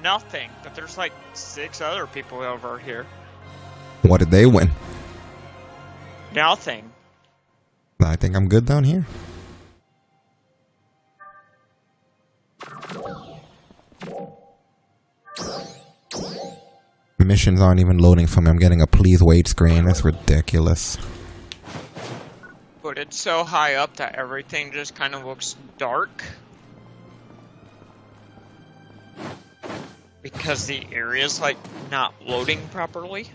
Nothing, but there's like 6 other people over here. What did they win? Nothing. I think I'm good down here. Missions aren't even loading for me. I'm getting a please wait screen. That's ridiculous. But it's so high up that everything just kind of looks dark. Because the area's like not loading properly.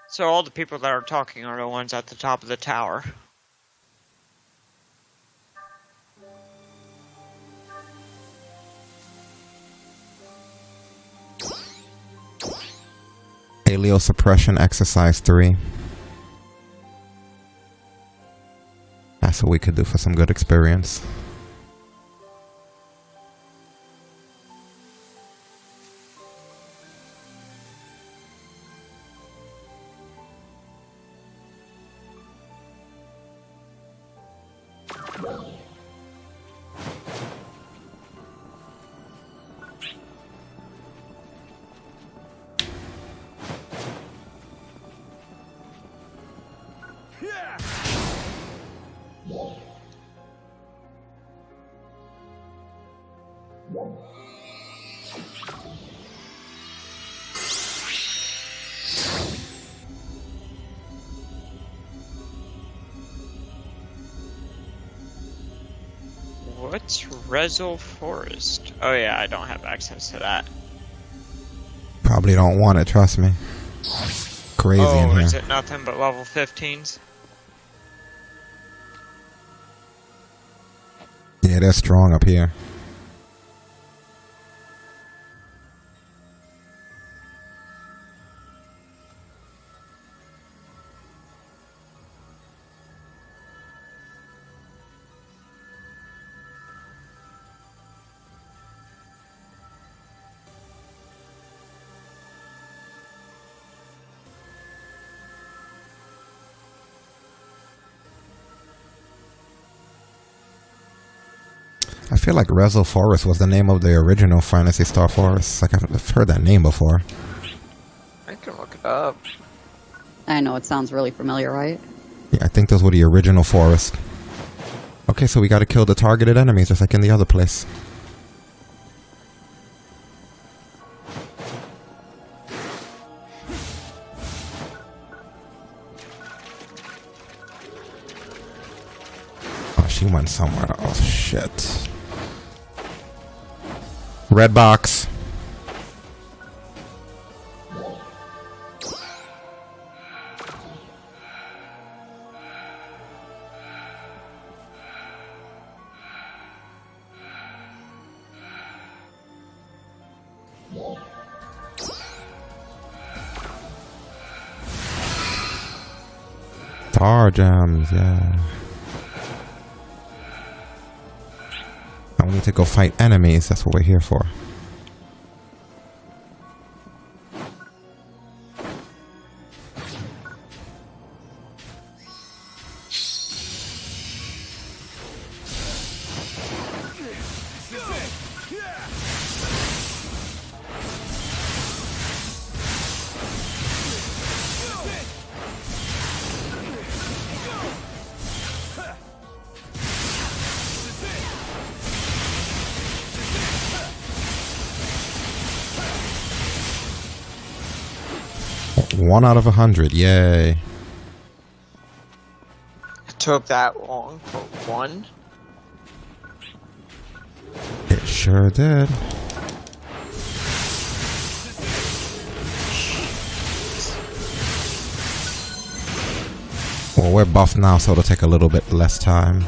So all the people that are talking are the ones at the top of the tower. Paleo suppression exercise 3. That's what we could do for some good experience. What's Rezel Forest? Oh yeah, I don't have access to that. Probably don't want it, trust me. Crazy in Oh, here. is it nothing but level 15s? Yeah, they're strong up here. I feel like Rezel Forest was the name of the original Phantasy Star Forest. Like I've heard that name before. I can look it up. I know, it sounds really familiar, right? Yeah, I think those were the original forests. Okay, so we gotta kill the targeted enemies just like in the other place. Oh, she went somewhere. Oh, shit. Red box. Star gems, yeah. Now we need to go fight enemies. That's what we're here for. One out of 100, yay. It took that long for one. It sure did. Well, we're buffed now, so it'll take a little bit less time.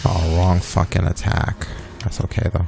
Oh, wrong fucking attack. That's okay though.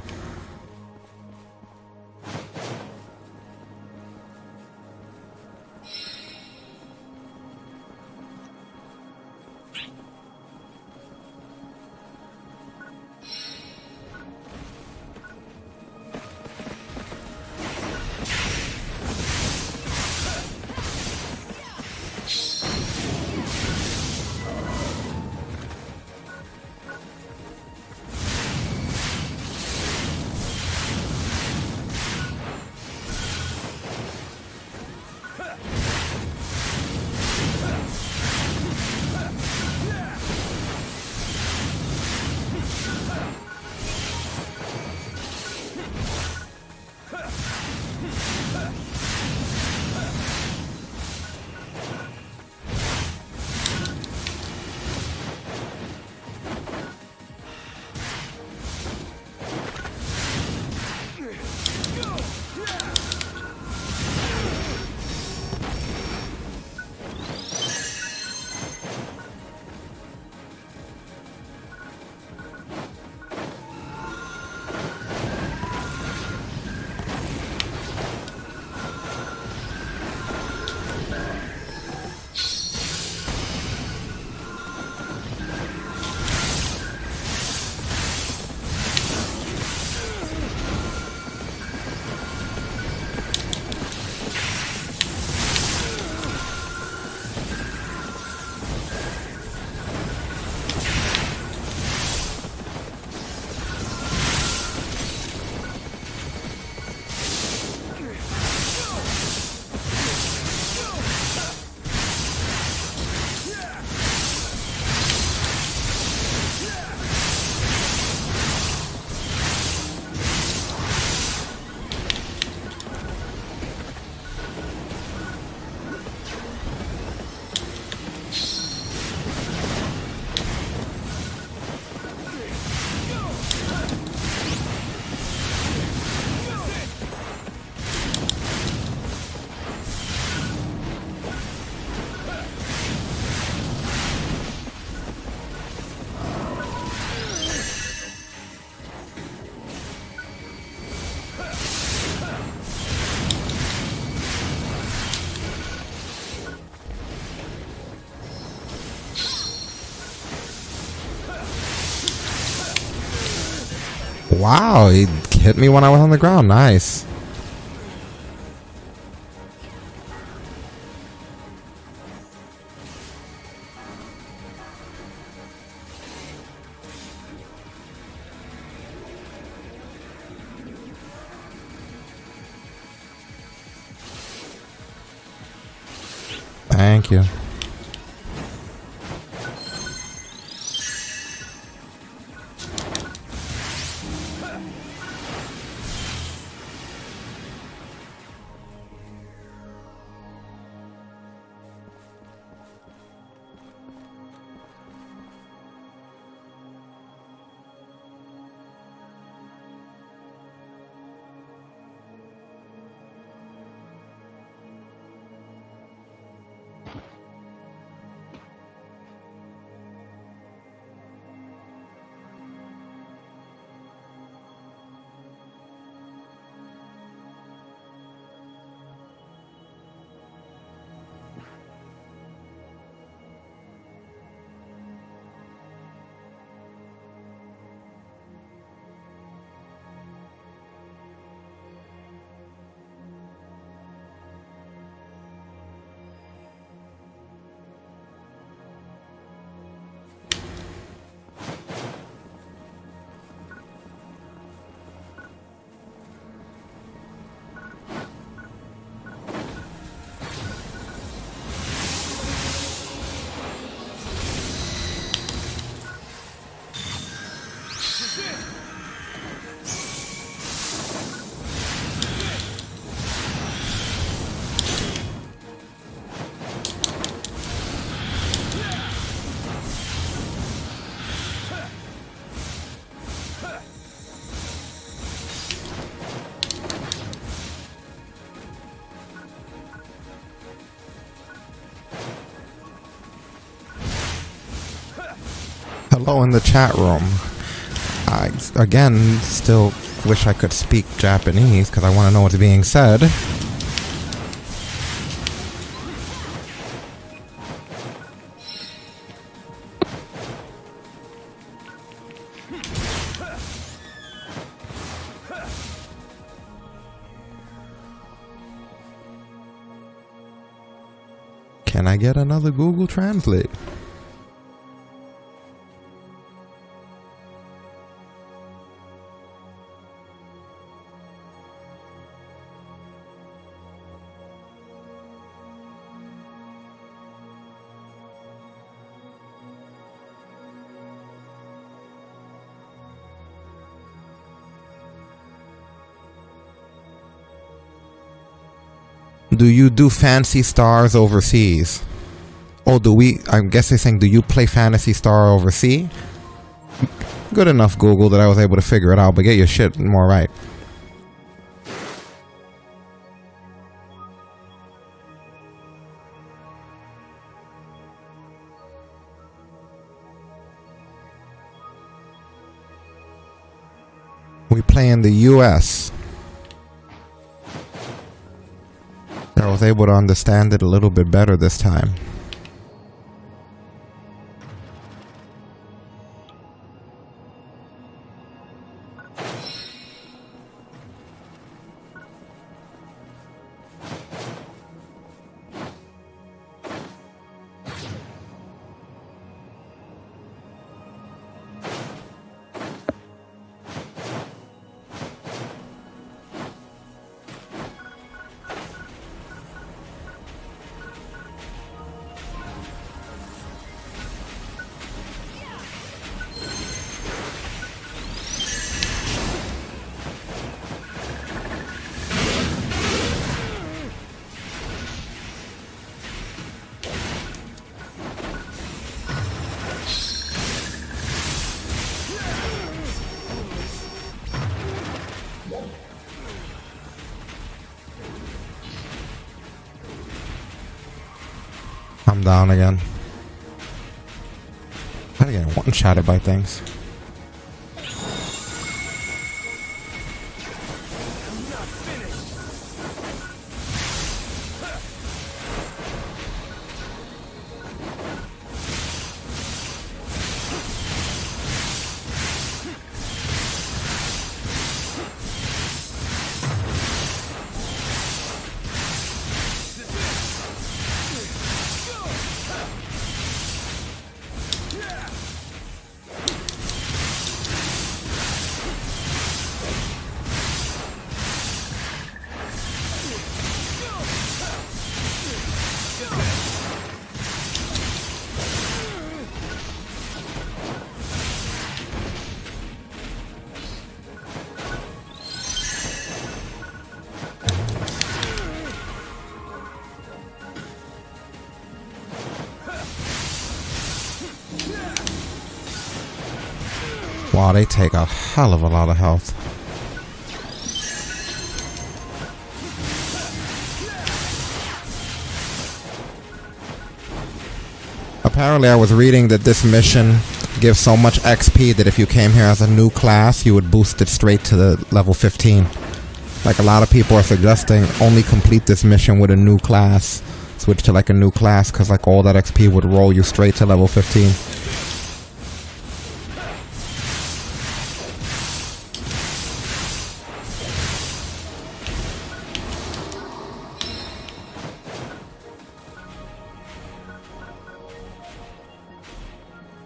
Wow, he hit me when I was on the ground. Nice. Thank you. Hello in the chat room. I, again, still wish I could speak Japanese because I want to know what's being said. Can I get another Google Translate? Do you do Fantasy Stars overseas? Oh, do we? I guess they're saying, do you play Phantasy Star overseas? Good enough, Google, that I was able to figure it out, but get your shit more right. We play in the US. I was able to understand it a little bit better this time. I'm down again. I get one-shotted by things. Wow, they take a hell of a lot of health. Apparently, I was reading that this mission gives so much XP that if you came here as a new class, you would boost it straight to the level 15. Like, a lot of people are suggesting only complete this mission with a new class. Switch to like a new class, because like all that XP would roll you straight to level 15.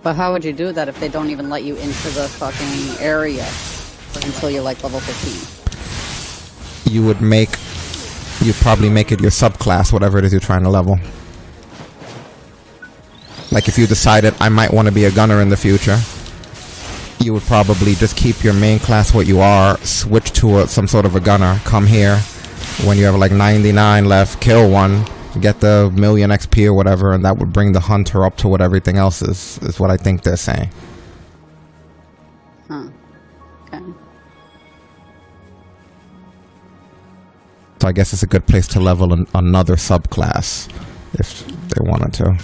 But how would you do that if they don't even let you into the fucking area until you're like level 15? You'd probably make it your subclass, whatever it is you're trying to level. Like if you decided I might want to be a gunner in the future, you would probably just keep your main class what you are, switch to some sort of a gunner, come here, when you have like 99 left, kill one, get the million XP or whatever, and that would bring the hunter up to what everything else is what I think they're saying. Huh. Okay. So I guess it's a good place to level another subclass if they wanted to.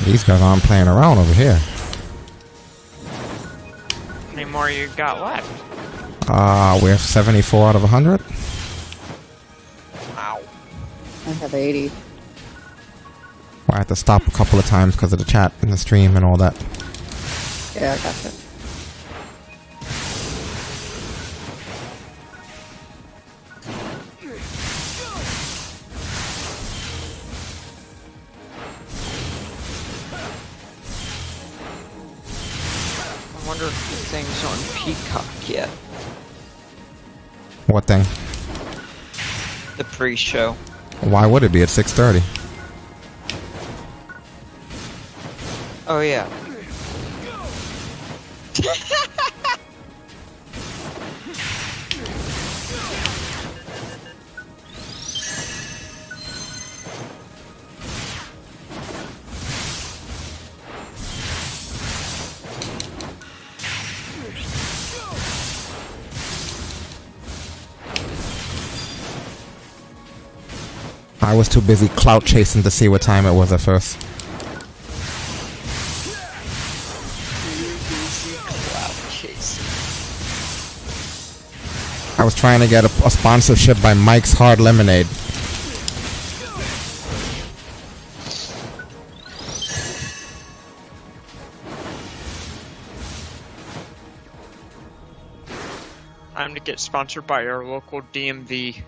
These guys aren't playing around over here. How many more you got left? We're 74 out of 100. Wow. I have 80. I had to stop a couple of times because of the chat and the stream and all that. Yeah, I gotcha. I wonder if the thing's on Peacock yet. What thing? The pre-show. Why would it be at 6:30? Oh yeah. I was too busy clout chasing to see what time it was at first. I was trying to get a sponsorship by Mike's Hard Lemonade. Time to get sponsored by our local DMV.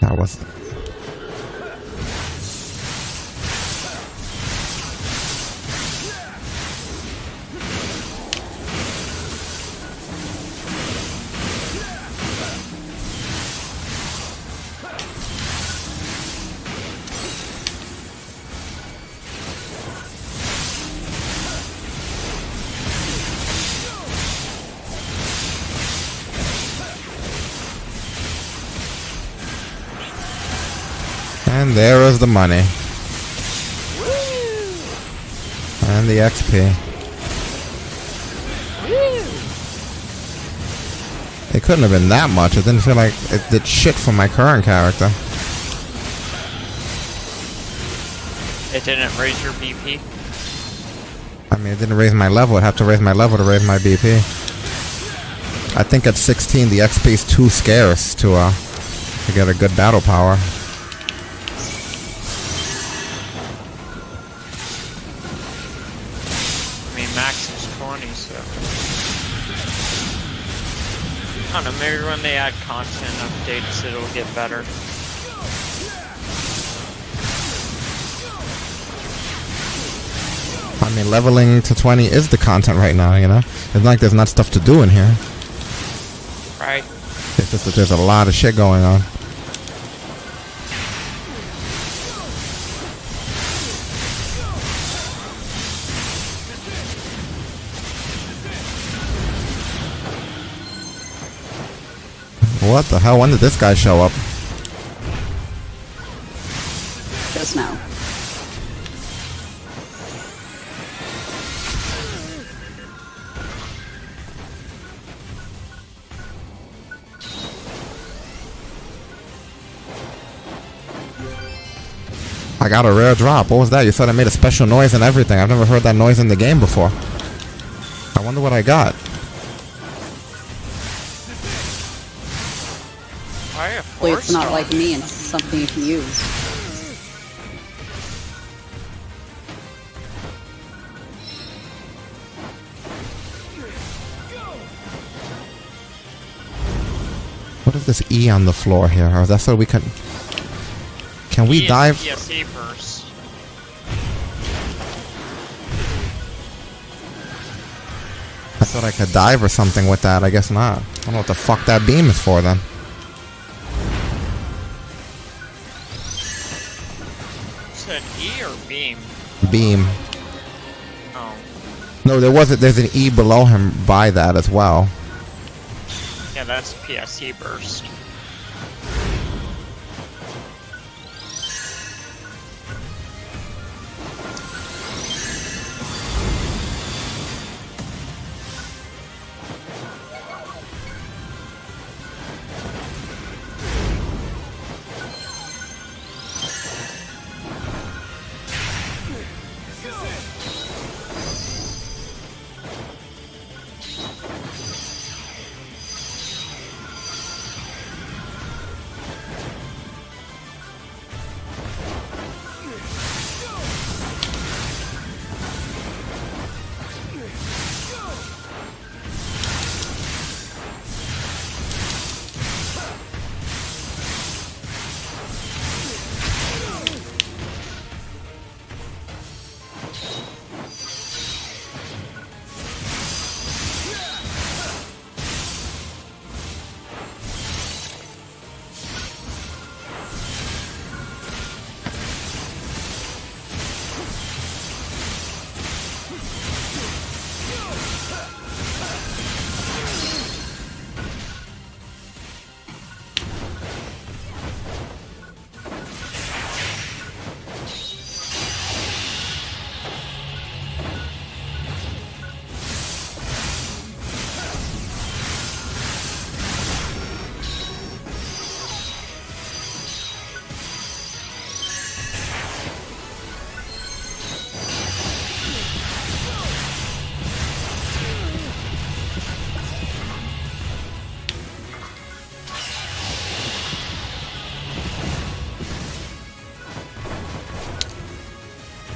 That was... And there is the money. And the XP. It couldn't have been that much. It didn't feel like it did shit for my current character. It didn't raise your BP? I mean, it didn't raise my level. I'd have to raise my level to raise my BP. I think at 16 the XP is too scarce to get a good battle power. Max is 20, so I don't know, maybe when they add content updates it'll get better. I mean, leveling to 20 is the content right now, you know? It's not like there's not stuff to do in here. Right. It's just that there's a lot of shit going on. What the hell? When did this guy show up? Just now. I got a rare drop. What was that? You said I made a special noise and everything. I've never heard that noise in the game before. I wonder what I got. Hopefully it's not like me and something you can use. What is this E on the floor here? Or is that so we can... Can we dive? PSE first. Thought I could dive or something with that. I guess not. I don't know what the fuck that beam is for then. Said E or beam? Beam. Oh. No, there's an E below him by that as well. Yeah, that's PSE burst.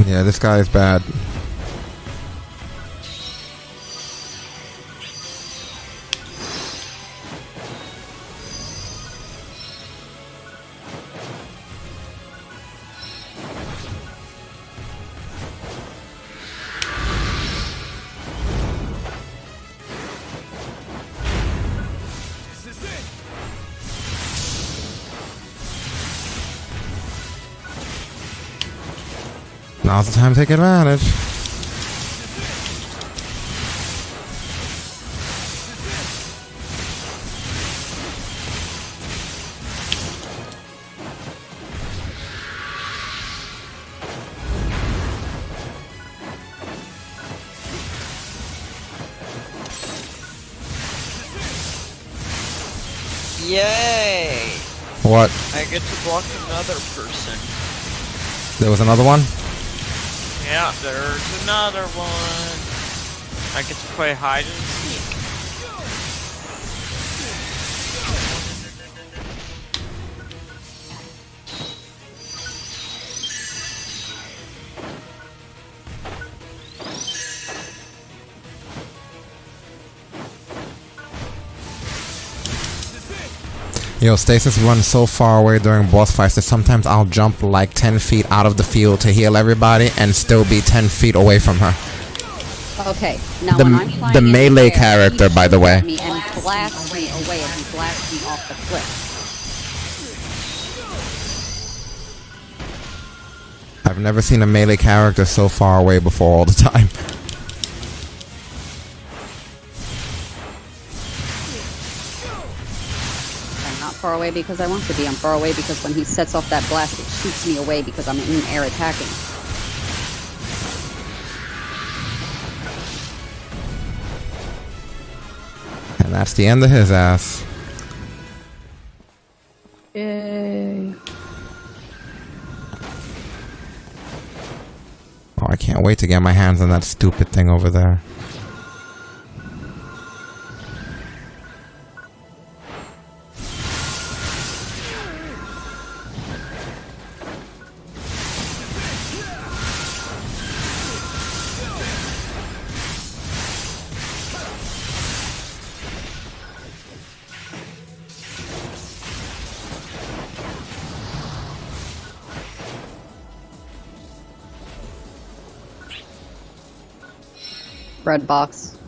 Yeah, this guy is bad. Now's the time to take advantage. Yay! What? I get to block another person. There was another one? Yeah, there's another one. I get to play hide and seek. Yo, Stasis runs so far away during boss fights that sometimes I'll jump like 10 feet out of the field to heal everybody and still be 10 feet away from her. Okay, now when I'm flying The in melee the air, character, he by the shoots way. at me and blasts me away as he blasts me off the cliff. I've never seen a melee character so far away before all the time. I'm not far away because I want to be. I'm far away because when he sets off that blast, it shoots me away because I'm in air attacking. And that's the end of his ass. Yay. Oh, I can't wait to get my hands on that stupid thing over there. Red box.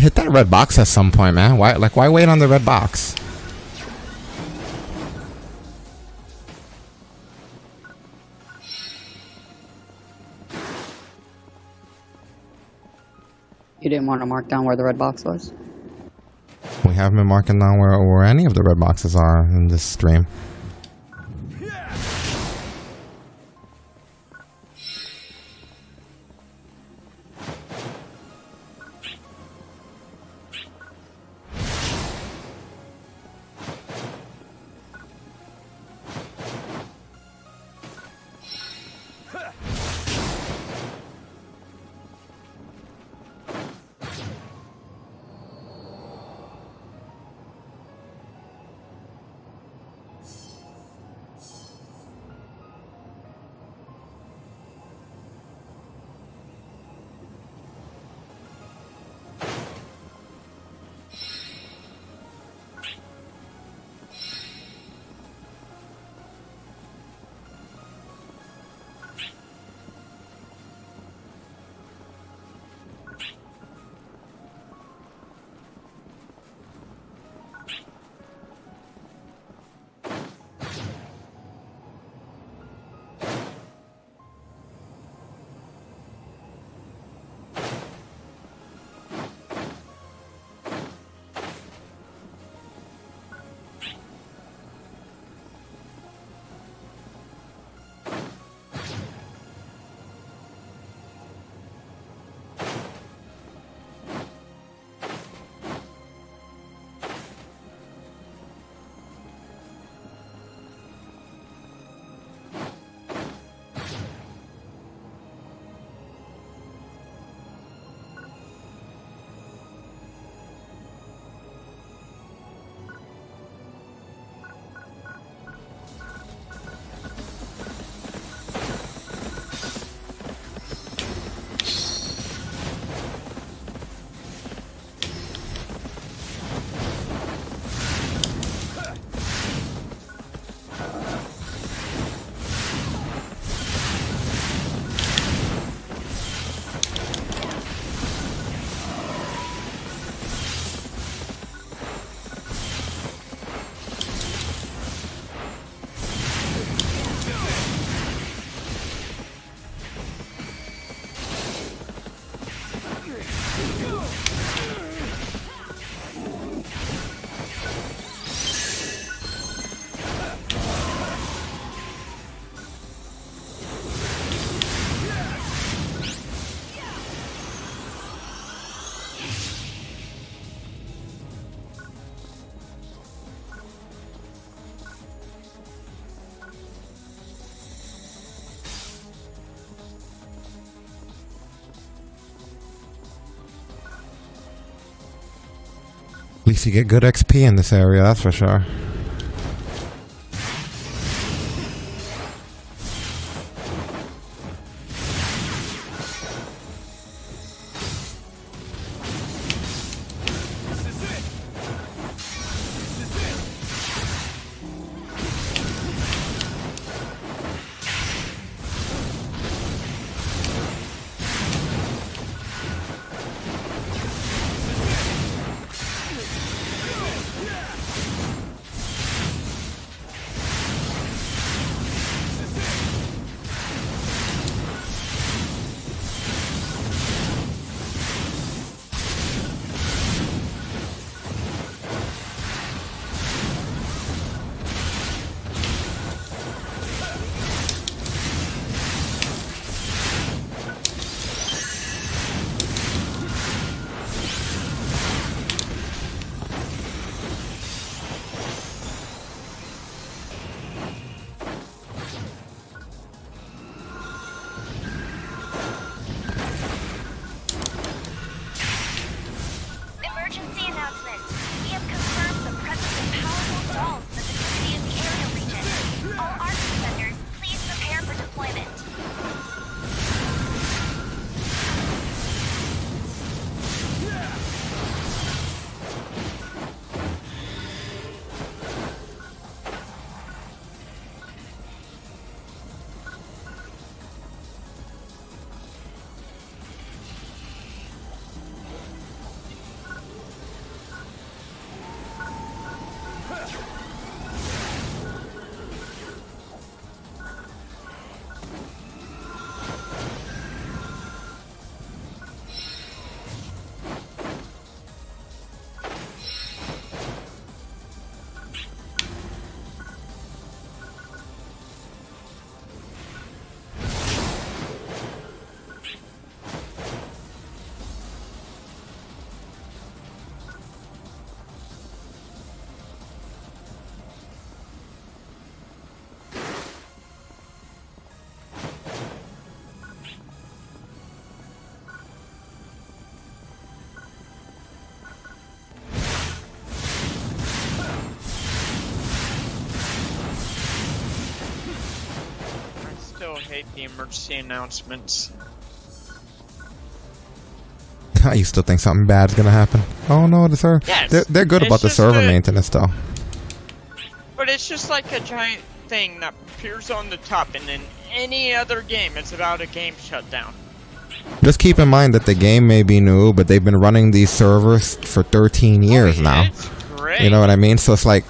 hit that red box at some point, man. Why wait on the red box? You didn't want to mark down where the red box was? We haven't been marking down where any of the red boxes are in this stream. At least you get good XP in this area, that's for sure. hate the emergency announcements. You still think something bad's gonna happen? Oh no, the server. Yes, They're good it's about the just server a- maintenance though. But it's just like a giant thing that appears on the top, and in any other game, it's about a game shutdown. Just keep in mind that the game may be new, but they've been running these servers for 13 years now. It's great. You know what I mean? So it's like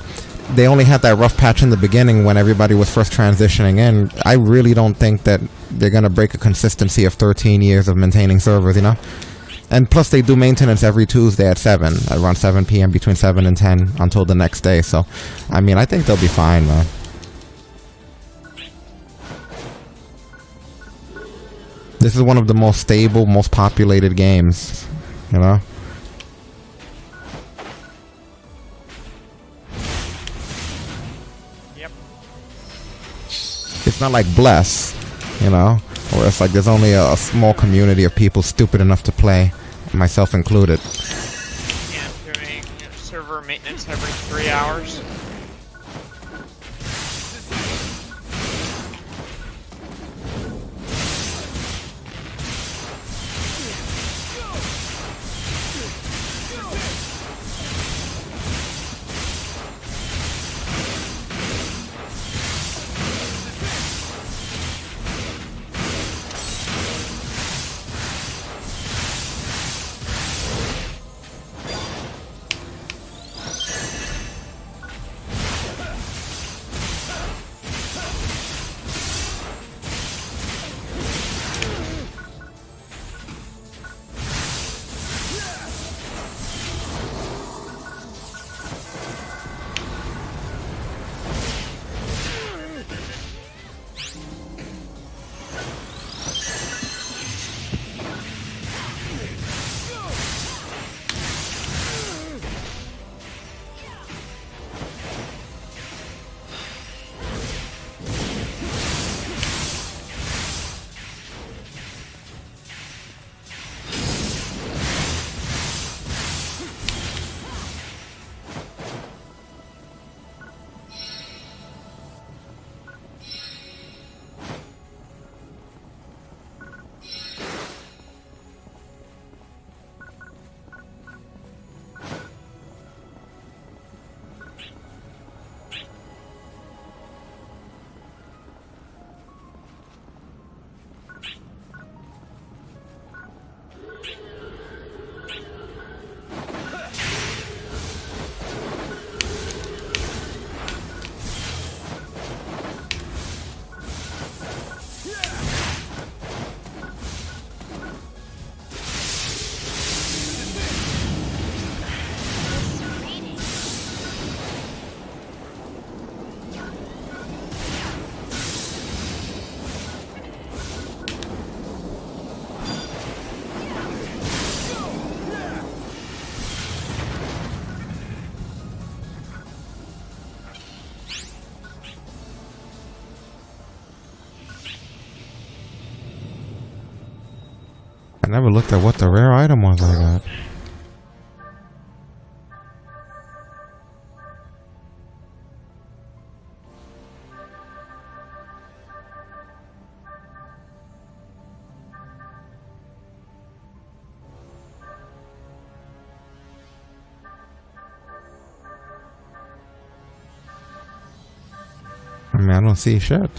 they only had that rough patch in the beginning when everybody was first transitioning in. I really don't think that they're gonna break a consistency of 13 years of maintaining servers, you know? And plus they do maintenance every Tuesday at 7, around 7 p.m. between 7 and 10 until the next day. So, I mean, I think they'll be fine, man. This is one of the most stable, most populated games, you know? Yep. It's not like Bless, you know, where it's like there's only a small community of people stupid enough to play, myself included. And doing server maintenance every 3 hours. I never looked at what the rare item was I got. I mean, I don't see shit.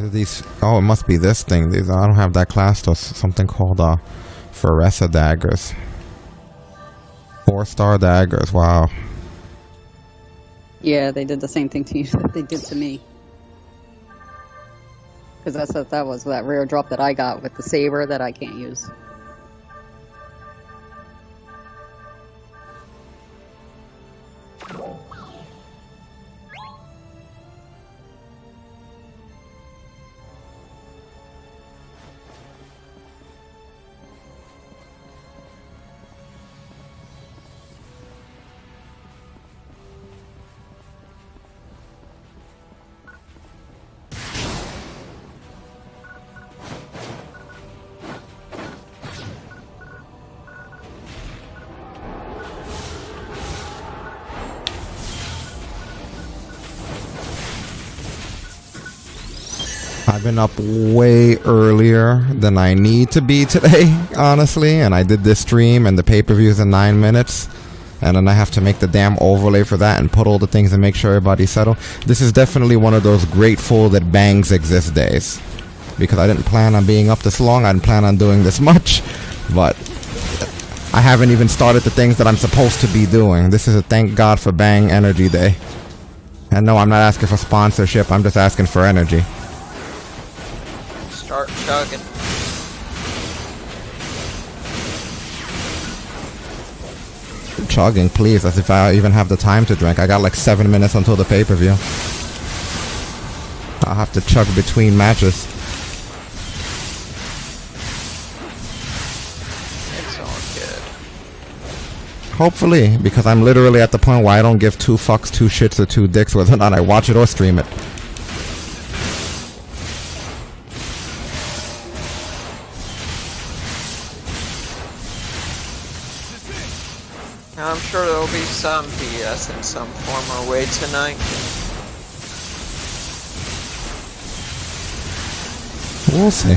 These, oh, it must be this thing. These, I don't have that class though. Something called Pharesa daggers. 4-star daggers. Wow. Yeah, they did the same thing to you that they did to me. Because that's what that was, that rare drop that I got with the saber that I can't use. I've been up way earlier than I need to be today, honestly, and I did this stream and the pay-per-view's in 9 minutes, and then I have to make the damn overlay for that and put all the things and make sure everybody's settled. This is definitely one of those grateful that bangs exist days, because I didn't plan on being up this long, I didn't plan on doing this much, but I haven't even started the things that I'm supposed to be doing. This is a thank God for Bang Energy Day. And no, I'm not asking for sponsorship, I'm just asking for energy. Start chugging. Chugging, please, as if I even have the time to drink. I got like 7 minutes until the pay-per-view. I'll have to chug between matches. It's all good. Hopefully, because I'm literally at the point where I don't give 2 fucks, 2 shits, or 2 dicks whether or not I watch it or stream it. I'm sure there'll be some BS in some form or way tonight. We'll see.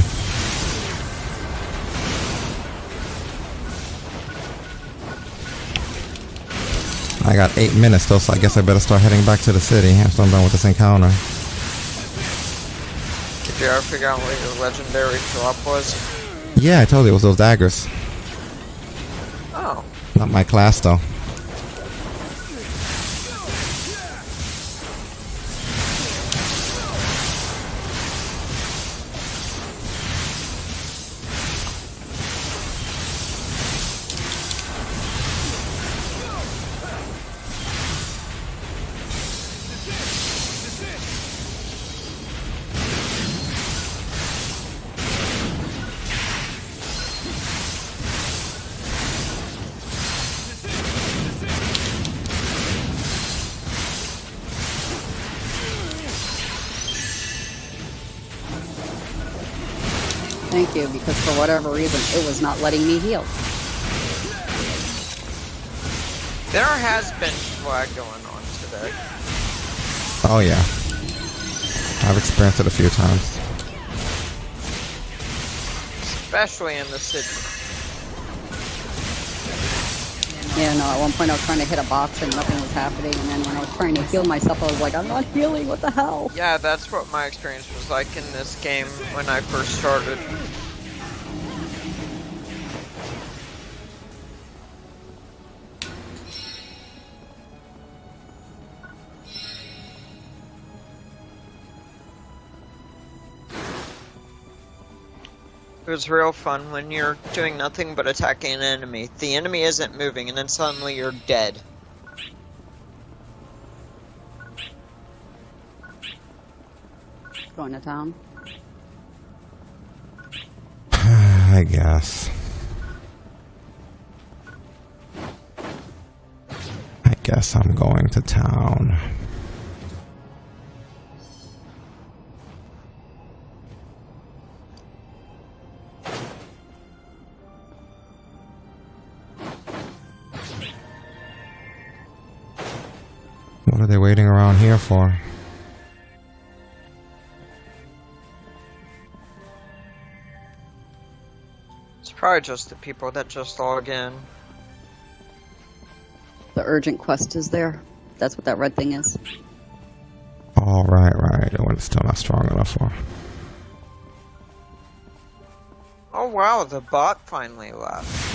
I got 8 minutes though, so I guess I better start heading back to the city after I'm done with this encounter. Did you ever figure out what your legendary drop was? Yeah, I told you it was those daggers. Oh. Not my class though. Thank you, because for whatever reason, it was not letting me heal. There has been swag going on today. Oh yeah. I've experienced it a few times. Especially in the city. Yeah, no, at one point I was trying to hit a box and nothing was happening, and then when I was trying to heal myself, I was like, I'm not healing, what the hell? Yeah, that's what my experience was like in this game when I first started. It was real fun when you're doing nothing but attacking an enemy. The enemy isn't moving, and then suddenly you're dead. Going to town. I guess. I guess I'm going to town. What are they waiting around here for? It's probably just the people that just log in. The urgent quest is there. That's what that red thing is. Oh, right. It's still not strong enough for. Oh wow, the bot finally left.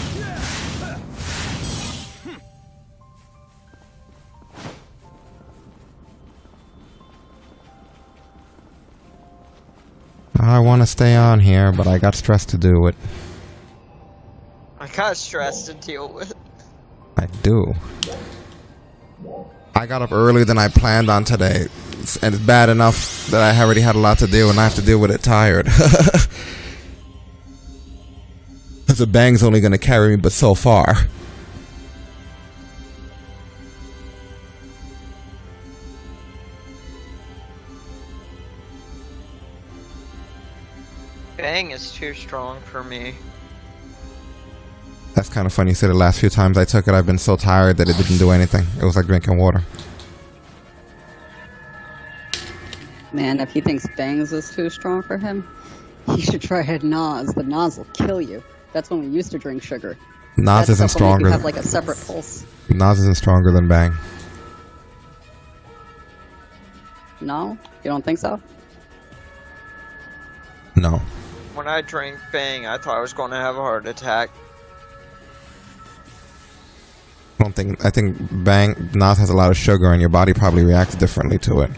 I want to stay on here, but I got stress to do it. I got stress to deal with. I do. I got up earlier than I planned on today, and it's bad enough that I already had a lot to do, and I have to deal with it tired. Because the bang's only going to carry me but so far. Bang is too strong for me. That's kind of funny. You said the last few times I took it, I've been so tired that it didn't do anything. It was like drinking water. Man, if he thinks Bangs is too strong for him, he should try Nas. The Nas will kill you. That's when we used to drink sugar. Nas isn't stronger. You have like a separate pulse. Nas isn't stronger than Bang. No? You don't think so? No. When I drank Bang, I thought I was going to have a heart attack. I think Bang Nas has a lot of sugar and your body probably reacts differently to it.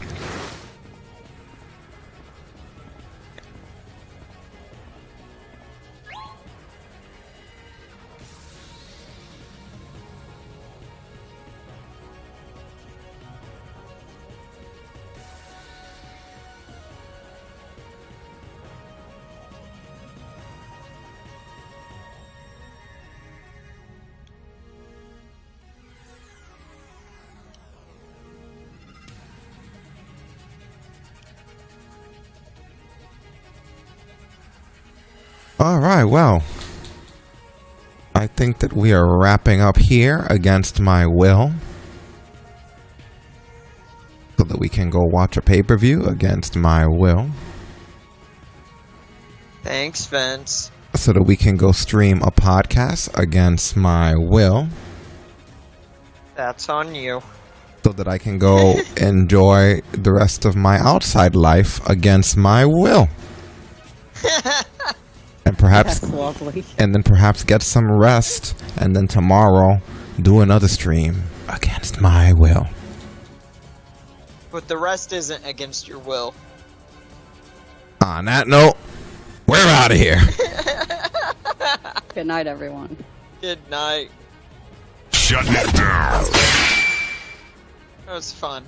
Alright, well, I think that we are wrapping up here against my will, so that we can go watch a pay-per-view against my will, Thanks, Vince. so that we can go stream a podcast against my will, That's on you. so that I can go enjoy the rest of my outside life against my will. And perhaps, That's lovely. and then perhaps get some rest, and then tomorrow do another stream against my will. But the rest isn't against your will. On that note, we're out of here. Good night, everyone. Good night. Shut it down. That was fun.